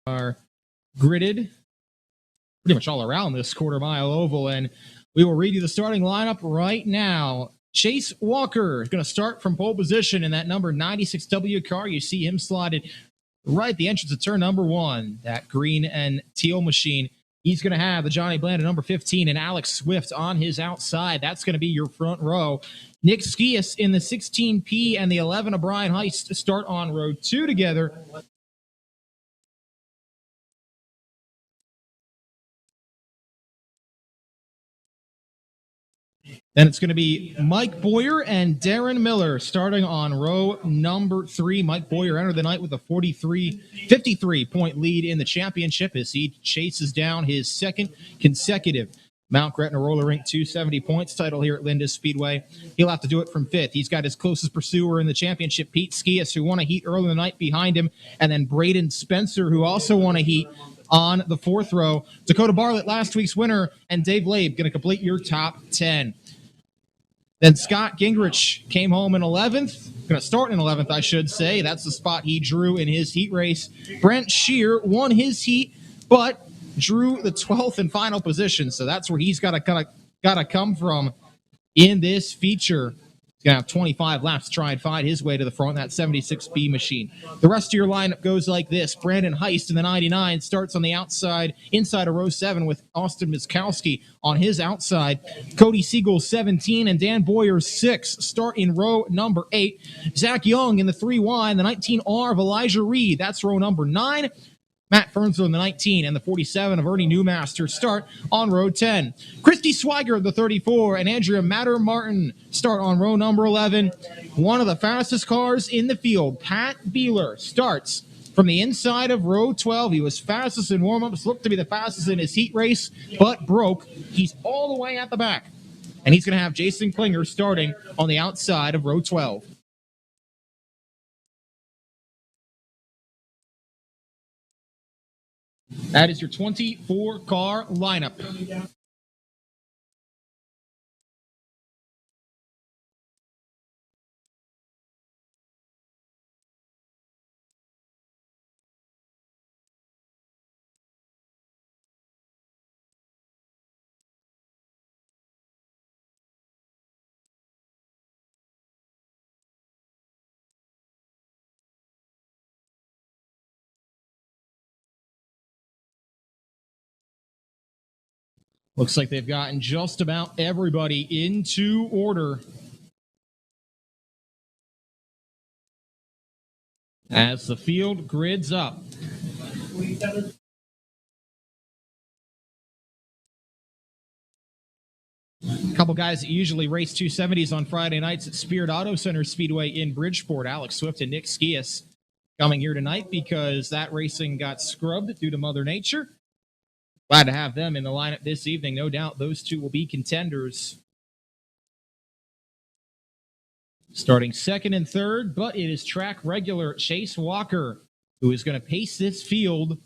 are gridded pretty much all around this quarter-mile oval, and we will read you the starting lineup right now. Chase Walker is going to start from pole position in that number 96W car. You see him slotted right at the entrance of turn number 1, that green and teal machine. He's going to have the Johnny Bland at number 15 and Alex Swift on his outside. That's going to be your front row. Nick Skias in the 16P and the 11 of Brian Heist start on row 2 together. Then it's going to be Mike Boyer and Darren Miller starting on row number 3. Mike Boyer entered the night with a 53-point lead in the championship as he chases down his second consecutive Mount Gretna Roller Rink 270 points title here at Lindis Speedway. He'll have to do it from 5th. He's got his closest pursuer in the championship, Pete Skias, who won a heat early in the night behind him, and then Braden Spencer, who also won a heat on the 4th row. Dakota Bartlett, last week's winner, and Dave Labe going to complete your top 10. Then Scott Gingrich came home in 11th. Going to start in 11th, I should say. That's the spot he drew in his heat race. Brent Shear won his heat, but drew the 12th and final position. So that's where he's got to come from in this feature. He's going to have 25 laps to try and find his way to the front, that 76B machine. The rest of your lineup goes like this. Brandon Heist in the 99 starts on the outside, inside of row 7 with Austin Miskowski on his outside. Cody Siegel 17 and Dan Boyer 6 start in row number 8. Zach Young in the 3Y and the 19R of Elijah Reed. That's row number 9. Matt Fernsville in the 19 and the 47 of Ernie Newmaster start on row 10. Christy Swiger, the 34, and Andrea Matter-Martin start on row number 11. One of the fastest cars in the field, Pat Beeler, starts from the inside of row 12. He was fastest in warm-ups, looked to be the fastest in his heat race, but broke. He's all the way at the back. And he's going to have Jason Klinger starting on the outside of row 12. That is your 24-car lineup. Looks like they've gotten just about everybody into order. As the field grids up. A couple guys that usually race 270s on Friday nights at Spirit Auto Center Speedway in Bridgeport, Alex Swift and Nick Skias, coming here tonight because that racing got scrubbed due to Mother Nature. Glad to have them in the lineup this evening. No doubt those two will be contenders. Starting 2nd and 3rd, but it is track regular Chase Walker who is going to pace this field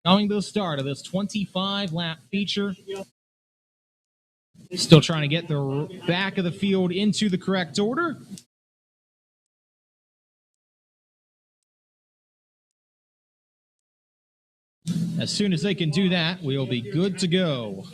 going to the start of this 25-lap feature. Still trying to get the back of the field into the correct order. As soon as they can do that, we'll be good to go.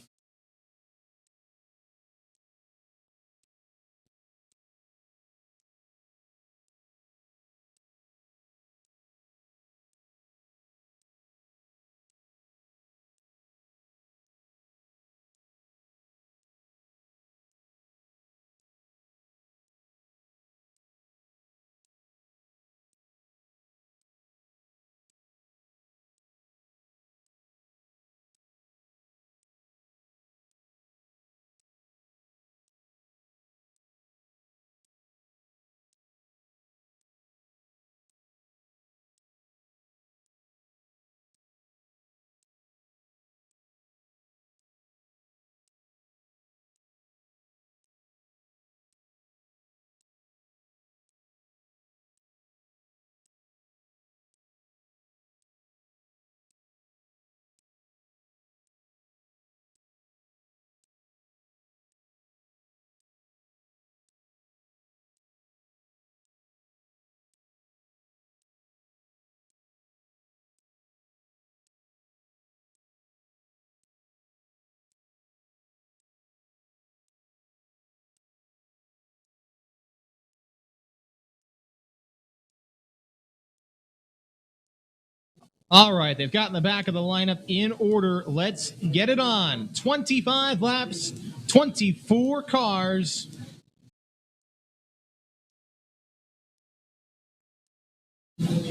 All right, they've gotten the back of the lineup in order. Let's get it on. 25 laps, 24 cars.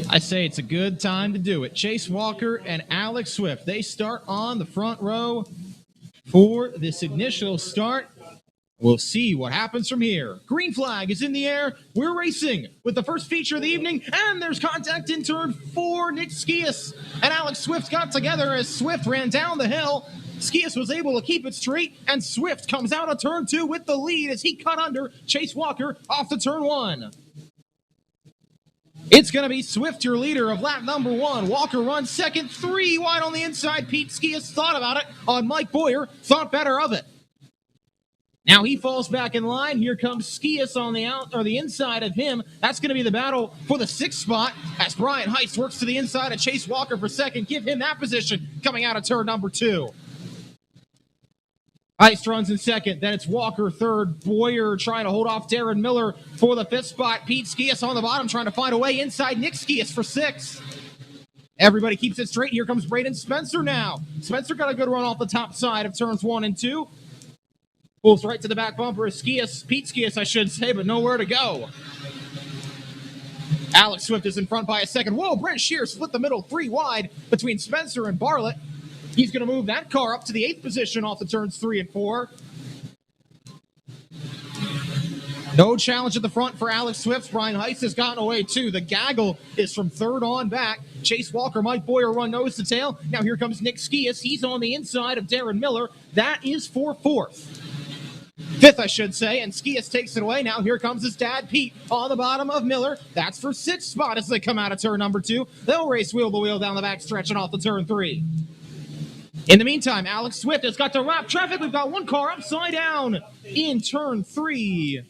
I say it's a good time to do it. Chase Walker and Alex Swift, they start on the front row for this initial start. We'll see what happens from here. Green flag is in the air. We're racing with the first feature of the evening, and there's contact in turn 4. Nick Skias and Alex Swift got together as Swift ran down the hill. Skias was able to keep it straight, and Swift comes out of turn 2 with the lead as he cut under Chase Walker off the turn 1. It's going to be Swift, your leader of lap number 1. Walker runs second, 3 wide on the inside. Pete Skias thought about it on Mike Boyer, thought better of it. Now he falls back in line. Here comes Skias on the inside of him. That's going to be the battle for the 6th spot as Brian Heist works to the inside of Chase Walker for second. Give him that position coming out of turn number 2. Heist runs in second. Then it's Walker third. Boyer trying to hold off Darren Miller for the 5th spot. Pete Skias on the bottom trying to find a way inside. Nick Skias for 6th. Everybody keeps it straight. Here comes Braden Spencer now. Spencer got a good run off the top side of turns 1 and 2. Pulls right to the back bumper of Skias, Pete Skias, I should say, but nowhere to go. Alex Swift is in front by a second. Whoa, Brent Shear split the middle 3 wide between Spencer and Bartlett. He's going to move that car up to the 8th position off the turns 3 and 4. No challenge at the front for Alex Swift. Brian Heist has gotten away too. The gaggle is from 3rd on back. Chase Walker, Mike Boyer run nose to tail. Now here comes Nick Skias. He's on the inside of Darren Miller. That is for 4th. 5th, I should say, and Skias takes it away. Now here comes his dad, Pete, on the bottom of Miller. That's for 6th spot as they come out of turn number 2. They'll race wheel to wheel down the back stretch and off the turn 3. In the meantime, Alex Swift has got to wrap traffic. We've got one car upside down in turn 3.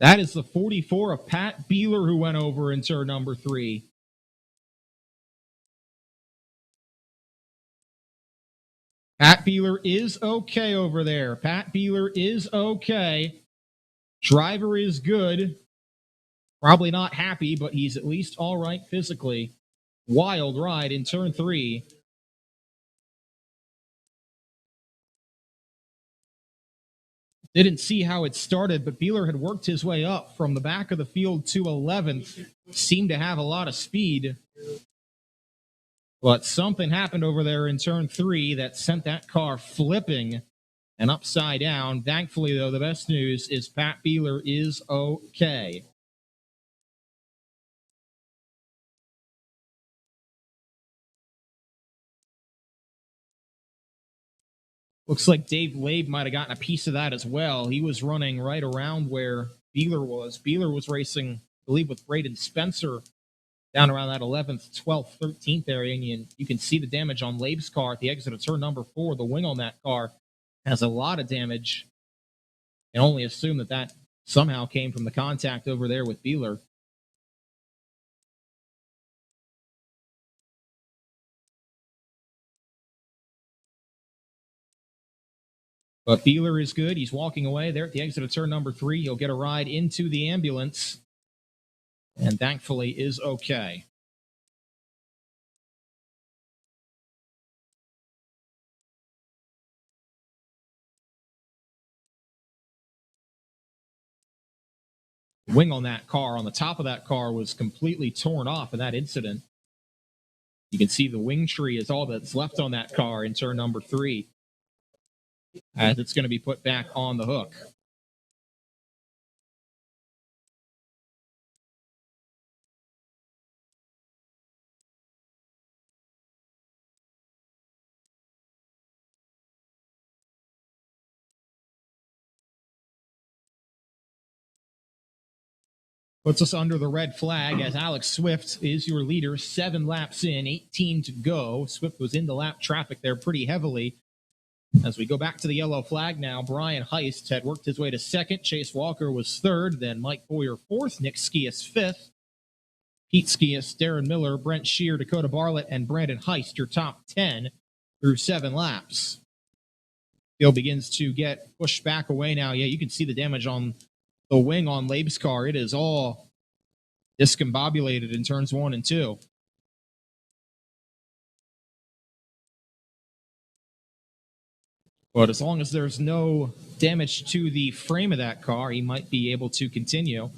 That is the 44 of Pat Beeler who went over in turn number 3. Pat Beeler is okay over there. Pat Beeler is okay. Driver is good. Probably not happy, but he's at least all right physically. Wild ride in turn 3. Didn't see how it started, but Beeler had worked his way up from the back of the field to 11th. Seemed to have a lot of speed. But something happened over there in turn 3 that sent that car flipping and upside down. Thankfully, though, the best news is Pat Beeler is okay. Looks like Dave Labe might have gotten a piece of that as well. He was running right around where Beeler was. Beeler was racing, I believe, with Braden Spencer down around that 11th, 12th, 13th area. And you can see the damage on Labe's car at the exit of turn number 4. The wing on that car has a lot of damage. And only assume that that somehow came from the contact over there with Beeler. But Beeler is good. He's walking away there at the exit of turn number 3. He'll get a ride into the ambulance. And thankfully is okay. The wing on that car, on the top of that car, was completely torn off in that incident. You can see the wing tree is all that's left on that car in turn number 3. As it's going to be put back on the hook. Puts us under the red flag as Alex Swift is your leader. 7 laps in, 18 to go. Swift was into lap traffic there pretty heavily. As we go back to the yellow flag now, Brian Heist had worked his way to second. Chase Walker was third. Then Mike Boyer fourth. Nick Skias fifth. Pete Skias, Darren Miller, Brent Shear, Dakota Bartlett, and Brandon Heist, your top 10 through 7 laps. Field begins to get pushed back away now. Yeah, you can see the damage on the wing on Laib's car. It is all discombobulated in turns 1 and 2. But as long as there's no damage to the frame of that car, he might be able to continue.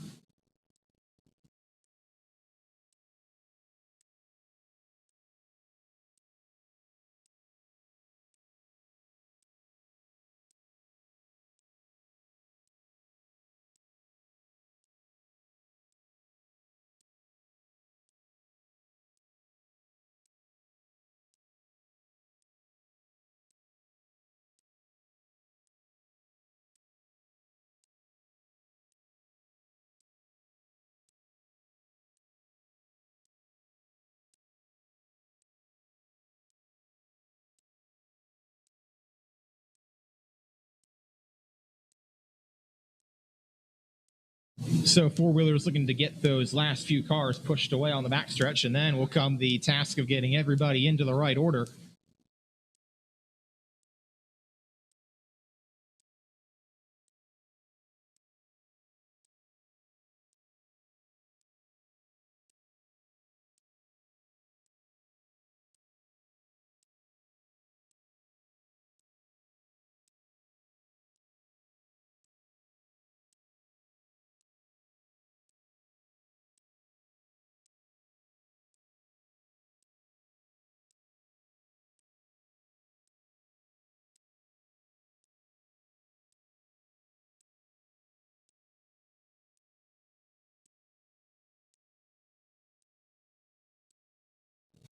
So four-wheelers looking to get those last few cars pushed away on the backstretch, and then will come the task of getting everybody into the right order.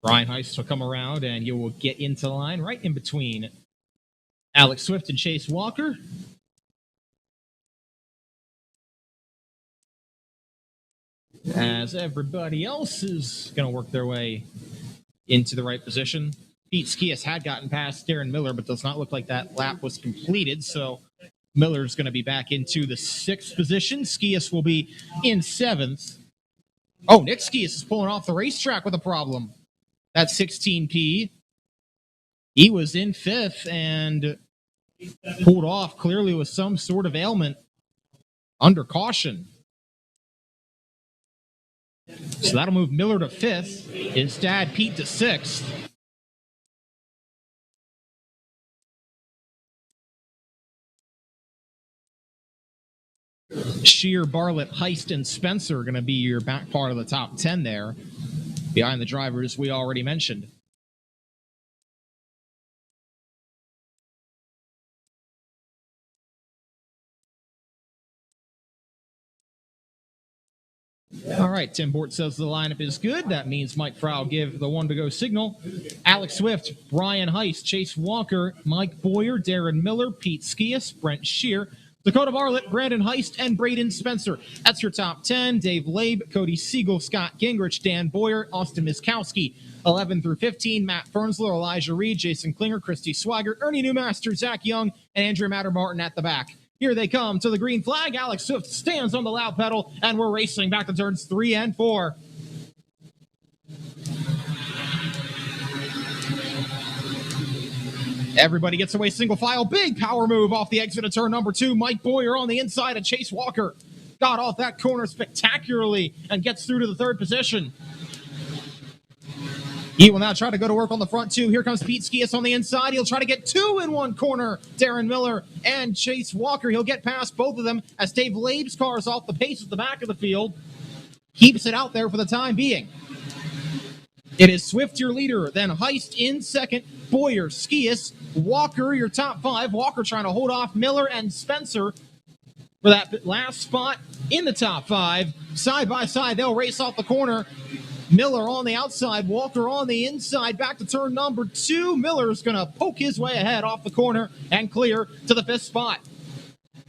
Brian Heist will come around, and you will get into line right in between Alex Swift and Chase Walker. As everybody else is going to work their way into the right position. Pete Skias had gotten past Darren Miller, but does not look like that lap was completed, so Miller's going to be back into the 6th position. Skias will be in 7th. Oh, Nick Skias is pulling off the racetrack with a problem. That's 16P. He was in 5th and pulled off clearly with some sort of ailment under caution. So that'll move Miller to 5th. His dad, Pete, to 6th. Shear, Bartlett, Heist, and Spencer are going to be your back part of the top 10 there, behind the drivers we already mentioned. All right, Tim Bort says the lineup is good. That means Mike Frau give the one-to-go signal. Alex Swift, Brian Heist, Chase Walker, Mike Boyer, Darren Miller, Pete Skias, Brent Shear, Dakota Bartlett, Brandon Heist, and Braden Spencer. That's your top 10. Dave Laib, Cody Siegel, Scott Gingrich, Dan Boyer, Austin Miskowski. 11 through 15, Matt Fernsler, Elijah Reed, Jason Klinger, Christy Swigert, Ernie Newmaster, Zach Young, and Andrew Matter-Martin at the back. Here they come to the green flag. Alex Swift stands on the loud pedal, and we're racing back to turns 3 and 4. Everybody gets away single file. Big power move off the exit of turn number 2. Mike Boyer on the inside of Chase Walker. Got off that corner spectacularly and gets through to the 3rd position. He will now try to go to work on the front 2. Here comes Pete Skias on the inside. He'll try to get 2 in one corner. Darren Miller and Chase Walker. He'll get past both of them as Dave Laib's car is off the pace at the back of the field. Keeps it out there for the time being. It is Swift, your leader, then Heist in 2nd, Boyer, Skias, Walker, your top 5. Walker trying to hold off Miller and Spencer for that last spot in the top 5. Side by side, they'll race off the corner. Miller on the outside, Walker on the inside, back to turn number 2. Miller's going to poke his way ahead off the corner and clear to the 5th spot.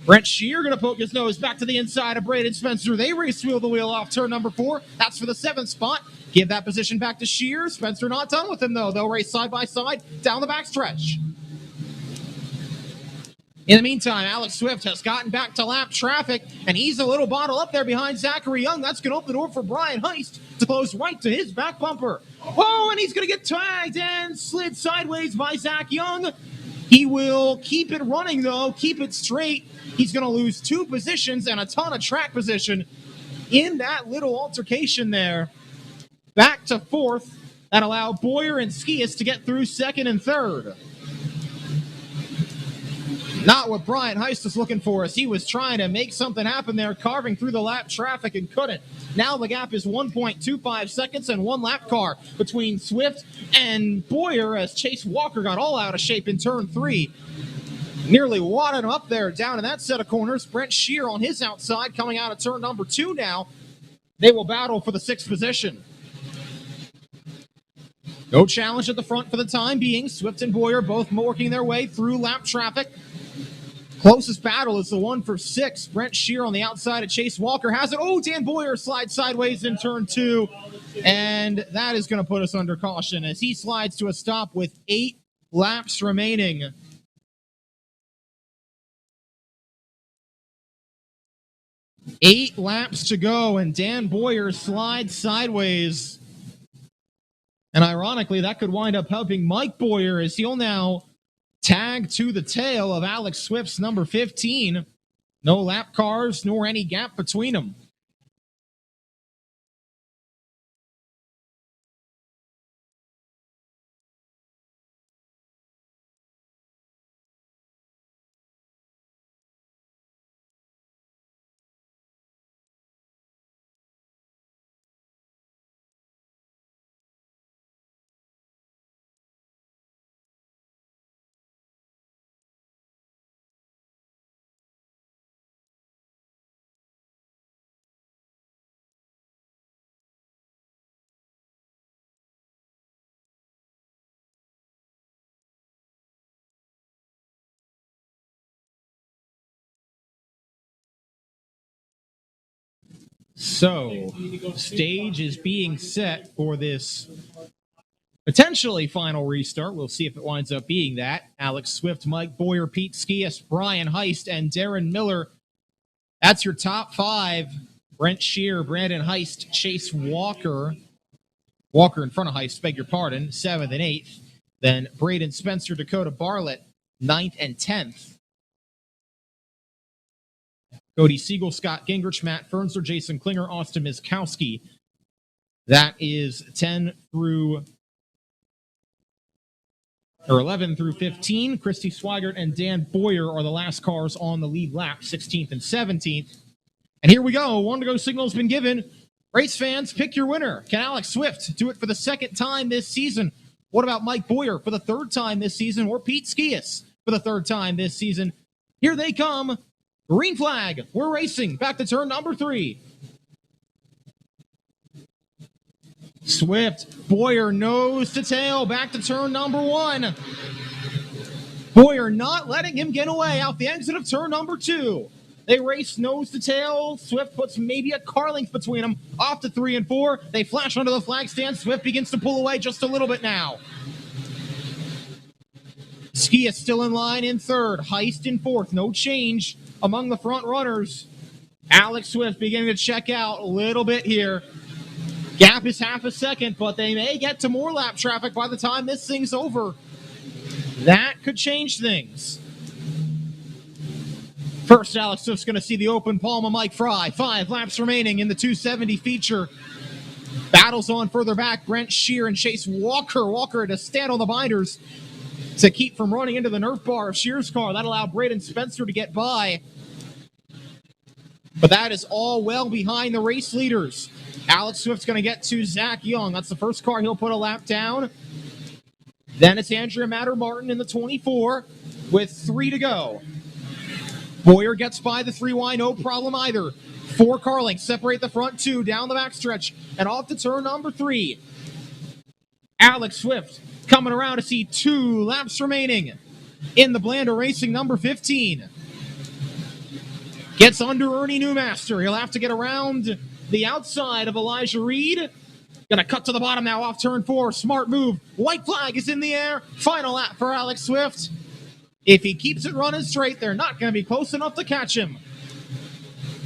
Brent Shear going to poke his nose back to the inside of Braden Spencer. They race wheel the wheel off turn number 4. That's for the 7th spot. Give that position back to Shear. Spencer not done with him, though. They'll race side by side down the backstretch. In the meantime, Alex Swift has gotten back to lap traffic, and he's a little bottle up there behind Zachary Young. That's going to open the door for Brian Heist to close right to his back bumper. Oh, and he's going to get tagged and slid sideways by Zach Young. He will keep it running, though, keep it straight. He's going to lose 2 positions and a ton of track position in that little altercation there. Back to 4th. That allowed Boyer and Skias to get through 2nd and 3rd. Not what Brian Heist was looking for, as he was trying to make something happen there, carving through the lap traffic and couldn't. Now the gap is 1.25 seconds and 1 lap car between Swift and Boyer, as Chase Walker got all out of shape in turn 3. Nearly wadded him up there down in that set of corners. Brent Shear on his outside coming out of turn number 2 now. They will battle for the 6th position. No challenge at the front for the time being. Swift and Boyer both working their way through lap traffic. Closest battle is the one for 6. Brent Shear on the outside of Chase Walker has it. Oh, Dan Boyer slides sideways in turn 2. And that is going to put us under caution as he slides to a stop with 8 laps remaining. Eight laps to go, and Dan Boyer slides sideways. And ironically, that could wind up helping Mike Boyer, as he'll now tag to the tail of Alex Swift's number 15. No lap cars, nor any gap between them. So, stage is being set for this potentially final restart. We'll see if it winds up being that. Alex Swift, Mike Boyer, Pete Skias, Brian Heist, and Darren Miller. That's your top 5. Brent Shear, Brandon Heist, Chase Walker. Walker in front of Heist, beg your pardon, 7th and 8th. Then Braden Spencer, Dakota Bartlett, 9th and 10th. Cody Siegel, Scott Gingrich, Matt Fernster, Jason Klinger, Austin Miskowski. That is 10 through, or 11 through 15. Christy Swigert and Dan Boyer are the last cars on the lead lap, 16th and 17th. And here we go. 1 to go signal has been given. Race fans, pick your winner. Can Alex Swift do it for the 2nd time this season? What about Mike Boyer for the 3rd time this season, or Pete Skias for the 3rd time this season? Here they come. Green flag. We're racing. Back to turn number 3. Swift. Boyer nose to tail. Back to turn number 1. Boyer not letting him get away out the exit of turn number 2. They race nose to tail. Swift puts maybe a car length between them. Off to 3 and 4. They flash onto the flag stand. Swift begins to pull away just a little bit now. Skias still in line in 3rd. Heist in 4th. No change among the front runners. Alex Swift beginning to check out a little bit here. Gap is half a second, but they may get to more lap traffic by the time this thing's over. That could change things. First, Alex Swift's going to see the open palm of Mike Fry. 5 laps remaining in the 270 feature. Battles on further back. Brent Shear and Chase Walker. Walker to stand on the binders to keep from running into the Nerf bar of Shear's car. That allowed Braden Spencer to get by. But that is all well behind the race leaders. Alex Swift's going to get to Zach Young. That's the first car he'll put a lap down. Then it's Andrea Matter-Martin in the 24 with 3 to go. Boyer gets by the 3Y, no problem either. 4 car lengths separate the front 2 down the backstretch and off to turn number 3. Alex Swift coming around to see 2 laps remaining in the Blanda Racing number 15. Gets under Ernie Newmaster. He'll have to get around the outside of Elijah Reed. Gonna cut to the bottom now off turn 4. Smart move. White flag is in the air. Final lap for Alex Swift. If he keeps it running straight, they're not going to be close enough to catch him.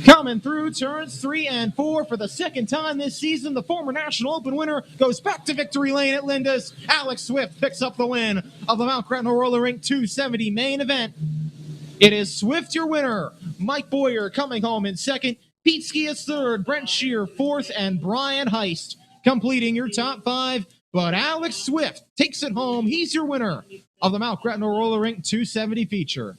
Coming through turns 3 and 4 for the second time this season, the former National Open winner goes back to victory lane at Lindis. Alex Swift picks up the win of the Mount Gretna Roller Rink 270 main event. It is Swift your winner. Mike Boyer coming home in second. Pete Ski is third. Brent Shear fourth. And Brian Heist completing your top 5. But Alex Swift takes it home. He's your winner of the Mount Gretna Roller Rink 270 feature.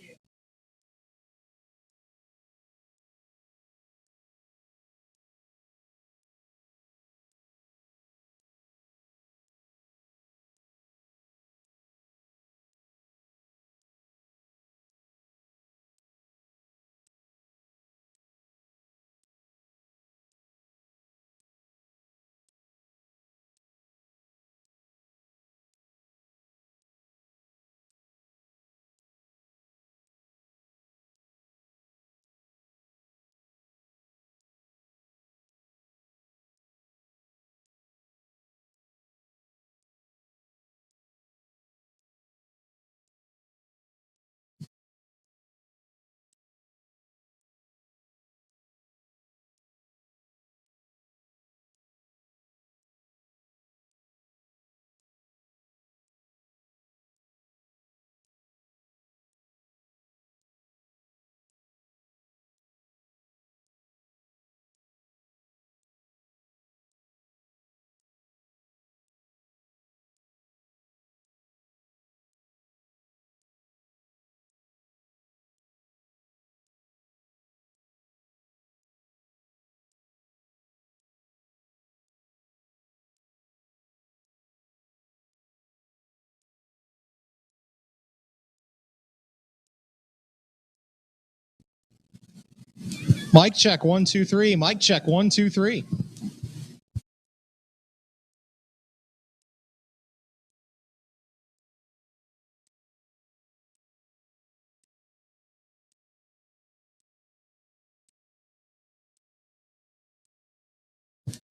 Mic check 1 2 3. Mic check 1 2 3.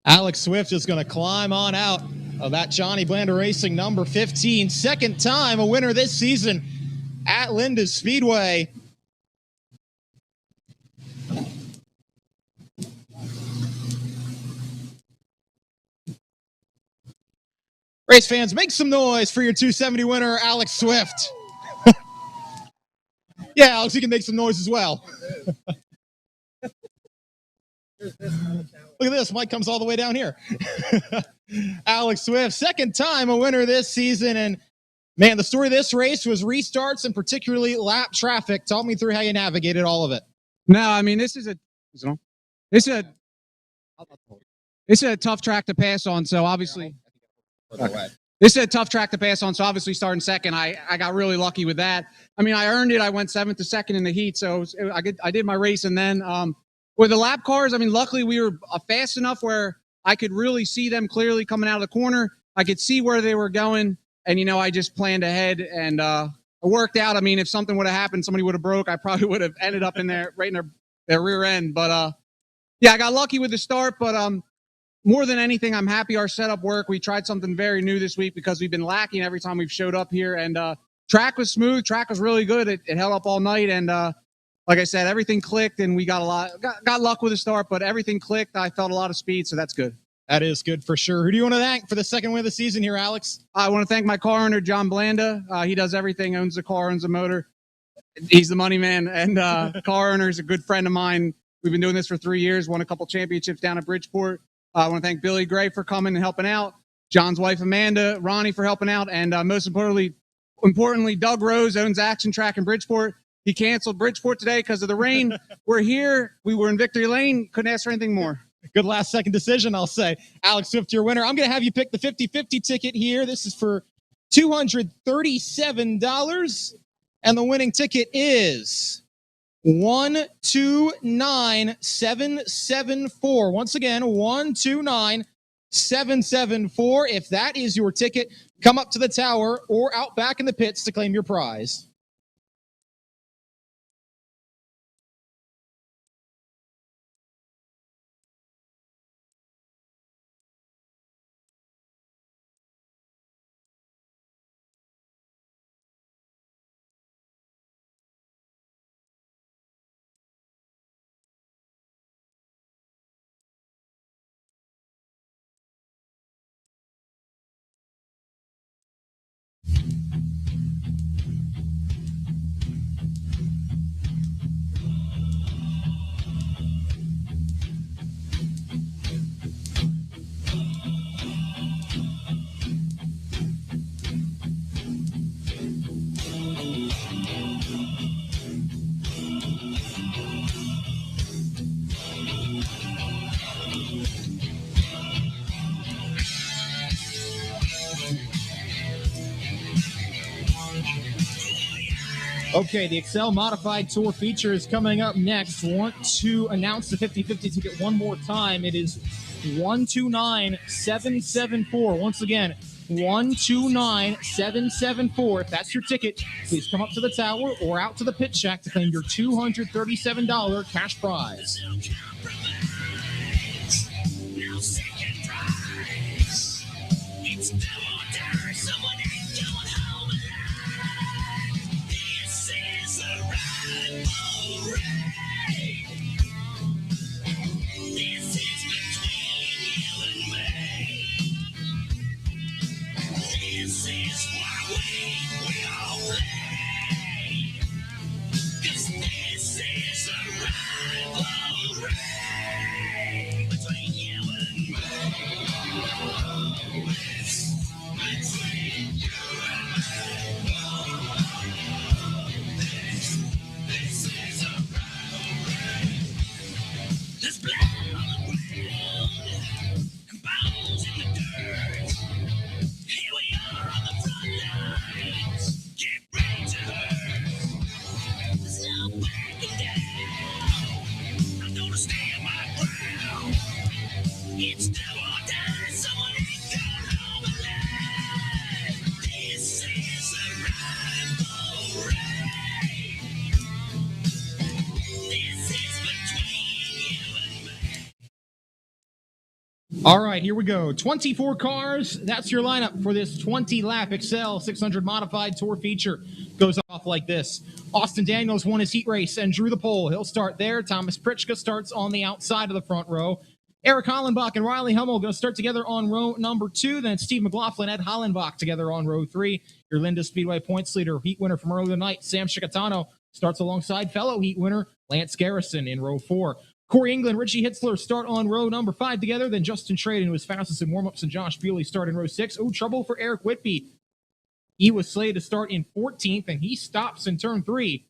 Alex Swift is going to climb on out of that Johnny Blanda Racing number 15. Second time a winner this season at Lindis Speedway. Race fans, make some noise for your 270 winner, Alex Swift. Yeah, Alex, you can make some noise as well. Look at this. Mike comes all the way down here. Alex Swift, second time a winner this season. And man, the story of this race was restarts and particularly lap traffic. Talk me through how you navigated all of it. No, I mean, this is a tough track to pass on. So obviously, this is a tough track to pass on. So obviously, starting second, I got really lucky with that. I mean, I earned it. I went 7th to 2nd in the heat, so I did my race. And then with the lap cars, I mean, luckily we were fast enough where I could really see them clearly coming out of the corner. I could see where they were going, and I just planned ahead, and it worked out. I mean, if something would have happened, somebody would have broke, I probably would have ended up in there right in their rear end. But yeah, I got lucky with the start, but more than anything, I'm happy our setup worked. We tried something very new this week because we've been lacking every time we've showed up here. And track was smooth. Track was really good. It held up all night. And like I said, everything clicked, and we got luck with the start, but everything clicked. I felt a lot of speed, so that's good. That is good for sure. Who do you want to thank for the second win of the season here, Alex? I want to thank my car owner, John Blanda. He does everything, owns the car, owns the motor. He's the money man. And car owner is a good friend of mine. We've been doing this for 3 years, won a couple championships down at Bridgeport. I want to thank Billy Gray for coming and helping out, John's wife, Amanda, Ronnie for helping out, and most importantly, Doug Rose owns Action Track in Bridgeport. He canceled Bridgeport today because of the rain. We're here. We were in Victory Lane. Couldn't ask for anything more. Good last second decision, I'll say. Alex Swift, your winner. I'm going to have you pick the 50-50 ticket here. This is for $237, and the winning ticket is 129774. Once again, 129774. If that is your ticket, come up to the tower or out back in the pits to claim your prize. Okay, the Excel Modified Tour feature is coming up next. Want to announce the 50-50 ticket one more time. It is 129774. Once again, 129774. If that's your ticket, please come up to the tower or out to the pit shack to claim your $237 cash prize. All right, here we go. 24 cars. That's your lineup for this 20-lap Excel 600 Modified Tour feature. Goes off like this. Austin Daniels won his heat race and drew the pole. He'll start there. Thomas Pritchka starts on the outside of the front row. Eric Hollenbach and Riley Hummel going to start together on row number 2. Then Steve McLaughlin, Ed Hollenbach together on row 3. Your Linda Speedway points leader, heat winner from earlier tonight, Sam Chicatano, starts alongside fellow heat winner Lance Garrison in row 4. Corey England, Richie Hitzler start on row number 5 together. Then Justin Traden, who was fastest in warm-ups, and Josh Bewley start in row 6. Oh, trouble for Eric Whitby. He was slated to start in 14th, and he stops in turn 3.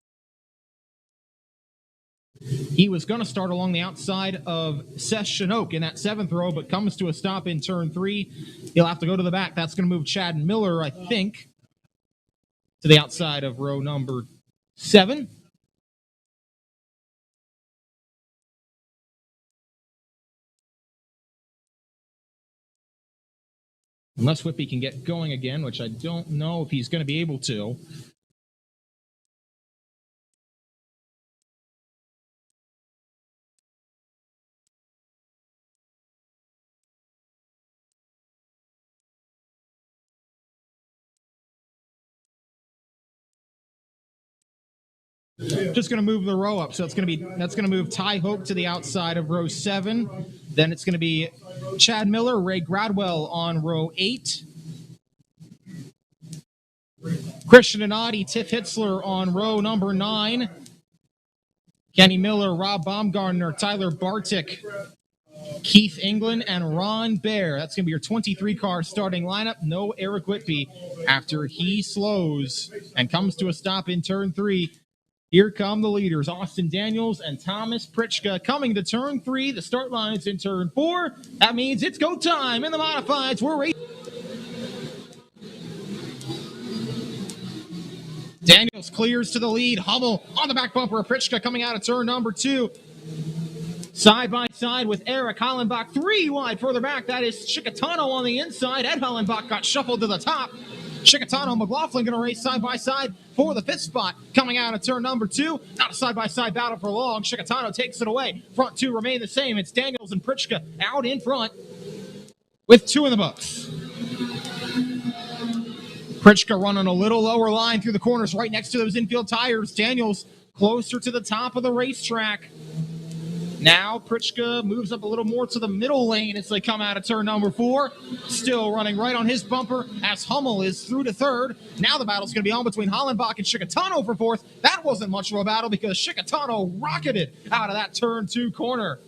He was going to start along the outside of Seth Chinook in that 7th row, but comes to a stop in turn 3. He'll have to go to the back. That's going to move Chad Miller, I think, to the outside of row number 7. Unless Whitby can get going again, which I don't know if he's going to be able to. Just going to move the row up, so that's going to move Ty Hope to the outside of row 7. Then it's going to be Chad Miller, Ray Gradwell on row 8. Christian Anati, Tiff Hitzler on row number 9. Kenny Miller, Rob Baumgartner, Tyler Bartik, Keith England, and Ron Baer. That's going to be your 23-car starting lineup. No Eric Whitby after he slows and comes to a stop in turn 3. Here come the leaders, Austin Daniels and Thomas Pritchka coming to turn 3. The start line is in turn 4. That means it's go time in the modifieds. We're racing. Daniels clears to the lead. Hummel on the back bumper of Pritchka coming out of turn number 2. Side by side with Eric Hollenbach. 3 wide further back. That is Chicatano on the inside. Ed Hollenbach got shuffled to the top. Chicatano and McLaughlin going to race side by side for the 5th spot. Coming out of turn number 2. Not a side by side battle for long. Chicatano takes it away. Front 2 remain the same. It's Daniels and Pritchka out in front with 2 in the books. Pritchka running a little lower line through the corners right next to those infield tires. Daniels closer to the top of the racetrack. Now Pritchka moves up a little more to the middle lane as they come out of turn number 4. Still running right on his bumper as Hummel is through to 3rd. Now the battle's going to be on between Hollenbach and Chicatano for 4th. That wasn't much of a battle because Chicatano rocketed out of that turn 2 corner.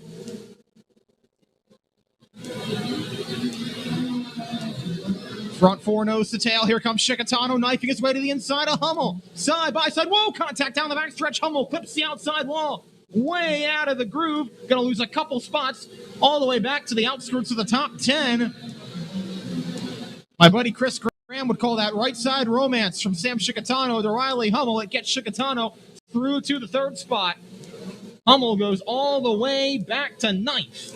Front 4 nose to tail. Here comes Chicatano knifing his way to the inside of Hummel. Side by side. Whoa, contact down the backstretch. Hummel clips the outside wall. Way out of the groove. Going to lose a couple spots all the way back to the outskirts of the top 10. My buddy Chris Graham would call that right side romance from Sam Chicatano to Riley Hummel. It gets Chicatano through to the third spot. Hummel goes all the way back to ninth.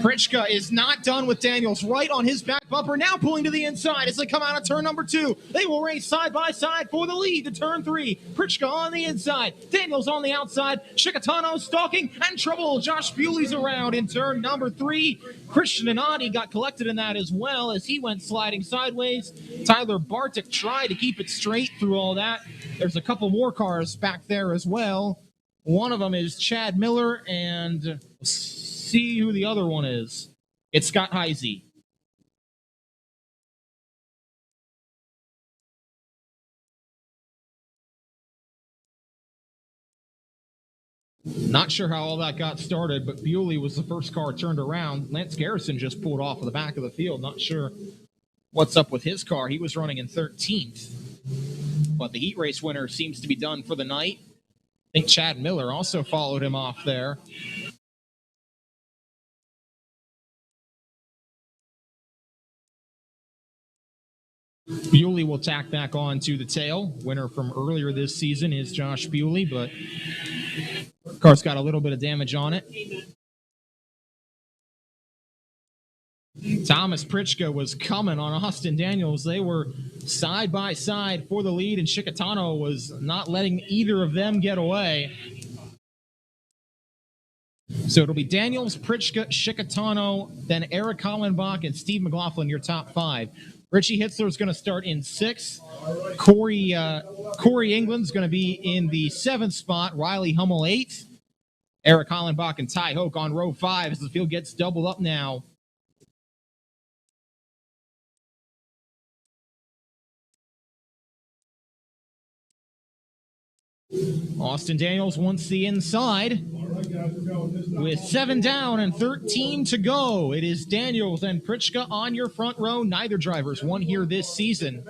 Pritchka is not done with Daniels, right on his back bumper, now pulling to the inside as they come out of turn number 2. They will race side by side for the lead to turn 3. Pritchka on the inside, Daniels on the outside, Chicatano stalking, and trouble. Josh Bewley's around in turn number 3. Christian Anati got collected in that as well as he went sliding sideways. Tyler Bartik tried to keep it straight through all that. There's a couple more cars back there as well. One of them is Chad Miller, and see who the other one is. It's Scott Heisey. Not sure how all that got started, but Bewley was the first car turned around. Lance Garrison just pulled off of the back of the field. Not sure what's up with his car. He was running in 13th. But the heat race winner seems to be done for the night. I think Chad Miller also followed him off there. Bewley will tack back on to the tail. Winner from earlier this season is Josh Bewley, but car's got a little bit of damage on it. Thomas Pritchka was coming on Austin Daniels. They were side by side for the lead, and Chicatano was not letting either of them get away. So it'll be Daniels, Pritchka, Chicatano, then Eric Hollenbach, and Steve McLaughlin, your top 5. Richie Hitzler is going to start in 6th. Corey England's going to be in the 7th spot. Riley Hummel 8th. Eric Hollenbach and Ty Hoke on row 5 as the field gets doubled up now. Austin Daniels wants the inside with 7 down and 13 to go. It is Daniels and Pritchka on your front row. Neither driver's won here this season.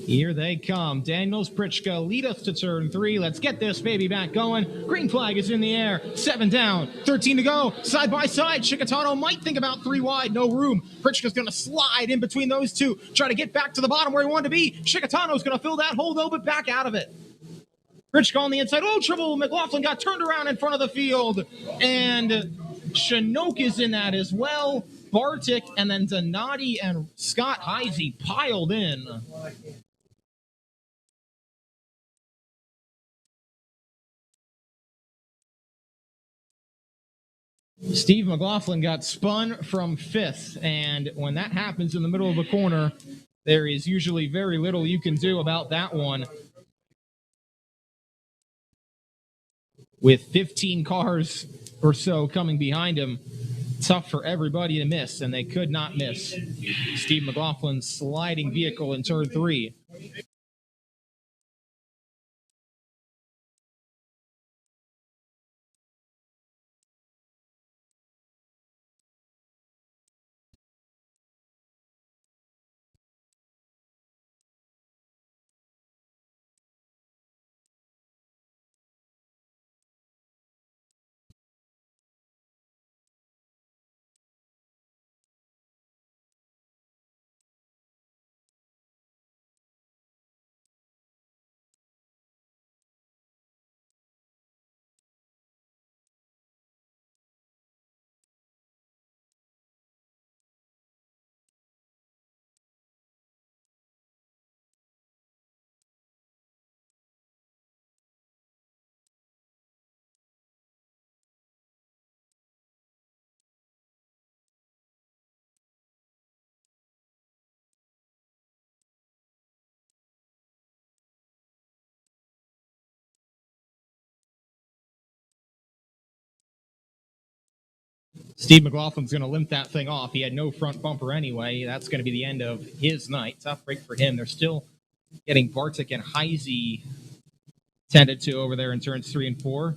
Here they come. Daniels, Pritchka lead us to turn 3. Let's get this baby back going. Green flag is in the air. 7 down, 13 to go. Side by side. Chicatano might think about 3 wide. No room. Pritchka's going to slide in between those two. Try to get back to the bottom where he wanted to be. Chicatano's going to fill that hole though, but back out of it. Pritchka on the inside. Oh, trouble. McLaughlin got turned around in front of the field. And Chinook is in that as well. Bartik and then Donati and Scott Heisey piled in. Steve McLaughlin got spun from 5th, and when that happens in the middle of a corner, there is usually very little you can do about that one. With 15 cars or so coming behind him, tough for everybody to miss, and they could not miss Steve McLaughlin's sliding vehicle in turn 3. Steve McLaughlin's going to limp that thing off. He had no front bumper anyway. That's going to be the end of his night. Tough break for him. They're still getting Bartik and Heisey tended to over there in turns 3 and 4.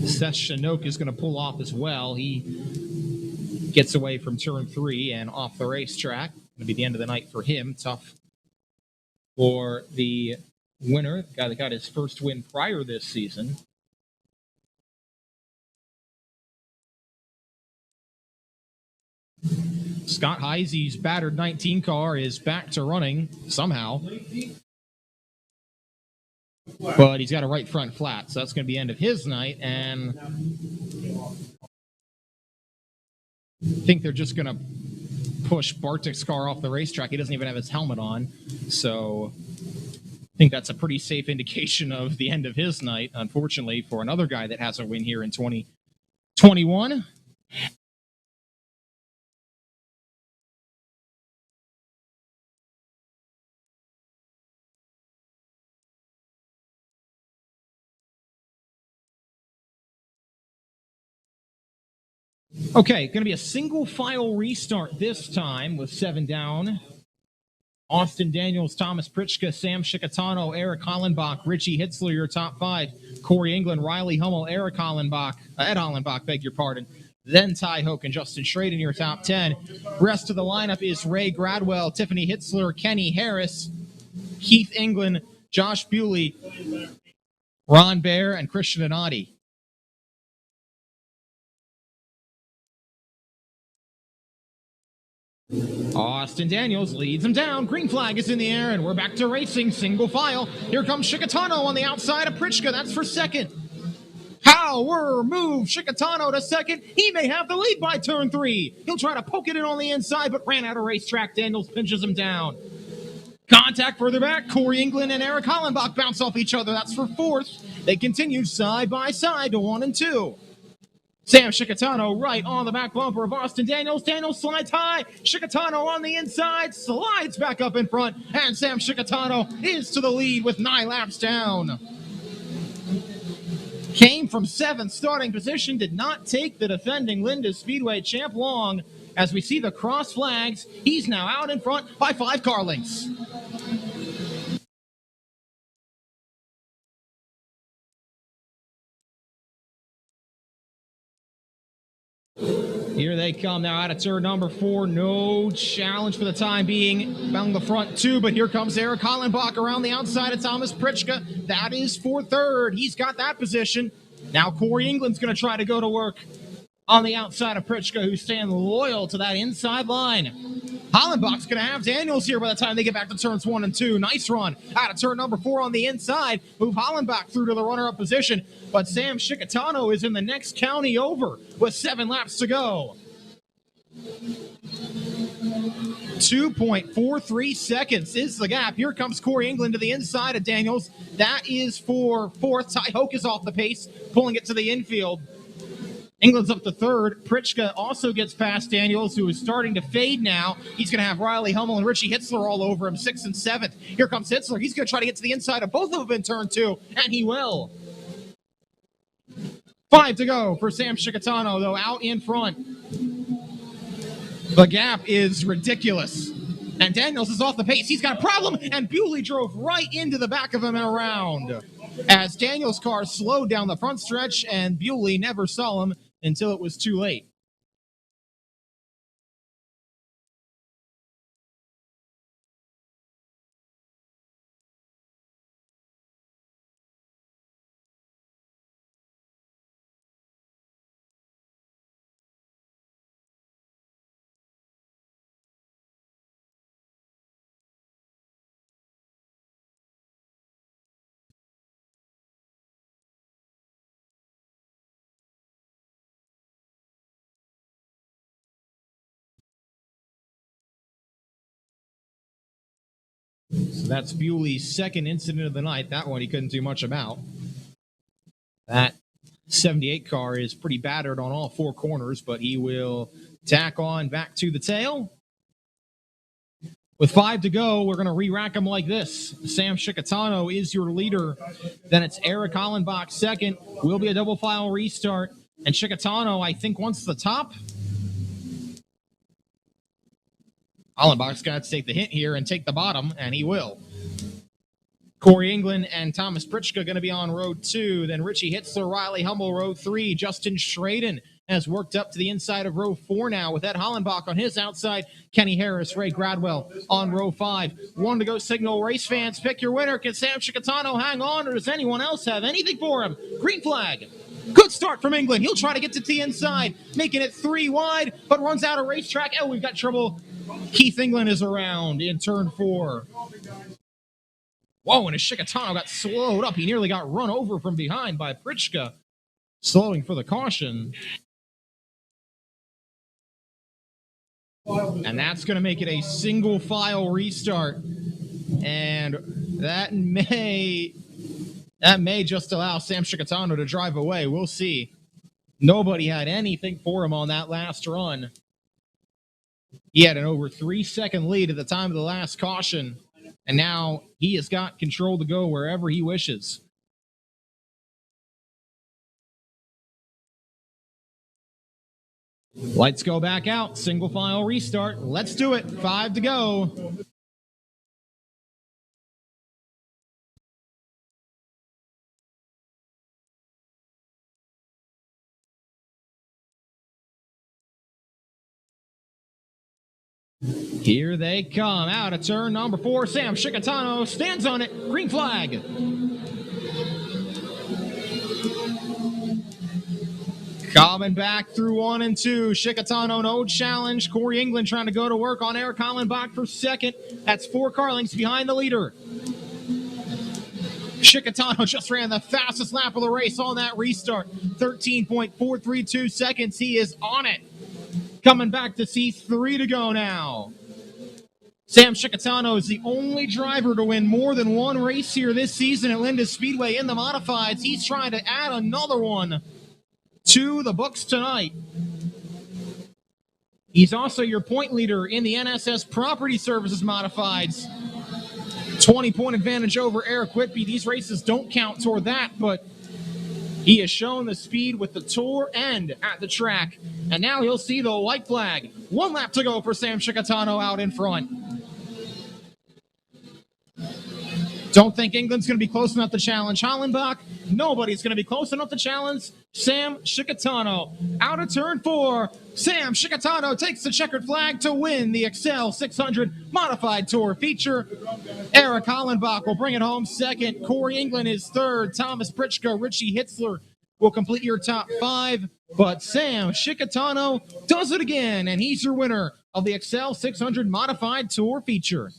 Seth Chinook is going to pull off as well. He gets away from turn 3 and off the racetrack. to be the end of the night for him. Tough for the winner, the guy that got his first win prior this season. Scott Heisey's battered 19 car is back to running somehow. But he's got a right front flat, so that's going to be the end of his night. And I think they're just going to push Bartik's car off the racetrack. He doesn't even have his helmet on. So I think that's a pretty safe indication of the end of his night, unfortunately, for another guy that has a win here in 2021. Okay, going to be a single file restart this time with 7 down. Austin Daniels, Thomas Pritchka, Sam Shikatano, Eric Hollenbach, Richie Hitzler, your top 5. Corey England, Riley Hummel, Ed Hollenbach, beg your pardon. Then Ty Hoke and Justin Schraden in your top 10. Rest of the lineup is Ray Gradwell, Tiffany Hitzler, Kenny Harris, Keith England, Josh Bewley, Ron Baer, and Christian Anati. Austin Daniels leads him down. Green flag is in the air, and we're back to racing. Single file. Here comes Shikatano on the outside of Pritchka. That's for second. Power move. Shikatano to second. He may have the lead by turn 3. He'll try to poke it in on the inside, but ran out of racetrack. Daniels pinches him down. Contact further back. Corey England and Eric Hollenbach bounce off each other. That's for 4th. They continue side by side to 1 and 2. Sam Shikatano right on the back bumper of Austin Daniels. Daniels slides high. Shikatano on the inside, slides back up in front, and Sam Shikatano is to the lead with 9 laps down. Came from 7th starting position, did not take the defending Linda Speedway champ long. As we see the cross flags, he's now out in front by 5 car lengths. Here they come now out of turn number 4. No challenge for the time being among the front 2, but here comes Eric Hollenbach around the outside of Thomas Pritchka. That is for 3rd. He's got that position. Now Corey England's going to try to go to work on the outside of Pritchka, who's staying loyal to that inside line. Hollenbach's going to have Daniels here by the time they get back to turns 1 and 2. Nice run out of turn number 4 on the inside. Move Hollenbach through to the runner-up position. But Sam Shikatano is in the next county over with 7 laps to go. 2.43 seconds is the gap. Here comes Corey England to the inside of Daniels. That is for 4th. Ty Hoke is off the pace, pulling it to the infield. England's up to 3rd. Pritchka also gets past Daniels, who is starting to fade now. He's going to have Riley Hummel and Richie Hitzler all over him, 6th and 7th. Here comes Hitzler. He's going to try to get to the inside of both of them in turn 2, and he will. 5 to go for Sam Shikatano, though, out in front. The gap is ridiculous. And Daniels is off the pace. He's got a problem, and Bewley drove right into the back of him and around. As Daniels' car slowed down the front stretch, and Bewley never saw him until it was too late. So that's Bewley's second incident of the night. That one he couldn't do much about. That 78 car is pretty battered on all 4 corners, but he will tack on back to the tail. With 5 to go, we're going to re-rack them like this. Sam Shikatano is your leader. Then it's Eric Hollenbach second. Will be a double file restart. And Shikatano, I think, wants the top. Hollenbach's got to take the hint here and take the bottom, and he will. Corey England and Thomas Pritchka going to be on road 2. Then Richie Hitzler, Riley Hummel, road 3. Justin Schraden has worked up to the inside of row 4 now with Ed Hollenbach on his outside. Kenny Harris, Ray Gradwell on row 5. 1 to go signal. Race fans, pick your winner. Can Sam Chicatano hang on, or does anyone else have anything for him? Green flag. Good start from England. He'll try to get to the inside, making it 3 wide, but runs out of racetrack. Oh, we've got trouble. Keith England is around in turn 4. Whoa, and as Chicatano got slowed up, he nearly got run over from behind by Pritchka, slowing for the caution. And that's going to make it a single file restart. And that may just allow Sam Chicatano to drive away. We'll see. Nobody had anything for him on that last run. He had an over 3-second lead at the time of the last caution. And now he has got control to go wherever he wishes. Lights go back out. Single file restart. Let's do it. 5 to go. Here they come. Out of turn number 4. Sam Chicatano stands on it. Green flag. Coming back through 1 and 2. Chicatano, no challenge. Corey England trying to go to work on Eric Hollenbach for second. That's 4 car lengths behind the leader. Chicatano just ran the fastest lap of the race on that restart. 13.432 seconds. He is on it. Coming back to see 3 to go now. Sam Chicatano is the only driver to win more than 1 race here this season at Linda Speedway in the modifieds. He's trying to add another one to the books tonight. He's also your point leader in the NSS Property Services modifieds. 20-point advantage over Eric Whitby. These races don't count toward that, but he has shown the speed with the tour and at the track. And now he'll see the white flag. 1 lap to go for Sam Chicatano out in front. Don't think England's going to be close enough to challenge Hollenbach. Nobody's going to be close enough to challenge Sam Chicatano. Out of turn 4, Sam Chicatano takes the checkered flag to win the Excel 600 Modified Tour feature. Eric Hollenbach will bring it home second. Corey England is third. Thomas Pritchka, Richie Hitzler will complete your top 5. But Sam Chicatano does it again, and he's your winner of the Excel 600 Modified Tour feature.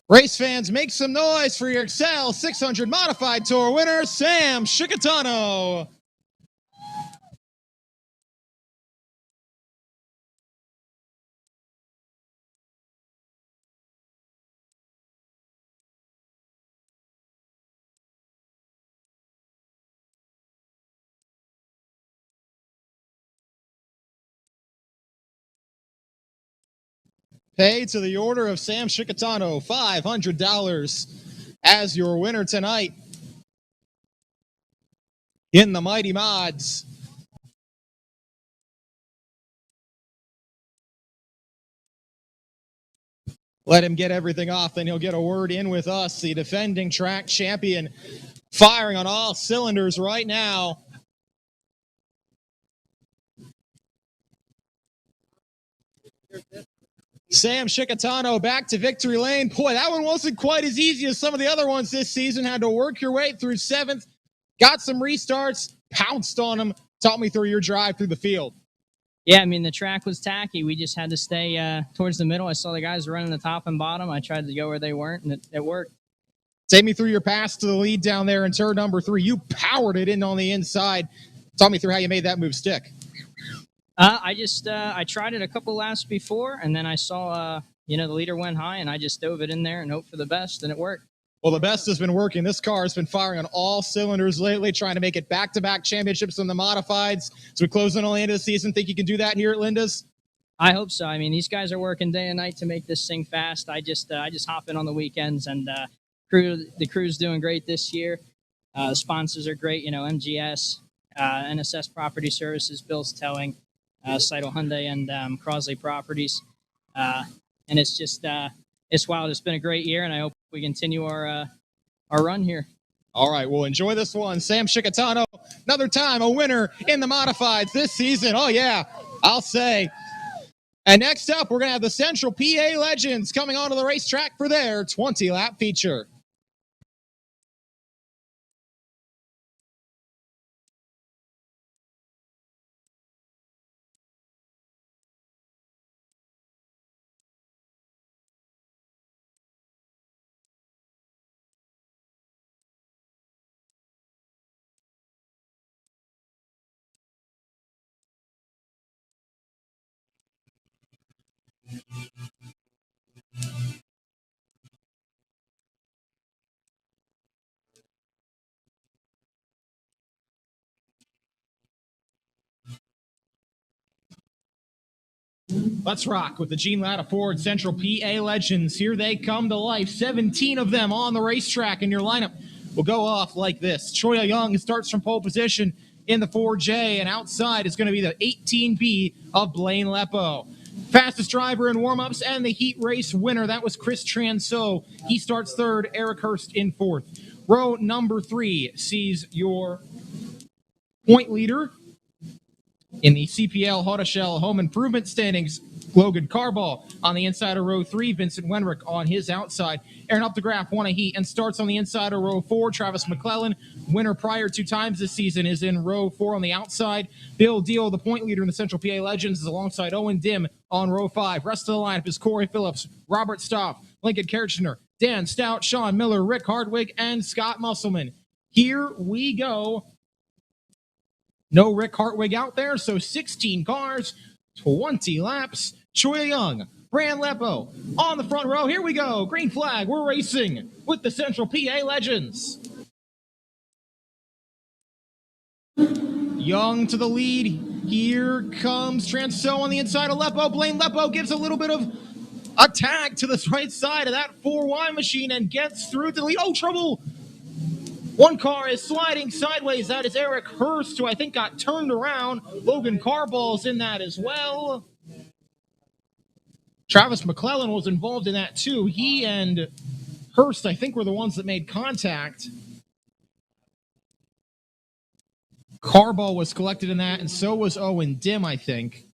Race fans, make some noise for your Excel 600 Modified Tour winner, Sam Chicatano. Pay to the order of Sam Chicatano, $500 as your winner tonight in the Mighty Mods. Let him get everything off, then he'll get a word in with us, the defending track champion, firing on all cylinders right now. Sam Chicatano back to victory lane. Boy, that one wasn't quite as easy as some of the other ones this season. Had to work your way through 7th, got some restarts, pounced on them. Talk me through your drive through the field. Yeah, I mean, the track was tacky. We just had to stay towards the middle. I saw the guys running the top and bottom. I tried to go where they weren't, and it worked. Take me through your pass to the lead down there in turn number 3. You powered it in on the inside. Talk me through how you made that move stick. I tried it a couple laps before, and then I saw, the leader went high, and I just dove it in there and hoped for the best, and it worked. Well, the best has been working. This car has been firing on all cylinders lately, trying to make it back-to-back championships on the modifieds. As we close in on the end of the season, think you can do that here at Linda's? I hope so. I mean, these guys are working day and night to make this thing fast. I just hop in on the weekends, and the crew's doing great this year. The sponsors are great. MGS, NSS Property Services, Bill's Towing, Seidel Hyundai, and Crosley Properties. And it's just it's wild. It's been a great year, and I hope we continue our run here. All right, well, enjoy this one. Sam Chicatano, another time a winner in the modifieds this season. Oh, yeah, I'll say. And next up, we're going to have the Central PA Legends coming onto the racetrack for their 20-lap feature. Let's rock with the Gene Latta Ford Central PA Legends. Here they come to life. 17 of them on the racetrack, and your lineup will go off like this. Choya Young starts from pole position in the 4J, and outside is going to be the 18B of Blaine Lepo. Fastest driver in warm-ups and the heat race winner, that was Chris Transo. He starts third, Eric Hurst in fourth. Row number 3 sees your point leader in the CPL Hottashell Home Improvement Standings, Logan Carball. On the inside of row 3, Vincent Wenrick on his outside. Aaron Updegraff won a heat and starts on the inside of row 4. Travis McClellan, winner prior 2 times this season, is in row 4 on the outside. Bill Deal, the point leader in the Central PA Legends, is alongside Owen Dim on row 5. Rest of the lineup is Corey Phillips, Robert Stoff, Lincoln Kirchner, Dan Stout, Sean Miller, Rick Hardwig, and Scott Musselman. Here we go. No Rick Hartwig out there, so 16 cars, 20 laps. Choya Young, Brand Lepo on the front row. Here we go. Green flag. We're racing with the Central PA Legends. Young to the lead. Here comes Transo on the inside of Lepo. Blaine Lepo gives a little bit of a tag to the right side of that 4Y machine and gets through to the lead. Oh, trouble. One car is sliding sideways. That is Eric Hurst, who I think got turned around. Logan Carball's in that as well. Travis McClellan was involved in that too. He and Hurst, I think, were the ones that made contact. Carball was collected in that, and so was Owen Dim, I think.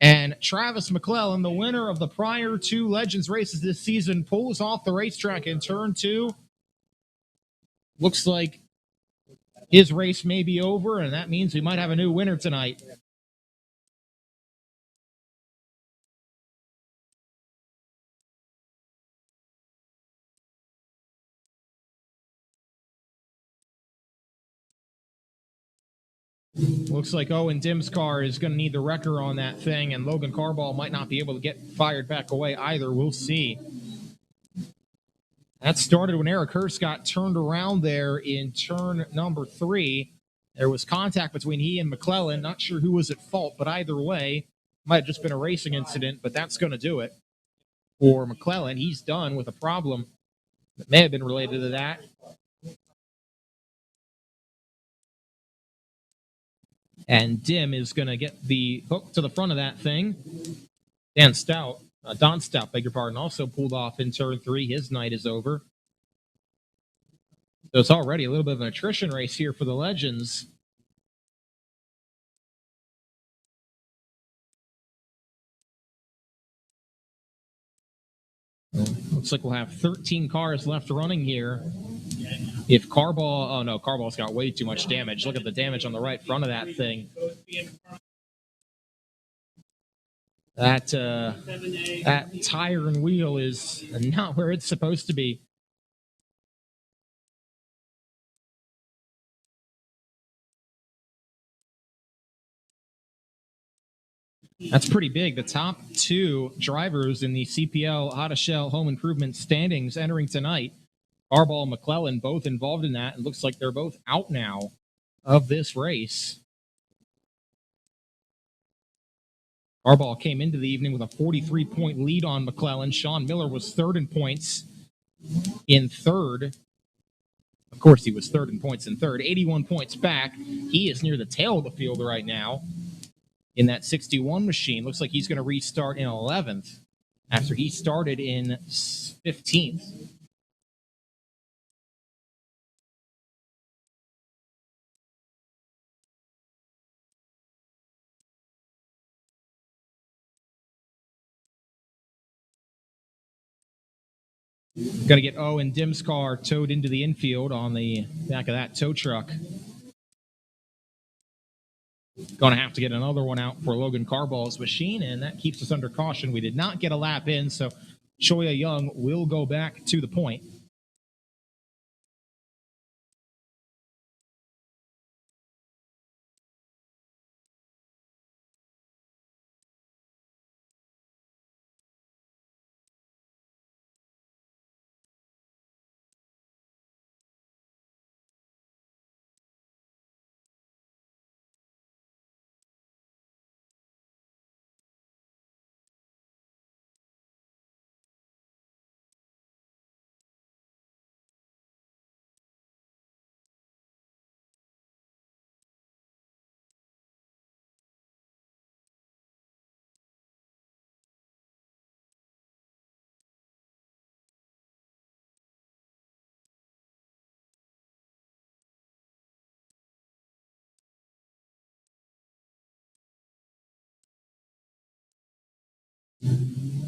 And Travis McClellan, the winner of the prior 2 Legends races this season, pulls off the racetrack in turn 2. Looks like his race may be over, and that means we might have a new winner tonight. Looks like Owen Dim's car is going to need the wrecker on that thing, and Logan Carball might not be able to get fired back away either. We'll see. That started when Eric Hurst got turned around there in turn number 3. There was contact between he and McClellan. Not sure who was at fault, but either way, might have just been a racing incident, but that's going to do it. For McClellan, he's done with a problem that may have been related to that. And Dim is going to get the hook to the front of that thing. Dan Stout Don Stout, beg your pardon, also pulled off in turn 3. His night is over. So it's already a little bit of an attrition race here for the Legends. Looks like we'll have 13 cars left running here. If Carball, oh no, Carball's got way too much damage. Look at the damage on the right front of that thing. That tire and wheel is not where it's supposed to be. That's pretty big. The top 2 drivers in the CPL Auto Shell Home Improvement standings entering tonight, Carball and McClellan, both involved in that. It looks like they're both out now of this race. Carball came into the evening with a 43-point lead on McClellan. Sean Miller was third in points in third. Of course, he was third in points in third. 81 points back. He is near the tail of the field right now in that 61 machine. Looks like he's going to restart in 11th after he started in 15th. Got to get Owen Dim's car towed into the infield on the back of that tow truck. Going to have to get another one out for Logan Carball's machine, and that keeps us under caution. We did not get a lap in, so Choya Young will go back to the point.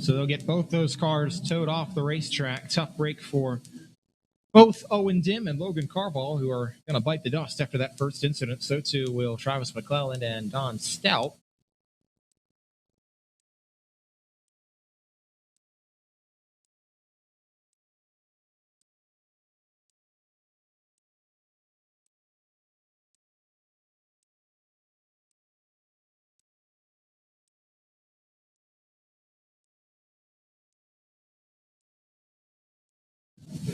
So they'll get both those cars towed off the racetrack. Tough break for both Owen Dim and Logan Carball, who are going to bite the dust after that first incident. So too will Travis McClellan and Don Stout.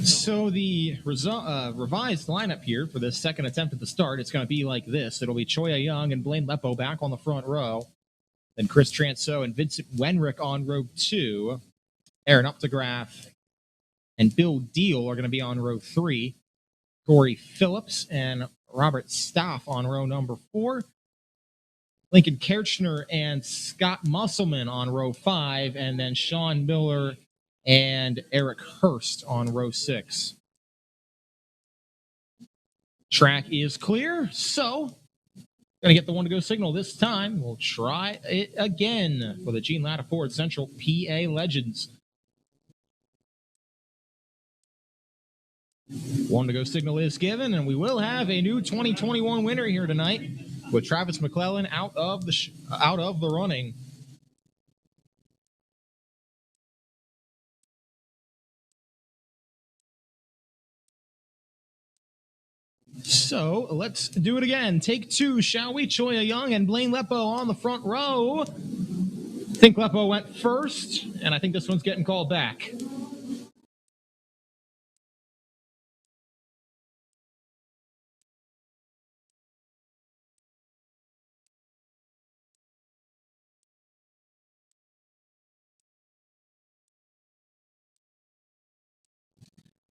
So the revised lineup here for this second attempt at the start, it's going to be like this. It'll be Choya Young and Blaine Lepo back on the front row. Then Chris Transo and Vincent Wenrick on row 2. Aaron Updegraff and Bill Deal are going to be on row 3. Corey Phillips and Robert Staff on row number 4. Lincoln Kirchner and Scott Musselman on row 5. And then Sean Miller and Eric Hurst on row 6. Track is clear, so gonna get the one to go signal this time. We'll try it again for the Gene Latta Ford Central PA Legends. One to go signal is given, and we will have a new 2021 winner here tonight with Travis McClellan out of the running. So let's do it again. Take 2, shall we? Choya Young and Blaine Lepo on the front row. I think Lepo went first, and I think this one's getting called back.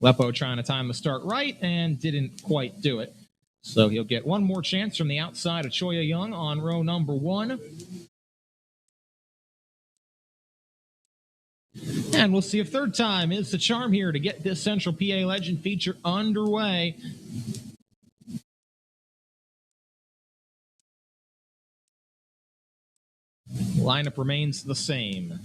Lepo trying to time the start right and didn't quite do it. So he'll get one more chance from the outside of Choya Young on row number 1. And we'll see if third time is the charm here to get this Central PA Legend feature underway. Lineup remains the same.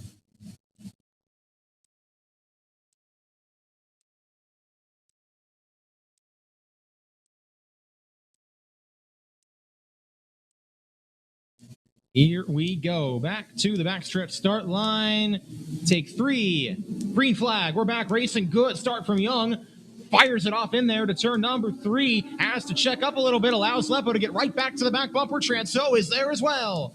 Here we go. Back to the backstretch start line. Take 3. Green flag. We're back racing. Good start from Young. Fires it off in there to turn number 3. Has to check up a little bit. Allows Lepo to get right back to the back bumper. Transo is there as well.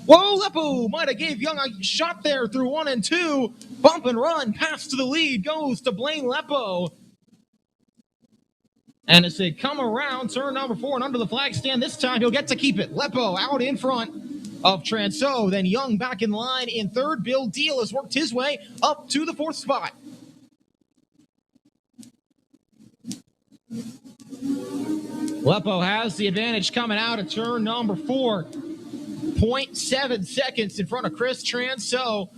Whoa, Lepo might have gave Young a shot there through 1 and 2. Bump and run. Pass to the lead. Goes to Blaine Lepo. And as they come around, turn number 4 and under the flag stand, this time he'll get to keep it. Lepo out in front of Transo. Then Young back in line in third. Bill Deal has worked his way up to the 4th spot. Lepo has the advantage coming out of turn number 4. 0.7 seconds in front of Chris Transo.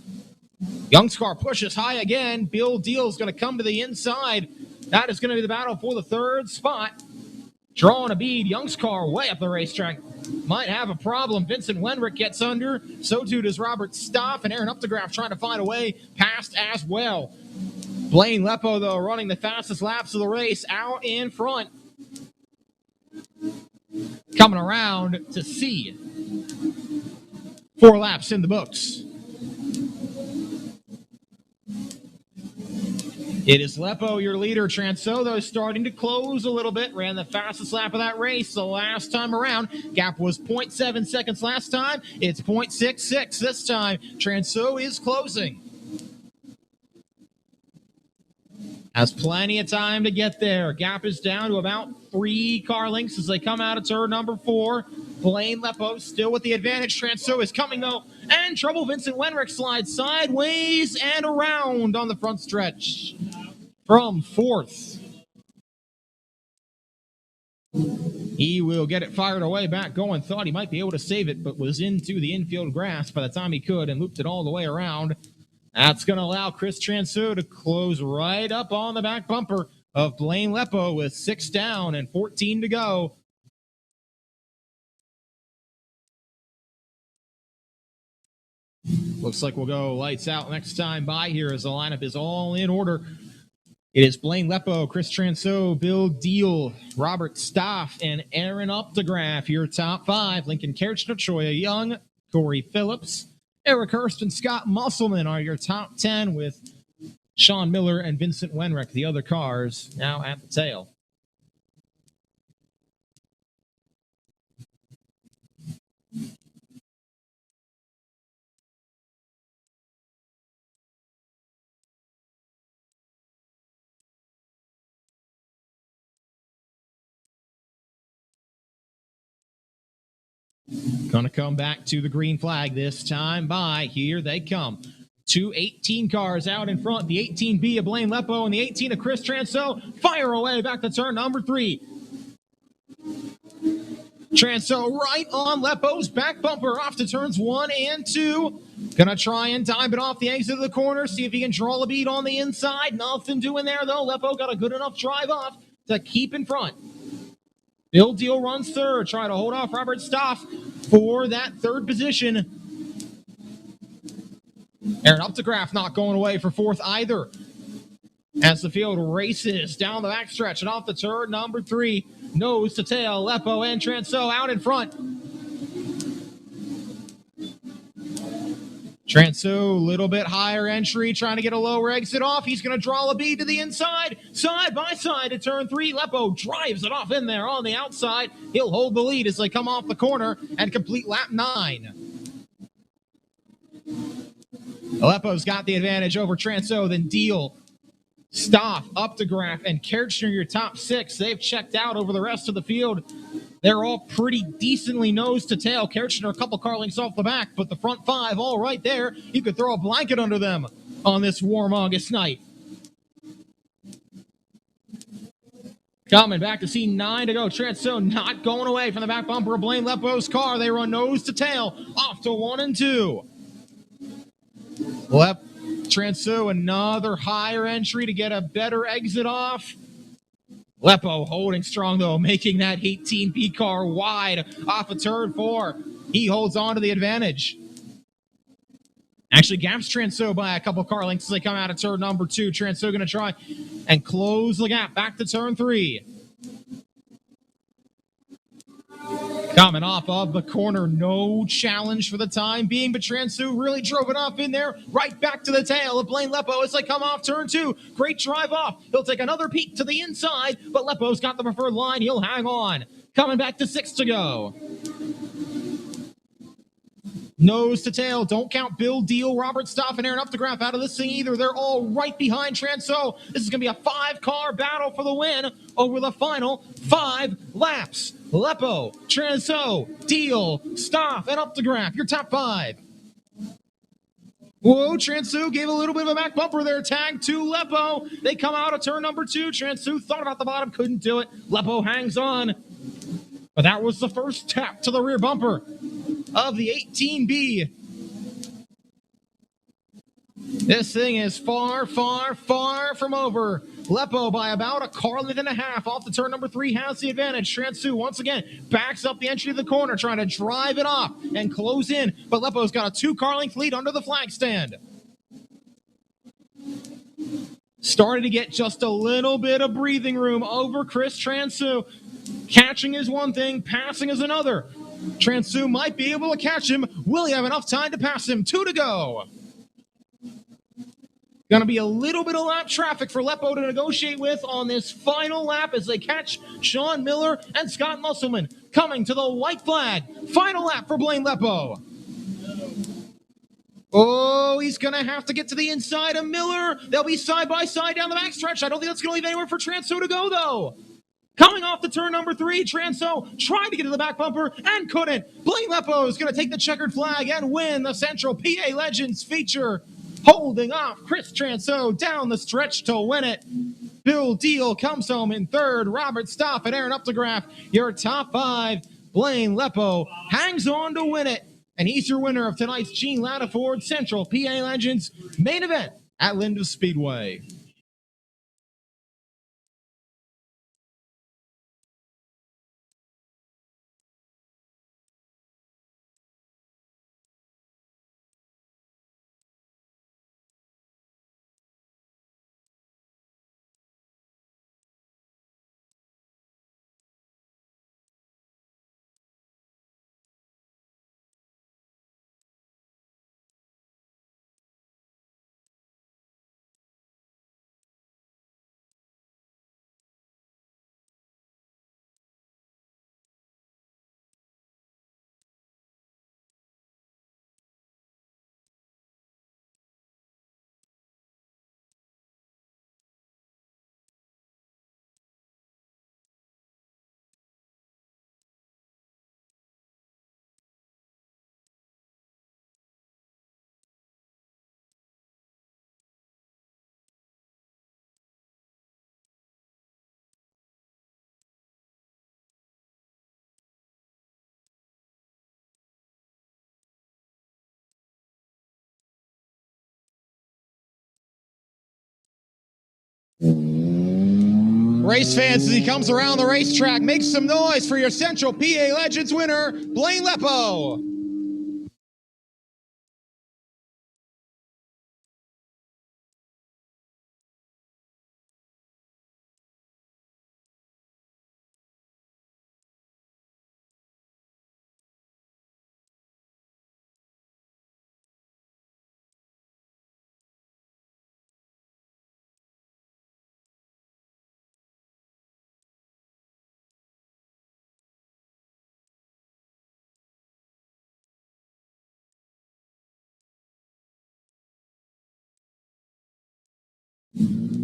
Young's car pushes high again. Bill Deal's going to come to the inside. That is going to be the battle for the 3rd spot. Drawing a bead. Young's car way up the racetrack. Might have a problem. Vincent Wenrick gets under. So too does Robert Stoff, and Aaron Updegraff trying to find a way past as well. Blaine Lepo, though, running the fastest laps of the race out in front. Coming around to C. 4 laps in the books. It is Lepo, your leader. Transo, though, starting to close a little bit. Ran the fastest lap of that race the last time around. Gap was 0.7 seconds last time. It's 0.66 this time. Transo is closing. Has plenty of time to get there. Gap is down to about 3 car lengths as they come out of turn number 4. Blaine Lepo still with the advantage. Transo is coming, though, and trouble. Vincent Wenrick slides sideways and around on the front stretch from 4th. He will get it fired away back going. Thought he might be able to save it, but was into the infield grass by the time he could and looped it all the way around. That's going to allow Chris Transo to close right up on the back bumper of Blaine Lepo with 6 down and 14 to go. Looks like we'll go lights out next time by here as the lineup is all in order. It is Blaine Lepo, Chris Transo, Bill Deal, Robert Stoff, and Aaron Updegraff. Your top 5. Lincoln Kirchner, Troy Young, Corey Phillips, Eric Hurst, and Scott Musselman are your top 10 with Sean Miller and Vincent Wenrick, the other cars, now at the tail. Gonna come back to the green flag this time by. Here they come. 2 18 cars out in front. The 18B of Blaine Lepo and the 18 of Chris Transo fire away back to turn number 3. Transo right on Lepo's back bumper off to turns 1 and 2. Gonna try and time it off the exit of the corner. See if he can draw a bead on the inside. Nothing doing there, though. Lepo got a good enough drive off to keep in front. Bill Deal runs third, trying to hold off Robert Stoff for that 3rd position. Aaron Updegraff not going away for 4th either. As the field races down the backstretch and off the turn number 3. Nose to tail, Lepo and Transo out in front. Transo, a little bit higher entry, trying to get a lower exit off. He's going to draw a bead to the inside. Side by side to turn 3. Lepo drives it off in there on the outside. He'll hold the lead as they come off the corner and complete lap 9. Lepo's got the advantage over Transo, then Deal, Stoff, Updegraff, and Kirchner, your top 6. They've checked out over the rest of the field. They're all pretty decently nose to tail. Kirchner a couple car lengths off the back, but the front 5 all right there. You could throw a blanket under them on this warm August night. Coming back to see 9 to go. Transo not going away from the back bumper of Blaine Lepo's car. They run nose to tail off to 1 and 2. Transu, another higher entry to get a better exit off. Lepo holding strong, though, making that 18B car wide off of turn 4. He holds on to the advantage. Actually gaps Transo by a couple car lengths as they come out of turn number 2. Transo going to try and close the gap back to turn 3. Coming off of the corner, no challenge for the time being, but Transu really drove it off in there, right back to the tail of Blaine Lepo as they come off turn 2. Great drive off. He'll take another peek to the inside, but Lepo's got the preferred line. He'll hang on. Coming back to 6 to go. Nose to tail. Don't count Bill Deal, Robert Stoff, and Aaron Updegraff out of this thing either. They're all right behind Transo. This is going to be a 5-car battle for the win over the final 5 laps. Lepo, Transo, Deal, Stoff, and Updegraff. Your top 5. Whoa, Transu gave a little bit of a back bumper there. Tag to Lepo. They come out of turn number 2. Transu thought about the bottom, couldn't do it. Lepo hangs on. But that was the first tap to the rear bumper of the 18B. This thing is far, far, far from over. Lepo by about a car length and a half off the turn number 3 has the advantage. Transu once again backs up the entry to the corner, trying to drive it off and close in. But Lepo's got a 2-car length lead under the flag stand. Started to get just a little bit of breathing room over Chris Transu. Catching is one thing, passing is another. Transu might be able to catch him. Will he have enough time to pass him? 2 to go. Going to be a little bit of lap traffic for Lepo to negotiate with on this final lap as they catch Sean Miller and Scott Musselman coming to the white flag. Final lap for Blaine Lepo. Oh, he's going to have to get to the inside of Miller. They'll be side by side down the backstretch. I don't think that's going to leave anywhere for Transu to go, though. Coming off the turn number 3, Transo tried to get to the back bumper and couldn't. Blaine Lepo is going to take the checkered flag and win the Central PA Legends feature. Holding off Chris Transo down the stretch to win it. Bill Deal comes home in 3rd. Robert Stoff and Aaron Updegraff, your top 5. Blaine Lepo hangs on to win it. And he's your winner of tonight's Gene Latiford Central PA Legends main event at Linda Speedway. Race fans, as he comes around the racetrack, make some noise for your Central PA Legends winner, Blaine Lepo.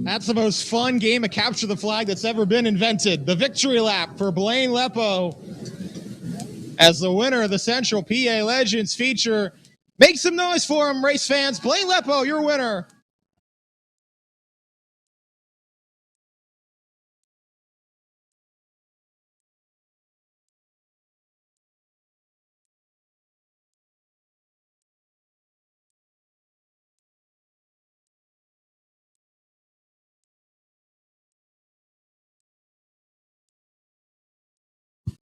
That's the most fun game of capture the flag that's ever been invented. The victory lap for Blaine Lepo as the winner of the Central PA Legends feature. Make some noise for him, race fans. Blaine Lepo, your winner.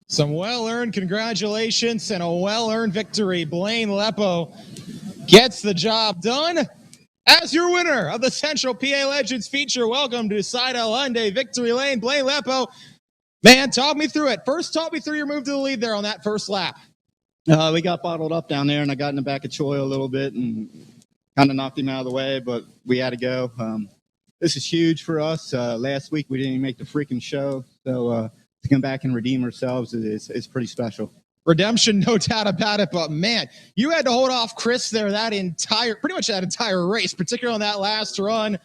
Some well-earned congratulations and a well-earned victory. Blaine Lepo gets the job done. As your winner of the Central PA Legends feature, welcome to Seidel Hyundai Victory Lane. Blaine Lepo, man, talk me through it. First, talk me through your move to the lead there on that first lap. We got bottled up down there, and I got in the back of Choi a little bit and kind of knocked him out of the way, but we had to go. This is huge for us. Last week, we didn't even make the freaking show, so to come back and redeem ourselves is pretty special. Redemption, no doubt about it, but man, you had to hold off Chris there pretty much that entire race, particularly on that last run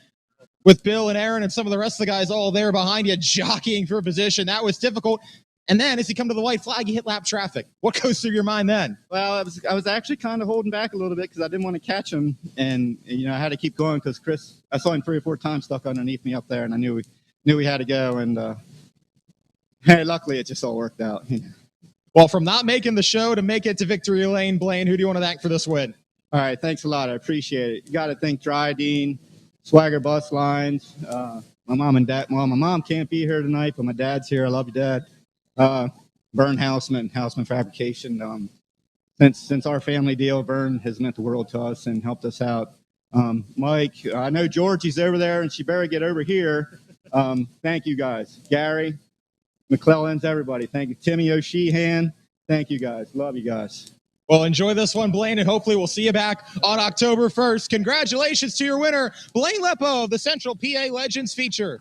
with Bill and Aaron and some of the rest of the guys all there behind you, jockeying for position. That was difficult. And then as you come to the white flag, you hit lap traffic. What goes through your mind then? Well, I was actually kind of holding back a little bit because I didn't want to catch him, and I had to keep going because Chris, I saw him 3 or 4 times stuck underneath me up there, and I knew we had to go, and hey, luckily it just all worked out. Well, from not making the show to make it to victory lane, Blaine, who do you want to thank for this win? All right, thanks a lot. I appreciate it. You got to thank Dryden, Swagger Bus Lines, my mom and dad. Well, my mom can't be here tonight, but my dad's here. I love you, Dad. Vern Houseman Fabrication. Since our family deal, Vern has meant the world to us and helped us out. Mike, I know Georgie's over there, and she better get over here. Thank you, guys. Gary, McClellan's, everybody. Thank you. Timmy O'Sheehan. Thank you, guys. Love you guys. Well, enjoy this one, Blaine, and hopefully we'll see you back on October 1st. Congratulations to your winner, Blaine Lepo of the Central PA Legends feature.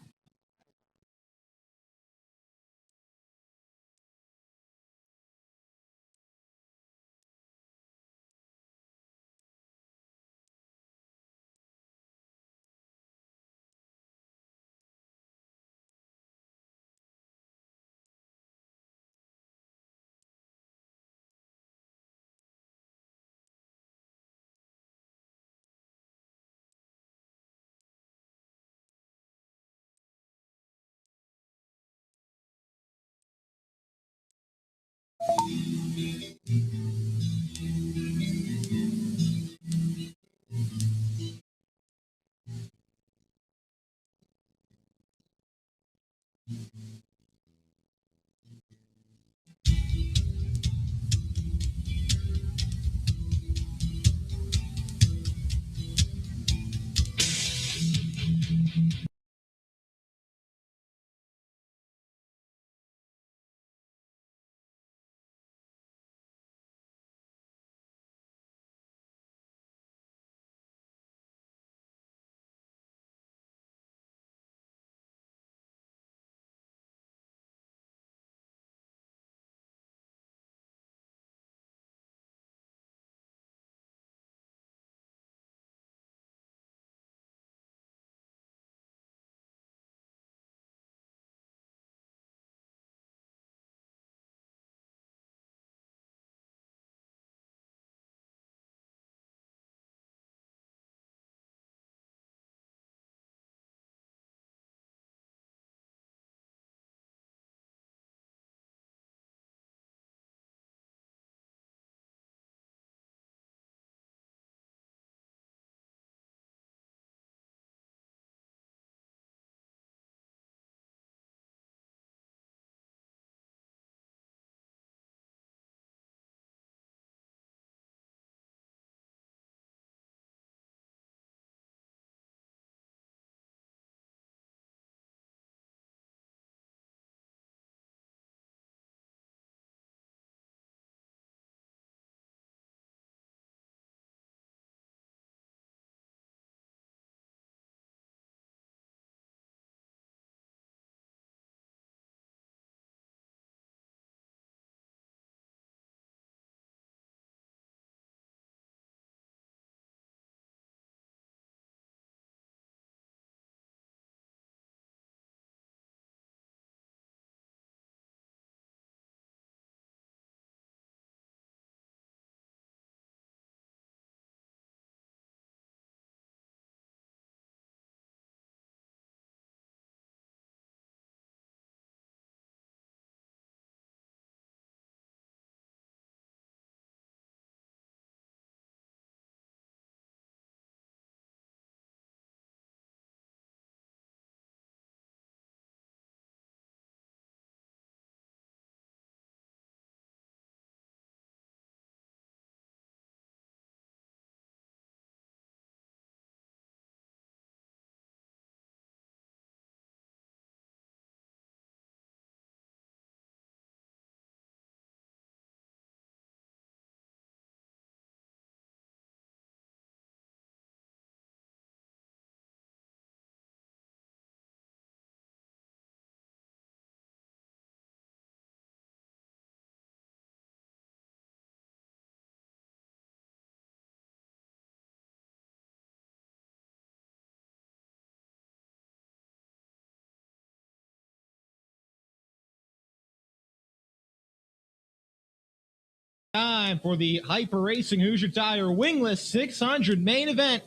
Time for the Hyper Racing Hoosier Tire Wingless 600 main event.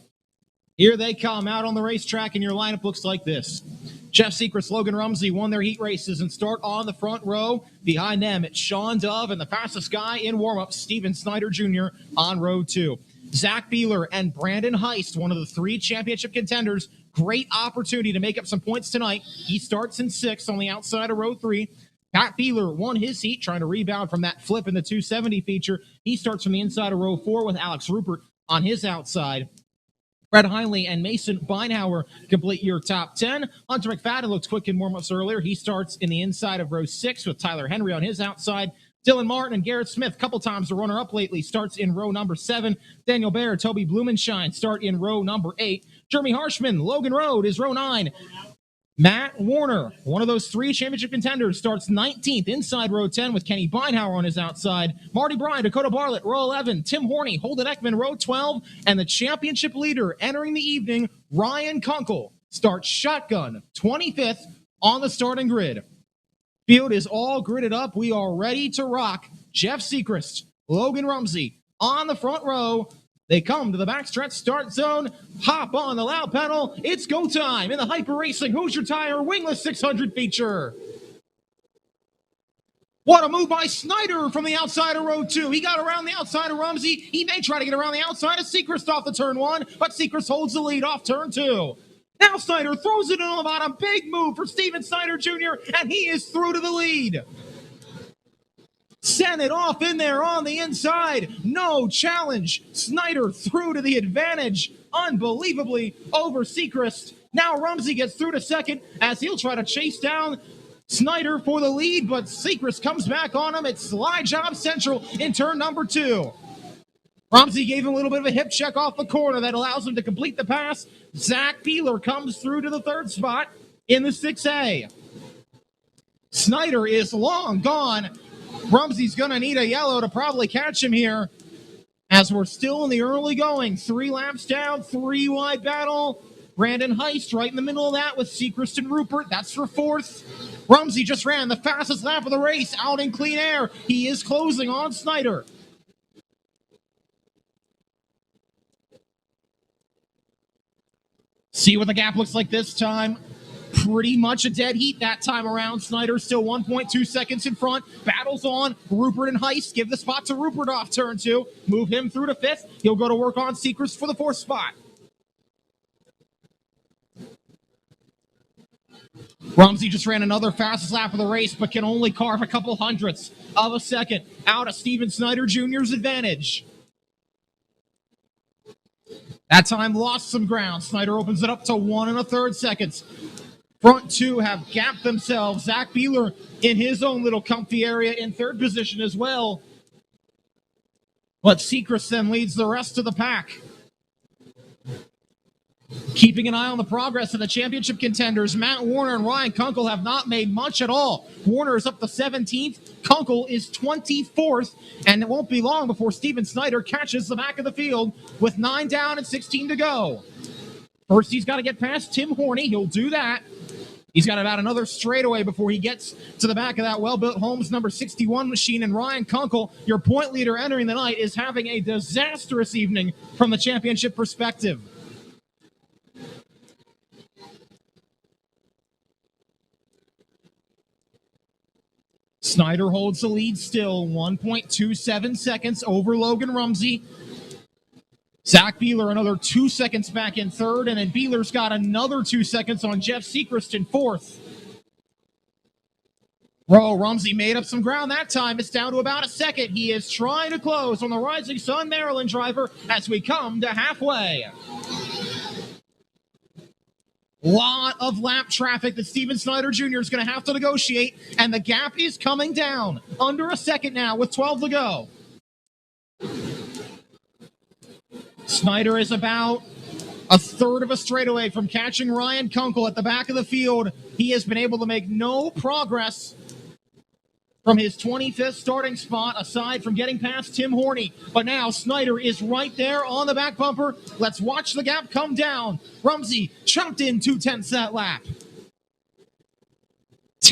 Here they come out on the racetrack, and your lineup looks like this. Jeff Secret's Logan Rumsey won their heat races and start on the front row. Behind them, it's Sean Dove and the fastest guy in warm-up, Steven Snyder Jr. on row 2. Zach Beeler and Brandon Heist, one of the 3 championship contenders. Great opportunity to make up some points tonight. He starts in 6th on the outside of row 3. Pat Beeler won his heat, trying to rebound from that flip in the 270 feature. He starts from the inside of row 4 with Alex Rupert on his outside. Fred Heinley and Mason Beinhauer complete your top 10. Hunter McFadden looked quick in warm-ups earlier. He starts in the inside of row 6 with Tyler Henry on his outside. Dylan Martin and Garrett Smith, couple times the runner-up lately, starts in row number 7. Daniel Baer, Toby Blumenshine start in row number 8. Jeremy Harshman, Logan Road is row 9. Matt Warner, one of those 3 championship contenders, starts 19th inside row 10 with Kenny Beinhauer on his outside. Marty Bryan, Dakota Bartlett, row 11. Tim Horney, Holden Ekman, row 12. And the championship leader entering the evening, Ryan Kunkel, starts shotgun 25th on the starting grid. Field is all gridded up. We are ready to rock. Jeff Sechrist, Logan Rumsey on the front row. They come to the backstretch start zone, hop on the loud pedal. It's go time in the Hyper Racing Hoosier Tire Wingless 600 feature. What a move by Snyder from the outside of row 2. He got around the outside of Rumsey. He may try to get around the outside of Sechrist off the turn 1, but Sechrist holds the lead off turn 2. Now Snyder throws it in on the bottom. Big move for Steven Snyder Jr., and he is through to the lead. Sent it off in there on the inside. No challenge. Snyder through to the advantage. Unbelievably over Sechrist. Now Rumsey gets through to second as he'll try to chase down Snyder for the lead, but Sechrist comes back on him. It's slide job central in turn number 2. Rumsey gave him a little bit of a hip check off the corner that allows him to complete the pass. Zach Beeler comes through to the 3rd spot in the 6A. Snyder is long gone. Rumsey's going to need a yellow to probably catch him here as we're still in the early going. 3 laps down, 3 wide battle. Brandon Heist right in the middle of that with Sechrist and Rupert. That's for 4th. Rumsey just ran the fastest lap of the race out in clean air. He is closing on Snyder. See what the gap looks like this time. Pretty much a dead heat that time around. Snyder still 1.2 seconds in front. Battles on. Rupert and Heist give the spot to Rupert off turn 2. Move him through to 5th. He'll go to work on Sechrist for the 4th spot. Rumsey just ran another fastest lap of the race, but can only carve a couple hundredths of a second out of Steven Snyder Jr.'s advantage. That time lost some ground. Snyder opens it up to 1 1/3 seconds. Front 2 have gapped themselves. Zach Beeler in his own little comfy area in 3rd position as well. But Sechrist then leads the rest of the pack. Keeping an eye on the progress of the championship contenders, Matt Warner and Ryan Kunkel have not made much at all. Warner is up to 17th. Kunkel is 24th. And it won't be long before Steven Snyder catches the back of the field with 9 down and 16 to go. First, he's got to get past Tim Horney. He'll do that. He's got about another straightaway before he gets to the back of that well-built Holmes number 61 machine. And Ryan Kunkel, your point leader entering the night, is having a disastrous evening from the championship perspective. Snyder holds the lead still, 1.27 seconds over Logan Rumsey. Zach Beeler another 2 seconds back in 3rd, and then Beeler's got another 2 seconds on Jeff Sechrist in 4th. Rumsey made up some ground that time. It's down to about a second. He is trying to close on the Rising Sun Maryland driver as we come to halfway. Lot of lap traffic that Steven Snyder Jr. is going to have to negotiate, and the gap is coming down. Under a second now with 12 to go. Snyder is about a third of a straightaway from catching Ryan Kunkel at the back of the field. He has been able to make no progress from his 25th starting spot, aside from getting past Tim Horney. But now Snyder is right there on the back bumper. Let's watch the gap come down. Rumsey chopped in 2/10 that lap.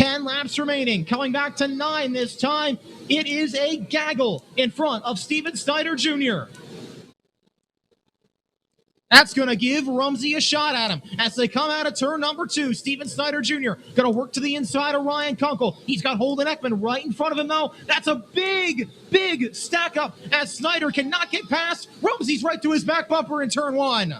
10 laps remaining. Coming back to 9 this time. It is a gaggle in front of Steven Snyder Jr. That's going to give Rumsey a shot at him. As they come out of turn number 2, Steven Snyder Jr. going to work to the inside of Ryan Kunkel. He's got Holden Ekman right in front of him, though. That's a big, big stack up as Snyder cannot get past. Rumsey's right to his back bumper in turn 1.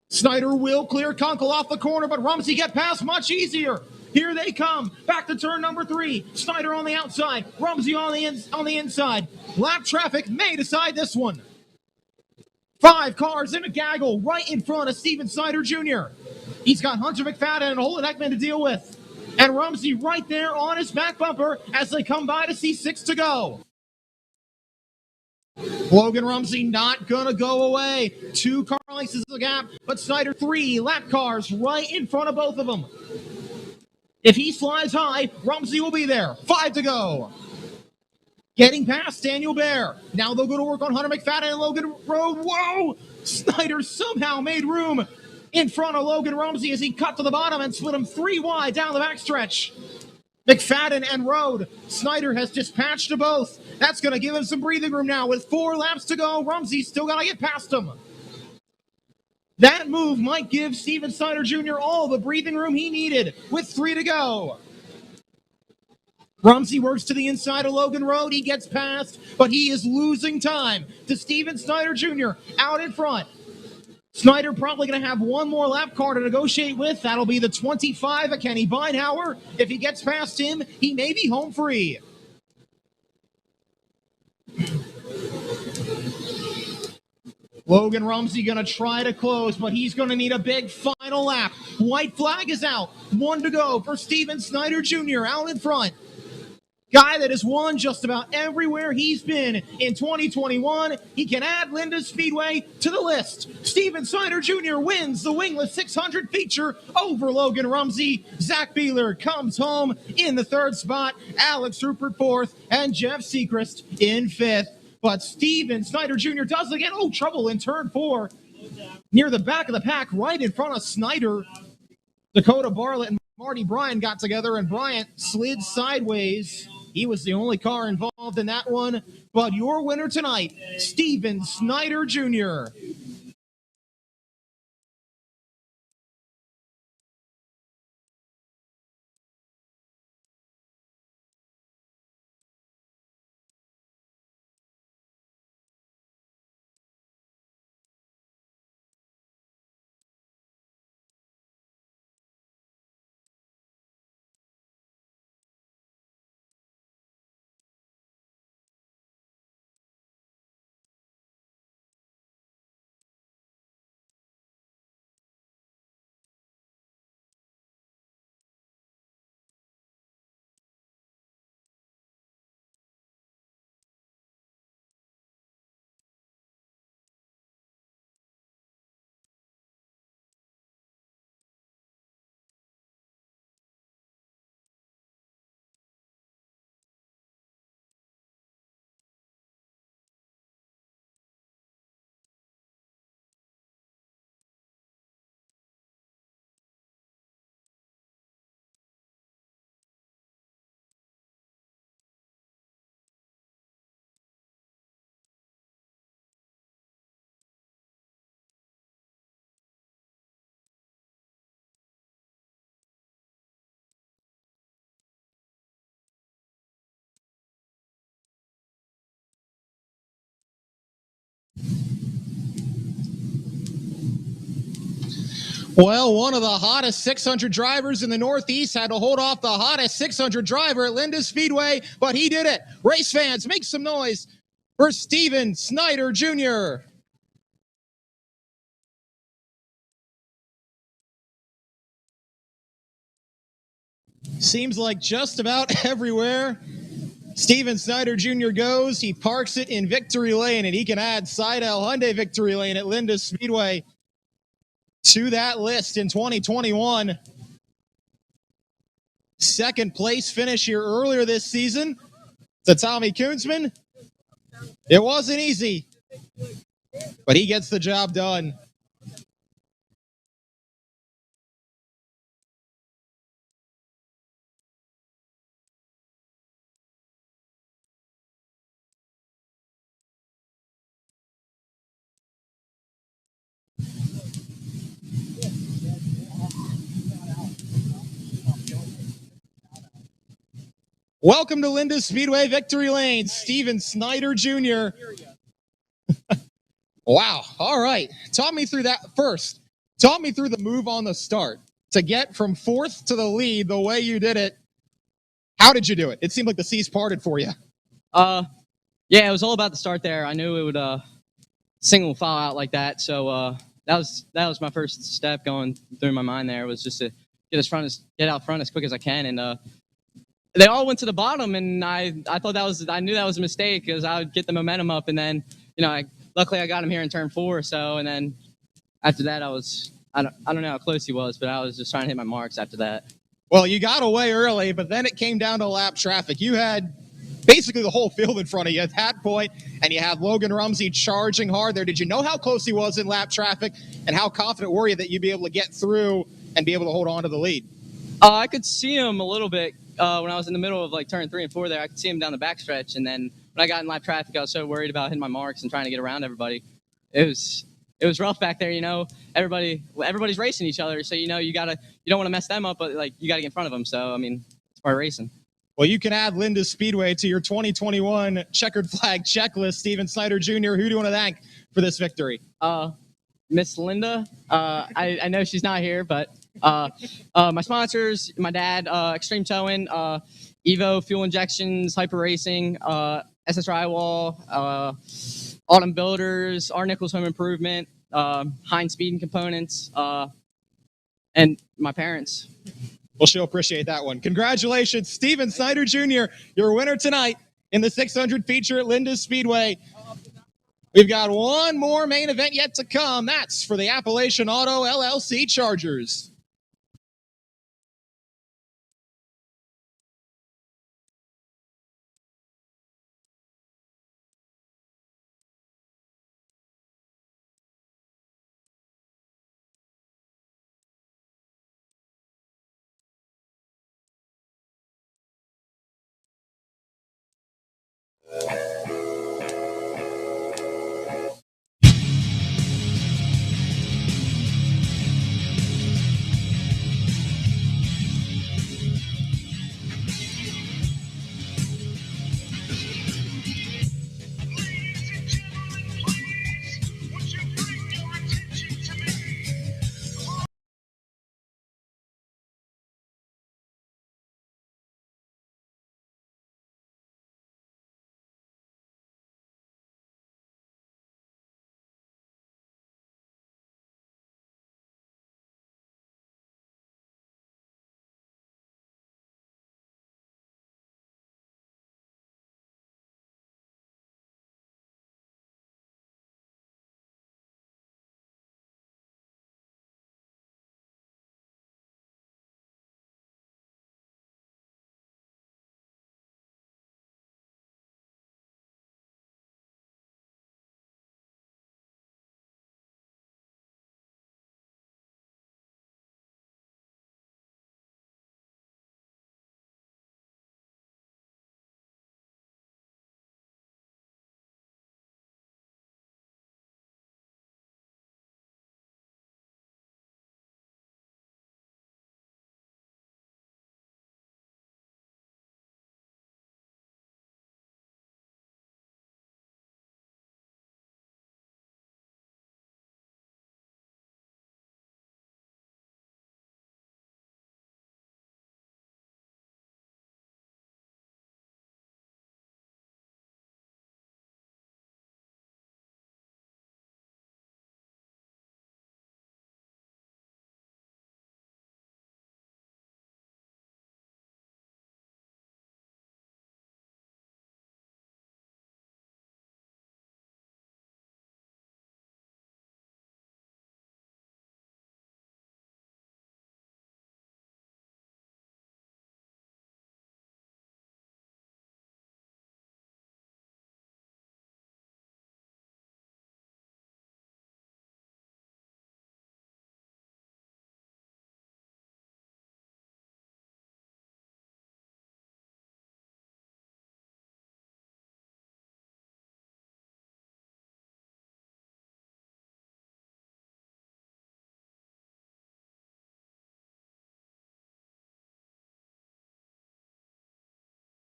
Snyder will clear Kunkel off the corner, but Rumsey get past much easier. Here they come. Back to turn number 3. Snyder on the outside. Rumsey on the inside. Lap traffic may decide this one. 5 cars in a gaggle right in front of Steven Snyder Jr. He's got Hunter McFadden and Holden Ekman to deal with. And Rumsey right there on his back bumper as they come by to see 6 to go. Logan Rumsey not going to go away. 2 car lengths is the gap, but Snyder 3 lap cars right in front of both of them. If he slides high, Rumsey will be there. 5 to go. Getting past Daniel Bear. Now they'll go to work on Hunter McFadden and Logan Road. Whoa! Snyder somehow made room in front of Logan Rumsey as he cut to the bottom and split him 3 wide down the backstretch. McFadden and Road. Snyder has dispatched to both. That's going to give him some breathing room now. With 4 laps to go, Rumsey's still got to get past him. That move might give Steven Snyder Jr. all the breathing room he needed with 3 to go. Rumsey works to the inside of Logan Road. He gets past, but he is losing time to Steven Snyder Jr. out in front. Snyder probably going to have 1 more lap car to negotiate with. That'll be the 25 of Kenny Beinhauer. If he gets past him, he may be home free. Logan Rumsey going to try to close, but he's going to need a big final lap. White flag is out. 1 to go for Steven Snyder Jr. out in front. Guy that has won just about everywhere he's been in 2021. He can add Linda Speedway to the list. Steven Snyder Jr. wins the Wingless 600 feature over Logan Rumsey. Zach Beeler comes home in the 3rd spot. Alex Rupert 4th and Jeff Sechrist in 5th. But Steven Snyder Jr. does again. Oh, trouble in turn 4. Near the back of the pack, right in front of Snyder. Dakota Bartlett and Marty Bryant got together, and Bryant slid sideways. He was the only car involved in that one. But your winner tonight, Steven Snyder Jr. Well, one of the hottest 600 drivers in the Northeast had to hold off the hottest 600 driver at Linda Speedway, but he did it. Race fans, make some noise for Steven Snyder Jr. Seems like just about everywhere Steven Snyder Jr. goes, he parks it in victory lane, and he can add Seidel Hyundai victory lane at Linda Speedway to that list in 2021. 2nd place finish here earlier this season to Tommy Koonsman. It wasn't easy, but he gets the job done. Welcome to Linda Speedway Victory Lane, Steven Snyder Jr. Wow. All right. Talk me through that first. Talk me through the move on the start to get from fourth to the lead the way you did it. How did you do it? It seemed like the seas parted for you. Yeah, it was all about the start there. I knew it would single file out like that, so that was my first step going through my mind. There was just to get out front as quick as I can, and they all went to the bottom, and I knew that was a mistake because I would get the momentum up, and then luckily I got him here in turn 4. So, and then after that I don't know how close he was, but I was just trying to hit my marks after that. Well, you got away early, but then it came down to lap traffic. You had basically the whole field in front of you at that point, and you had Logan Rumsey charging hard there. Did you know how close he was in lap traffic, and how confident were you that you'd be able to get through and be able to hold on to the lead? I could see him a little bit when I was in the middle of like turn 3 and 4 there. I could see him down the backstretch, and then when I got in lap traffic, I was so worried about hitting my marks and trying to get around everybody. It was rough back there, everybody's racing each other, so you don't want to mess them up, but like you got to get in front of them. So I mean, it's part of racing. Well, you can add Linda Speedway to your 2021 checkered flag checklist. Steven Snyder Jr., who do you want to thank for this victory? Miss Linda. I know she's not here, but my sponsors, my dad, Extreme Towing, Evo Fuel Injections, Hyper Racing, SSRI Wall, Autumn Builders, R. Nichols Home Improvement, Heinz Speed and Components, and my parents. Well, she'll appreciate that one. Congratulations, Steven Snyder Jr., your winner tonight in the 600 feature at Linda Speedway. We've got one more main event yet to come. That's for the Appalachian Auto LLC Chargers.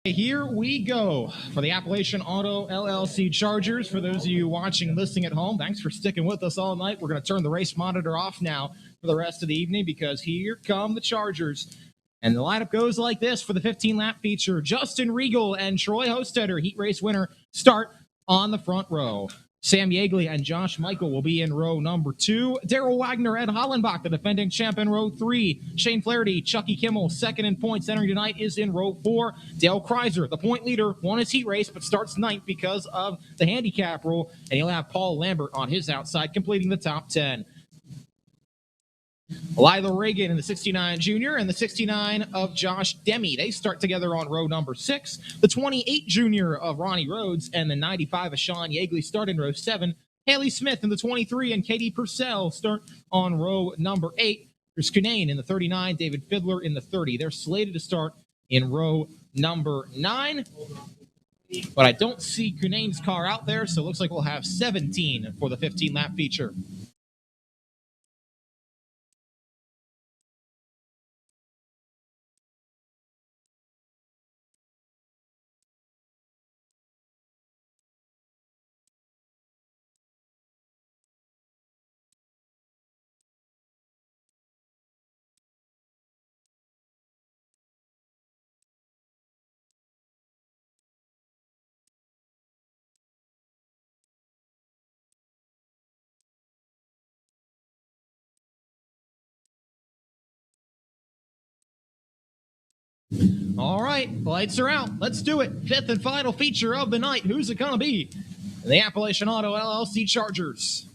Here we go for the Appalachian Auto LLC Chargers. For those of you watching and listening at home, thanks for sticking with us all night. We're going to turn the race monitor off now for the rest of the evening because here come the Chargers. And the lineup goes like this for the 15-lap feature. Justin Regal and Troy Hostetter, heat race winner, start on the front row. Sam Yeagley and Josh Michael will be in row number 2. Daryl Wagner, Ed Hollenbach, the defending champ, in row 3. Shane Flaherty, Chucky Kimmel, second in points entering tonight, is in row 4. Dale Kreiser, the point leader, won his heat race but starts ninth because of the handicap rule. And he'll have Paul Lambert on his outside, completing the top 10. Lila Reagan in the 69 Junior and the 69 of Josh Demme. They start together on row number 6. The 28 Junior of Ronnie Rhodes and the 95 of Sean Yeagley start in row 7. Haley Smith in the 23 and Katie Purcell start on row number 8. Chris Cunane in the 39, David Fiddler in the 30. They're slated to start in row number 9. But I don't see Cunane's car out there, so it looks like we'll have 17 for the 15-lap feature. All right, lights are out. Let's do it. 5th and final feature of the night. Who's it going to be? The Appalachian Auto LLC Chargers.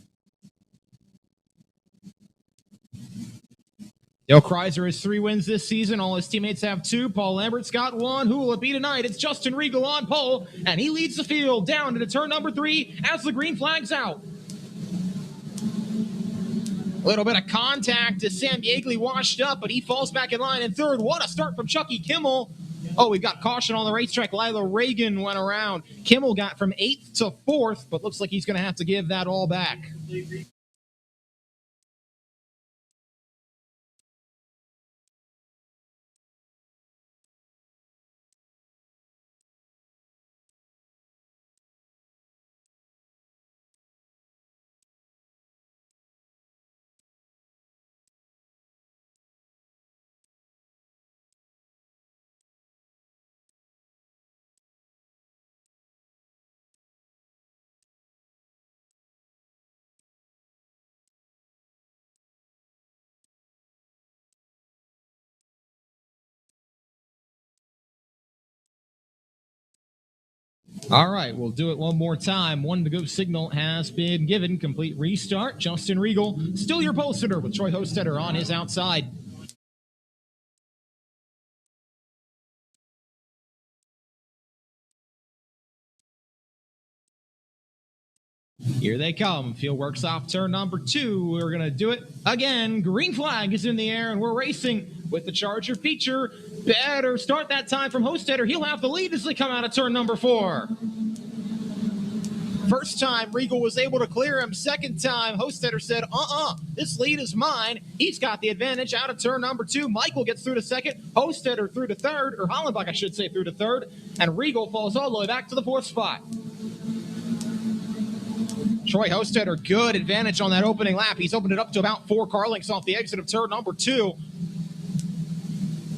Dale Kreiser has 3 wins this season. All his teammates have 2. Paul Lambert's got 1. Who will it be tonight? It's Justin Regal on pole, and he leads the field down into turn number 3 as the green flag's out. A little bit of contact as Sam Yeagley washed up, but he falls back in line in third. What a start from Chucky Kimmel. Oh, we've got caution on the racetrack. Lila Reagan went around. Kimmel got from 8th to 4th, but looks like he's going to have to give that all back. All right, we'll do it one more time. 1 to go signal has been given. Complete restart. Justin Regal, still your pole sitter with Troy Hostetter on his outside. Here they come. Field works off turn number 2. We're going to do it again. Green flag is in the air, and we're racing with the Charger feature. Better start that time from Hostetter. He'll have the lead as they come out of turn number 4. First time, Regal was able to clear him. Second time, Hostetter said, this lead is mine. He's got the advantage out of turn number 2. Michael gets through to second. Hostetter through to third, or Hollenbach, I should say, through to third. And Regal falls all the way back to the 4th spot. Troy Hostetter, good advantage on that opening lap. He's opened it up to about 4 car lengths off the exit of turn number 2.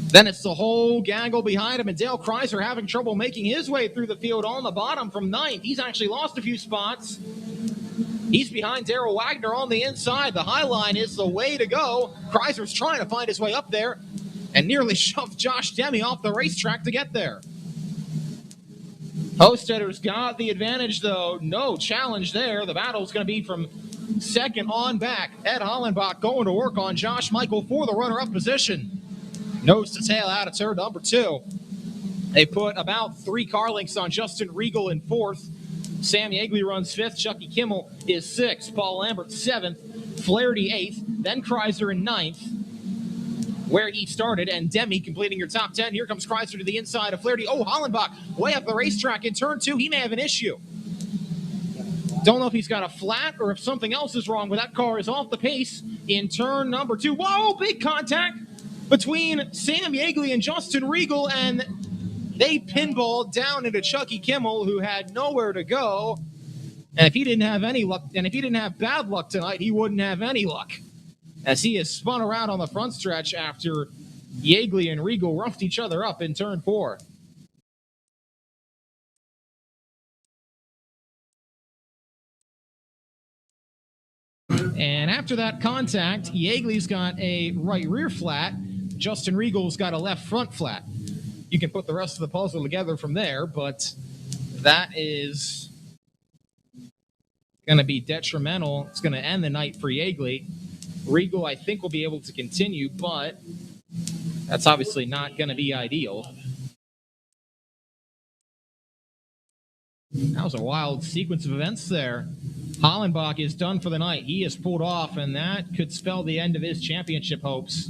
Then it's the whole gaggle behind him, and Dale Kreiser having trouble making his way through the field on the bottom from 9th. He's actually lost a few spots. He's behind Daryl Wagner on the inside. The high line is the way to go. Kreiser's trying to find his way up there and nearly shoved Josh Demme off the racetrack to get there. Hostetter's got the advantage, though. No challenge there. The battle's going to be from second on back. Ed Hollenbach going to work on Josh Michael for the runner-up position. Nose to tail out of turn number 2. They put about 3 car lengths on Justin Regal in 4th. Sam Yeagley runs 5th. Chucky Kimmel is 6th. Paul Lambert 7th. Flaherty 8th. Then Kreiser in 9th, where he started, and Demme completing your top 10. Here comes Kreiser to the inside of Flaherty. Oh, Hollenbach way up the racetrack in turn 2. He may have an issue. Don't know if he's got a flat or if something else is wrong, but that car is off the pace in turn number 2. Whoa, big contact between Sam Yeagley and Justin Regal, and They pinballed down into Chucky Kimmel, who had nowhere to go. And if he didn't have any luck, and if he didn't have bad luck tonight, he wouldn't have any luck, as he has spun around on the front stretch after Yeagley and Regal roughed each other up in turn 4. And after that contact, Yeagley's got a right rear flat. Justin Regal's got a left front flat. You can put the rest of the puzzle together from there, but that is going to be detrimental. It's going to end the night for Yeagley. Regal, I think, will be able to continue, but that's obviously not going to be ideal. That was a wild sequence of events there. Hollenbach is done for the night. He is pulled off, and that could spell the end of his championship hopes,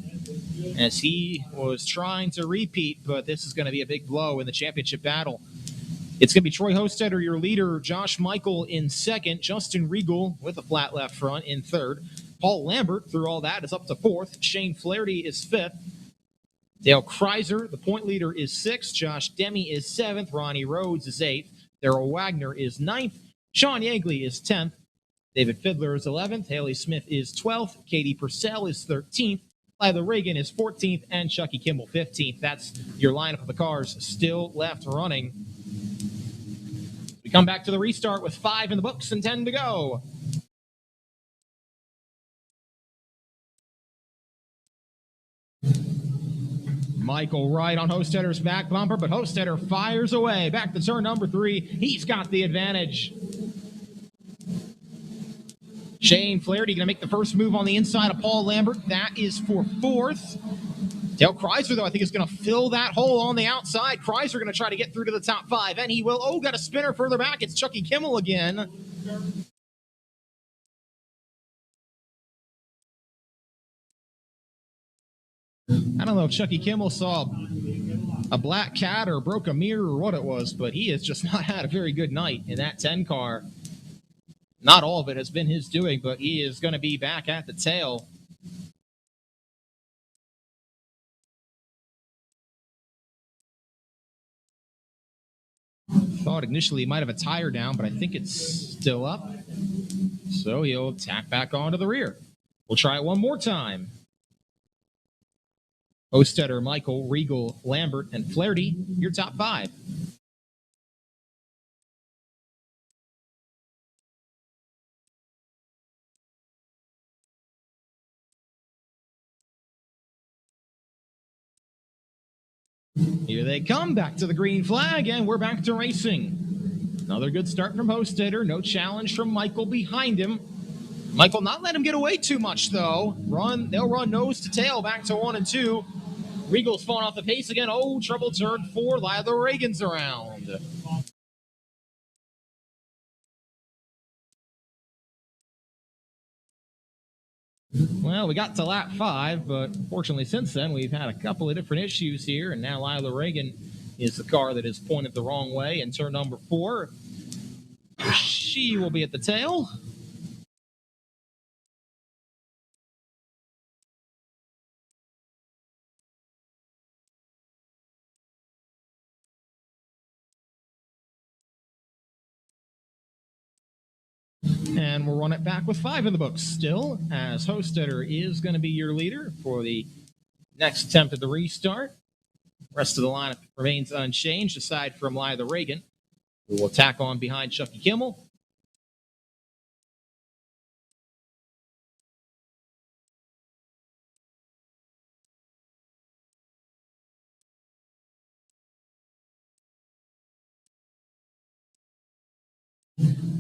as he was trying to repeat, but this is going to be a big blow in the championship battle. It's going to be Troy Hostetter, your leader, Josh Michael in second, Justin Regal with a flat left front in third. Paul Lambert, through all that, is up to fourth. Shane Flaherty is fifth. Dale Kreiser, the point leader, is sixth. Josh Demme is seventh. Ronnie Rhodes is eighth. Darrell Wagner is ninth. Sean Yeagley is 10th. David Fiddler is 11th. Haley Smith is 12th. Katie Purcell is 13th. Lila Reagan is 14th. And Chucky Kimmel 15th. That's your lineup of the cars still left running. We come back to the restart with 5 in the books and 10 to go. Michael Wright on Hostetter's back bumper, but Hostetter fires away. Back to turn number 3. He's got the advantage. Shane Flaherty going to make the first move on the inside of Paul Lambert. That is for fourth. Dale Kreiser, though, I think is going to fill that hole on the outside. Kreiser going to try to get through to the top 5, and he will. Oh, got a spinner further back. It's Chucky Kimmel again. I don't know if Chucky Kimmel saw a black cat or broke a mirror or what it was, but he has just not had a very good night in that 10 car. Not all of it has been his doing, but he is going to be back at the tail. Thought initially he might have a tire down, but I think it's still up. So he'll tack back onto the rear. We'll try it one more time. Hostetter, Michael, Regal, Lambert, and Flaherty, your top 5. Here they come, back to the green flag, and we're back to racing. Another good start from Hostetter. No challenge from Michael behind him. Michael not let him get away too much, though. They'll run nose to tail back to 1 and 2. Regal's falling off the pace again. Oh, trouble turn 4. Lila Reagan's around. Well, we got to lap 5, but fortunately since then we've had a couple of different issues here, and now Lila Reagan is the car that is pointed the wrong way in turn number 4. She will be at the tail. And we'll run it back with 5 in the books still, as Hostetter is going to be your leader for the next attempt at the restart. Rest of the lineup remains unchanged, aside from Lila Reagan, who will tack on behind Chucky Kimmel.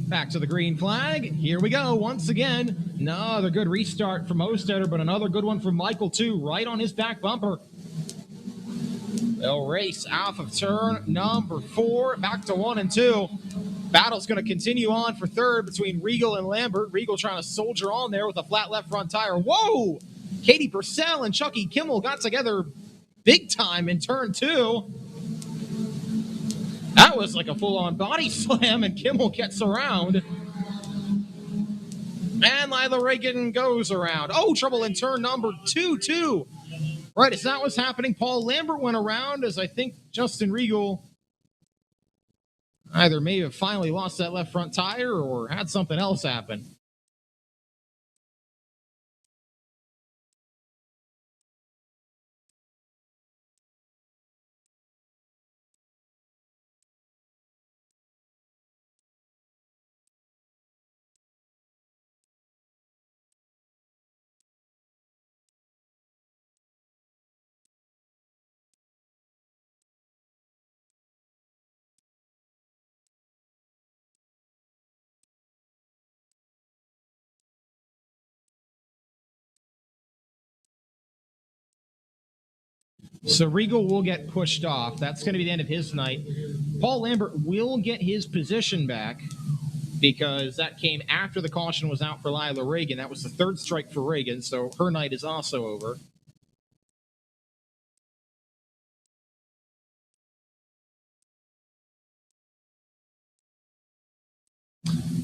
Back to the green flag. Here we go once again. Another good restart from Hostetter, but another good one from Michael, too, right on his back bumper. They'll race off of turn number 4, back to 1 and 2. Battle's going to continue on for third between Regal and Lambert. Regal trying to soldier on there with a flat left front tire. Whoa! Katie Purcell and Chucky Kimmel got together big time in turn 2. That was like a full-on body slam, and Kimmel gets around. And Lila Reagan goes around. Oh, trouble in turn number 2, too. Right, is that what's happening? Paul Lambert went around as I think Justin Regal either may have finally lost that left front tire or had something else happen. So Regal will get pushed off. That's going to be the end of his night. Paul Lambert will get his position back because that came after the caution was out for Lila Reagan. That was the third strike for Reagan, so her night is also over.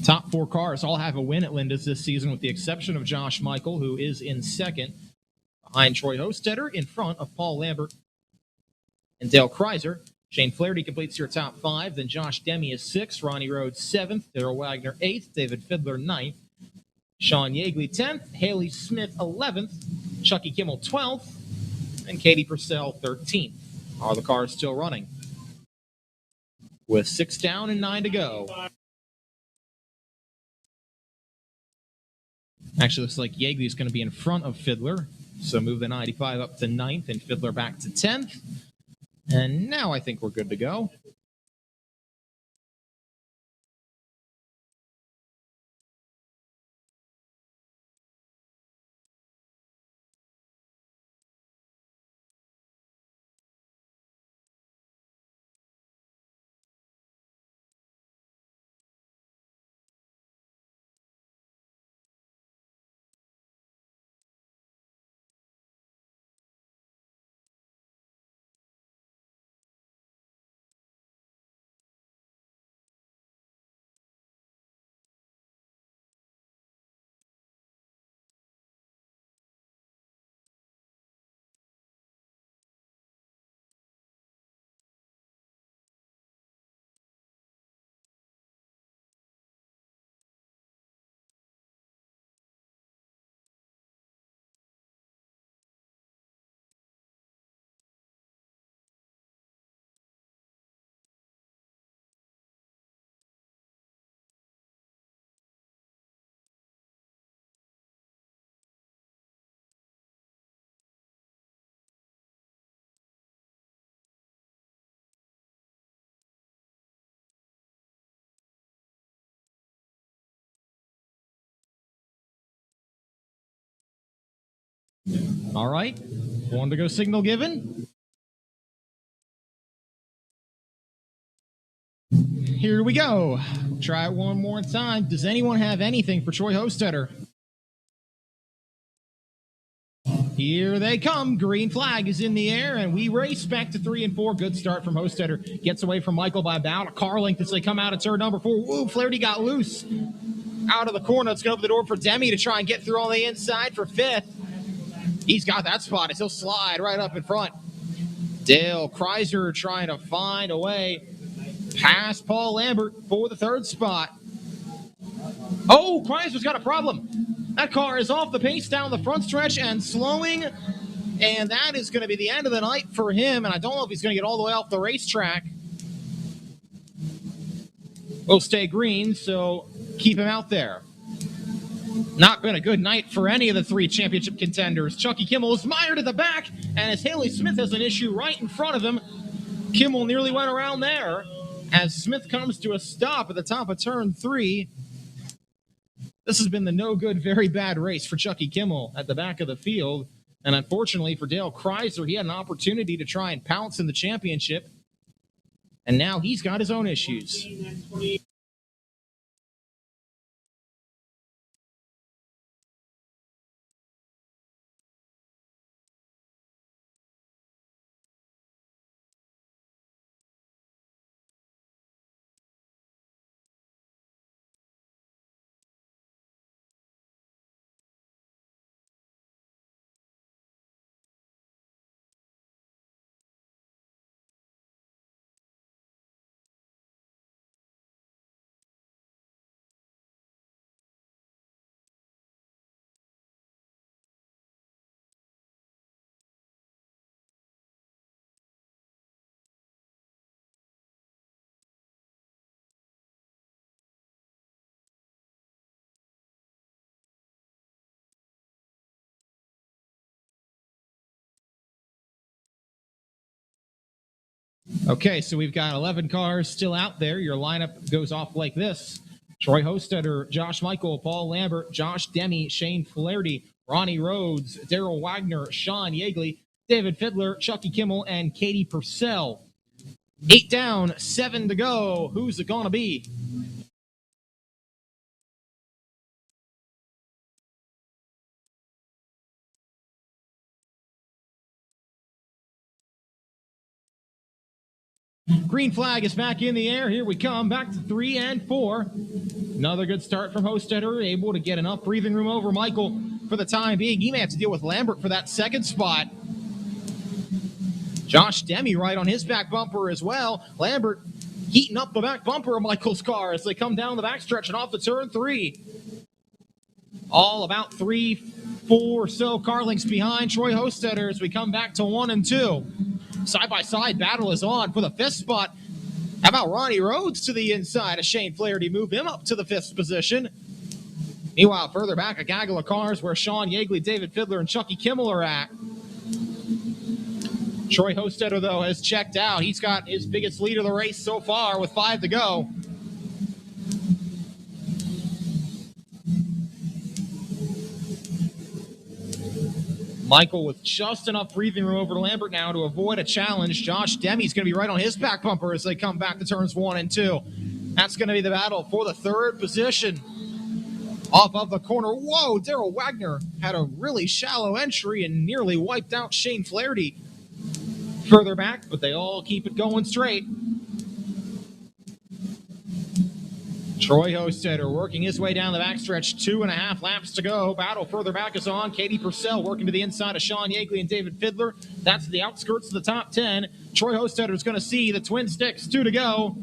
Top four cars all have a win at Linda's this season, with the exception of Josh Michael, who is in second, behind Troy Hostetter, in front of Paul Lambert and Dale Kreiser. Shane Flaherty completes your top five. Then Josh Demme is sixth, Ronnie Rhodes seventh, Darrell Wagner eighth, David Fiddler ninth, Sean Yeagley 10th, Haley Smith 11th, Chucky Kimmel 12th, and Katie Purcell 13th. Are the cars still running? With 6 down and 9 to go. Actually, looks like Yeagley is going to be in front of Fiddler, so move the 95 up to 9th and Fiddler back to 10th. And now I think we're good to go. All right. One to go signal given. Here we go. Try it one more time. Does anyone have anything for Troy Hostetter? Here they come. Green flag is in the air, and we race back to 3 and 4. Good start from Hostetter. Gets away from Michael by about a car length as they come out of turn number 4. Woo, Flaherty got loose. Out of the corner. Let's go open the door for Demme to try and get through on the inside for 5th. He's got that spot as he'll slide right up in front. Dale Kreiser trying to find a way past Paul Lambert for the 3rd spot. Oh, Kreiser's got a problem. That car is off the pace down the front stretch and slowing, and that is going to be the end of the night for him, and I don't know if he's going to get all the way off the racetrack. We'll stay green, so keep him out there. Not been a good night for any of the 3 championship contenders. Chucky Kimmel is mired at the back, and as Haley Smith has an issue right in front of him, Kimmel nearly went around there as Smith comes to a stop at the top of turn 3. This has been the no good, very bad race for Chucky Kimmel at the back of the field. And unfortunately for Dale Kreiser, he had an opportunity to try and pounce in the championship. And now he's got his own issues. Okay, so we've got 11 cars still out there. Your lineup goes off like this. Troy Hostetter, Josh Michael, Paul Lambert, Josh Demme, Shane Flaherty, Ronnie Rhodes, Daryl Wagner, Sean Yeagley, David Fiddler, Chucky Kimmel, and Katie Purcell. 8 down, 7 to go. Who's it going to be? Green flag is back in the air. Here we come, back to 3 and 4. Another good start from Hostetter, able to get enough breathing room over Michael for the time being. He may have to deal with Lambert for that second spot. Josh Demme right on his back bumper as well. Lambert heating up the back bumper of Michael's car as they come down the backstretch and off the turn 3. All about 3, 4 or so car lengths behind Troy Hostetter as we come back to 1 and 2. Side-by-side battle is on for the 5th spot. How about Ronnie Rhodes to the inside of Shane Flaherty? Move him up to the 5th position. Meanwhile, further back, a gaggle of cars where Sean Yeagley, David Fiddler, and Chucky Kimmel are at. Troy Hostetter, though, has checked out. He's got his biggest lead of the race so far with 5 to go. Michael with just enough breathing room over to Lambert now to avoid a challenge. Josh Demme's going to be right on his back bumper as they come back to turns 1 and 2. That's going to be the battle for the 3rd position. Off of the corner. Whoa, Daryl Wagner had a really shallow entry and nearly wiped out Shane Flaherty further back, but they all keep it going straight. Troy Hostetter working his way down the backstretch, 2.5 laps to go. Battle further back is on. Katie Purcell working to the inside of Sean Yeagley and David Fiddler. That's the outskirts of the top 10. Troy Hostetter is going to see the twin sticks, 2 to go.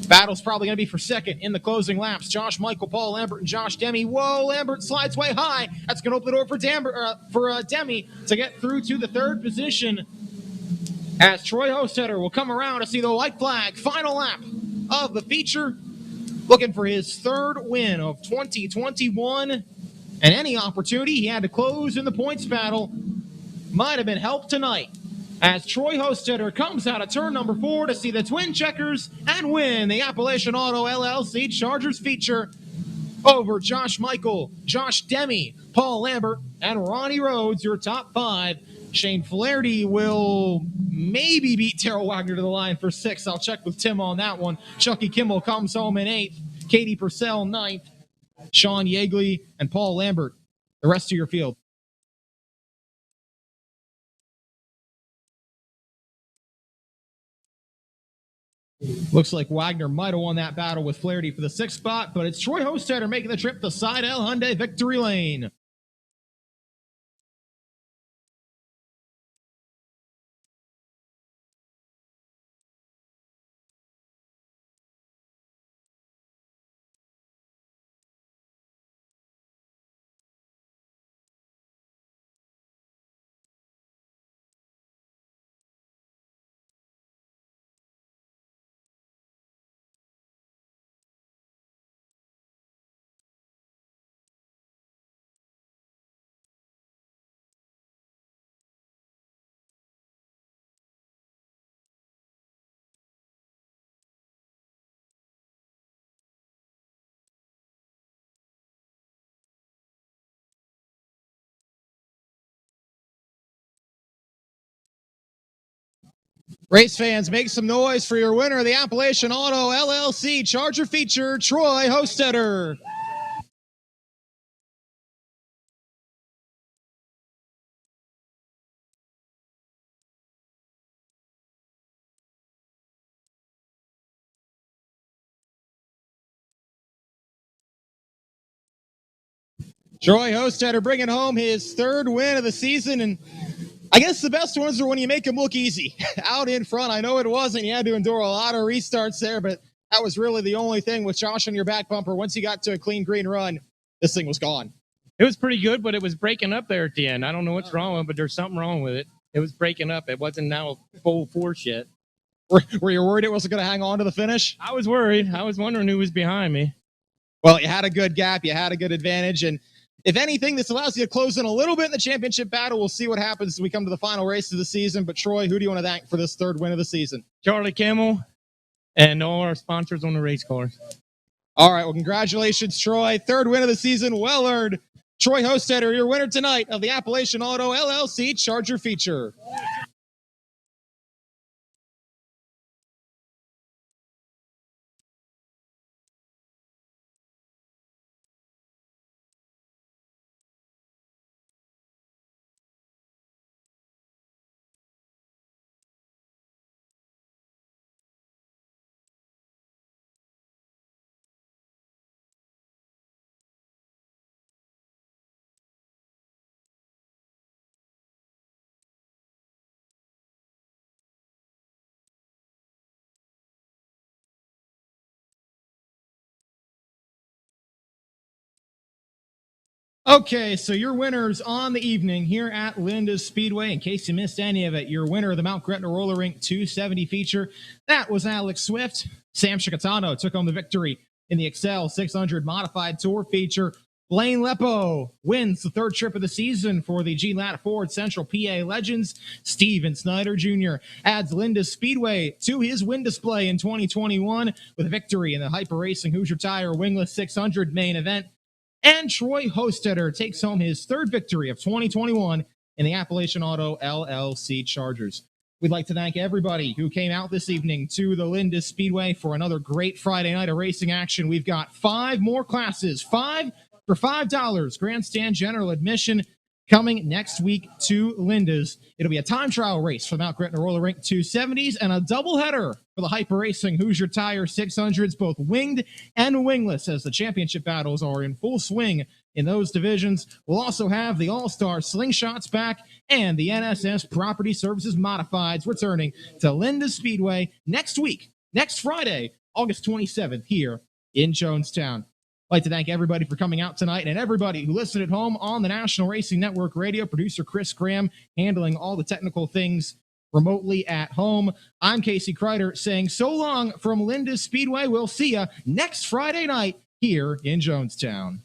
Battle's probably going to be for second in the closing laps. Josh Michael, Paul Lambert, and Josh Demme. Whoa, Lambert slides way high. That's going to open the door for Demme to get through to the 3rd position as Troy Hostetter will come around to see the white flag. Final lap of the feature, looking for his 3rd win of 2021, and any opportunity he had to close in the points battle might have been helped tonight as Troy Hostetter comes out of turn number 4 to see the twin checkers and win the Appalachian Auto LLC Chargers feature over Josh Michael, Josh Demme, Paul Lambert, and Ronnie Rhodes, your top 5. Shane Flaherty will maybe beat Daryl Wagner to the line for 6th. I'll check with Tim on that one. Chucky Kimmel comes home in 8th. Katie Purcell 9th. Sean Yeagley and Paul Lambert, the rest of your field. Looks like Wagner might have won that battle with Flaherty for the 6th spot, but it's Troy Hostetter making the trip to Seidel Hyundai Victory Lane. Race fans, make some noise for your winner of the Appalachian Auto LLC Charger feature, Troy Hostetter. Troy Hostetter bringing home his 3rd win of the season, and I guess the best ones are when you make them look easy. Out in front, I know it wasn't. You had to endure a lot of restarts there, but that was really the only thing with Josh on your back bumper. Once you got to a clean green run, this thing was gone. It was pretty good, but it was breaking up there at the end. I don't know what's wrong with it, but there's something wrong with it. It was breaking up. It wasn't now full force yet. Were you worried it wasn't going to hang on to the finish? I was worried. I was wondering who was behind me. Well, you had a good gap. You had a good advantage, and If anything, this allows you to close in a little bit in the championship battle. We'll see what happens as we come to the final race of the season. But Troy, who do you want to thank for this third win of the season? Charlie Kimmel and all our sponsors on the race cars. All right, well, congratulations, Troy. Third win of the season, well earned. Troy Hostetter, your winner tonight of the Appalachian Auto LLC Charger feature. Okay, so your winners on the evening here at Linda's Speedway. In case you missed any of it, your winner of the Mount Gretna Roller Rink 270 feature, that was Alex Swift. Sam Chicatano took home the victory in the Excel 600 Modified Tour feature. Blaine Lepo wins the third trip of the season for the G-Lat Ford Central PA Legends. Steven Snyder Jr. adds Linda's Speedway to his win display in 2021 with a victory in the Hyper Racing Hoosier Tire Wingless 600 main event. And Troy Hostetter takes home his third victory of 2021 in the Appalachian Auto LLC Chargers. We'd like to thank everybody who came out this evening to the Linda's Speedway for another great Friday night of racing action. We've got 5 more classes, 5 for $5, grandstand general admission, coming next week to Linda's. It'll be a time trial race for the Mount Gretna Roller Rink 270s and a doubleheader for the Hyper Racing Hoosier Tire 600s, both winged and wingless, as the championship battles are in full swing in those divisions. We'll also have the All-Star Slingshots back and the NSS Property Services Modifieds returning to Linda's Speedway next week, next Friday, August 27th, here in Jonestown. I'd like to thank everybody for coming out tonight and everybody who listened at home on the National Racing Network Radio. Producer Chris Graham handling all the technical things remotely at home. I'm Casey Kreider saying so long from Linda's Speedway. We'll see you next Friday night here in Jonestown.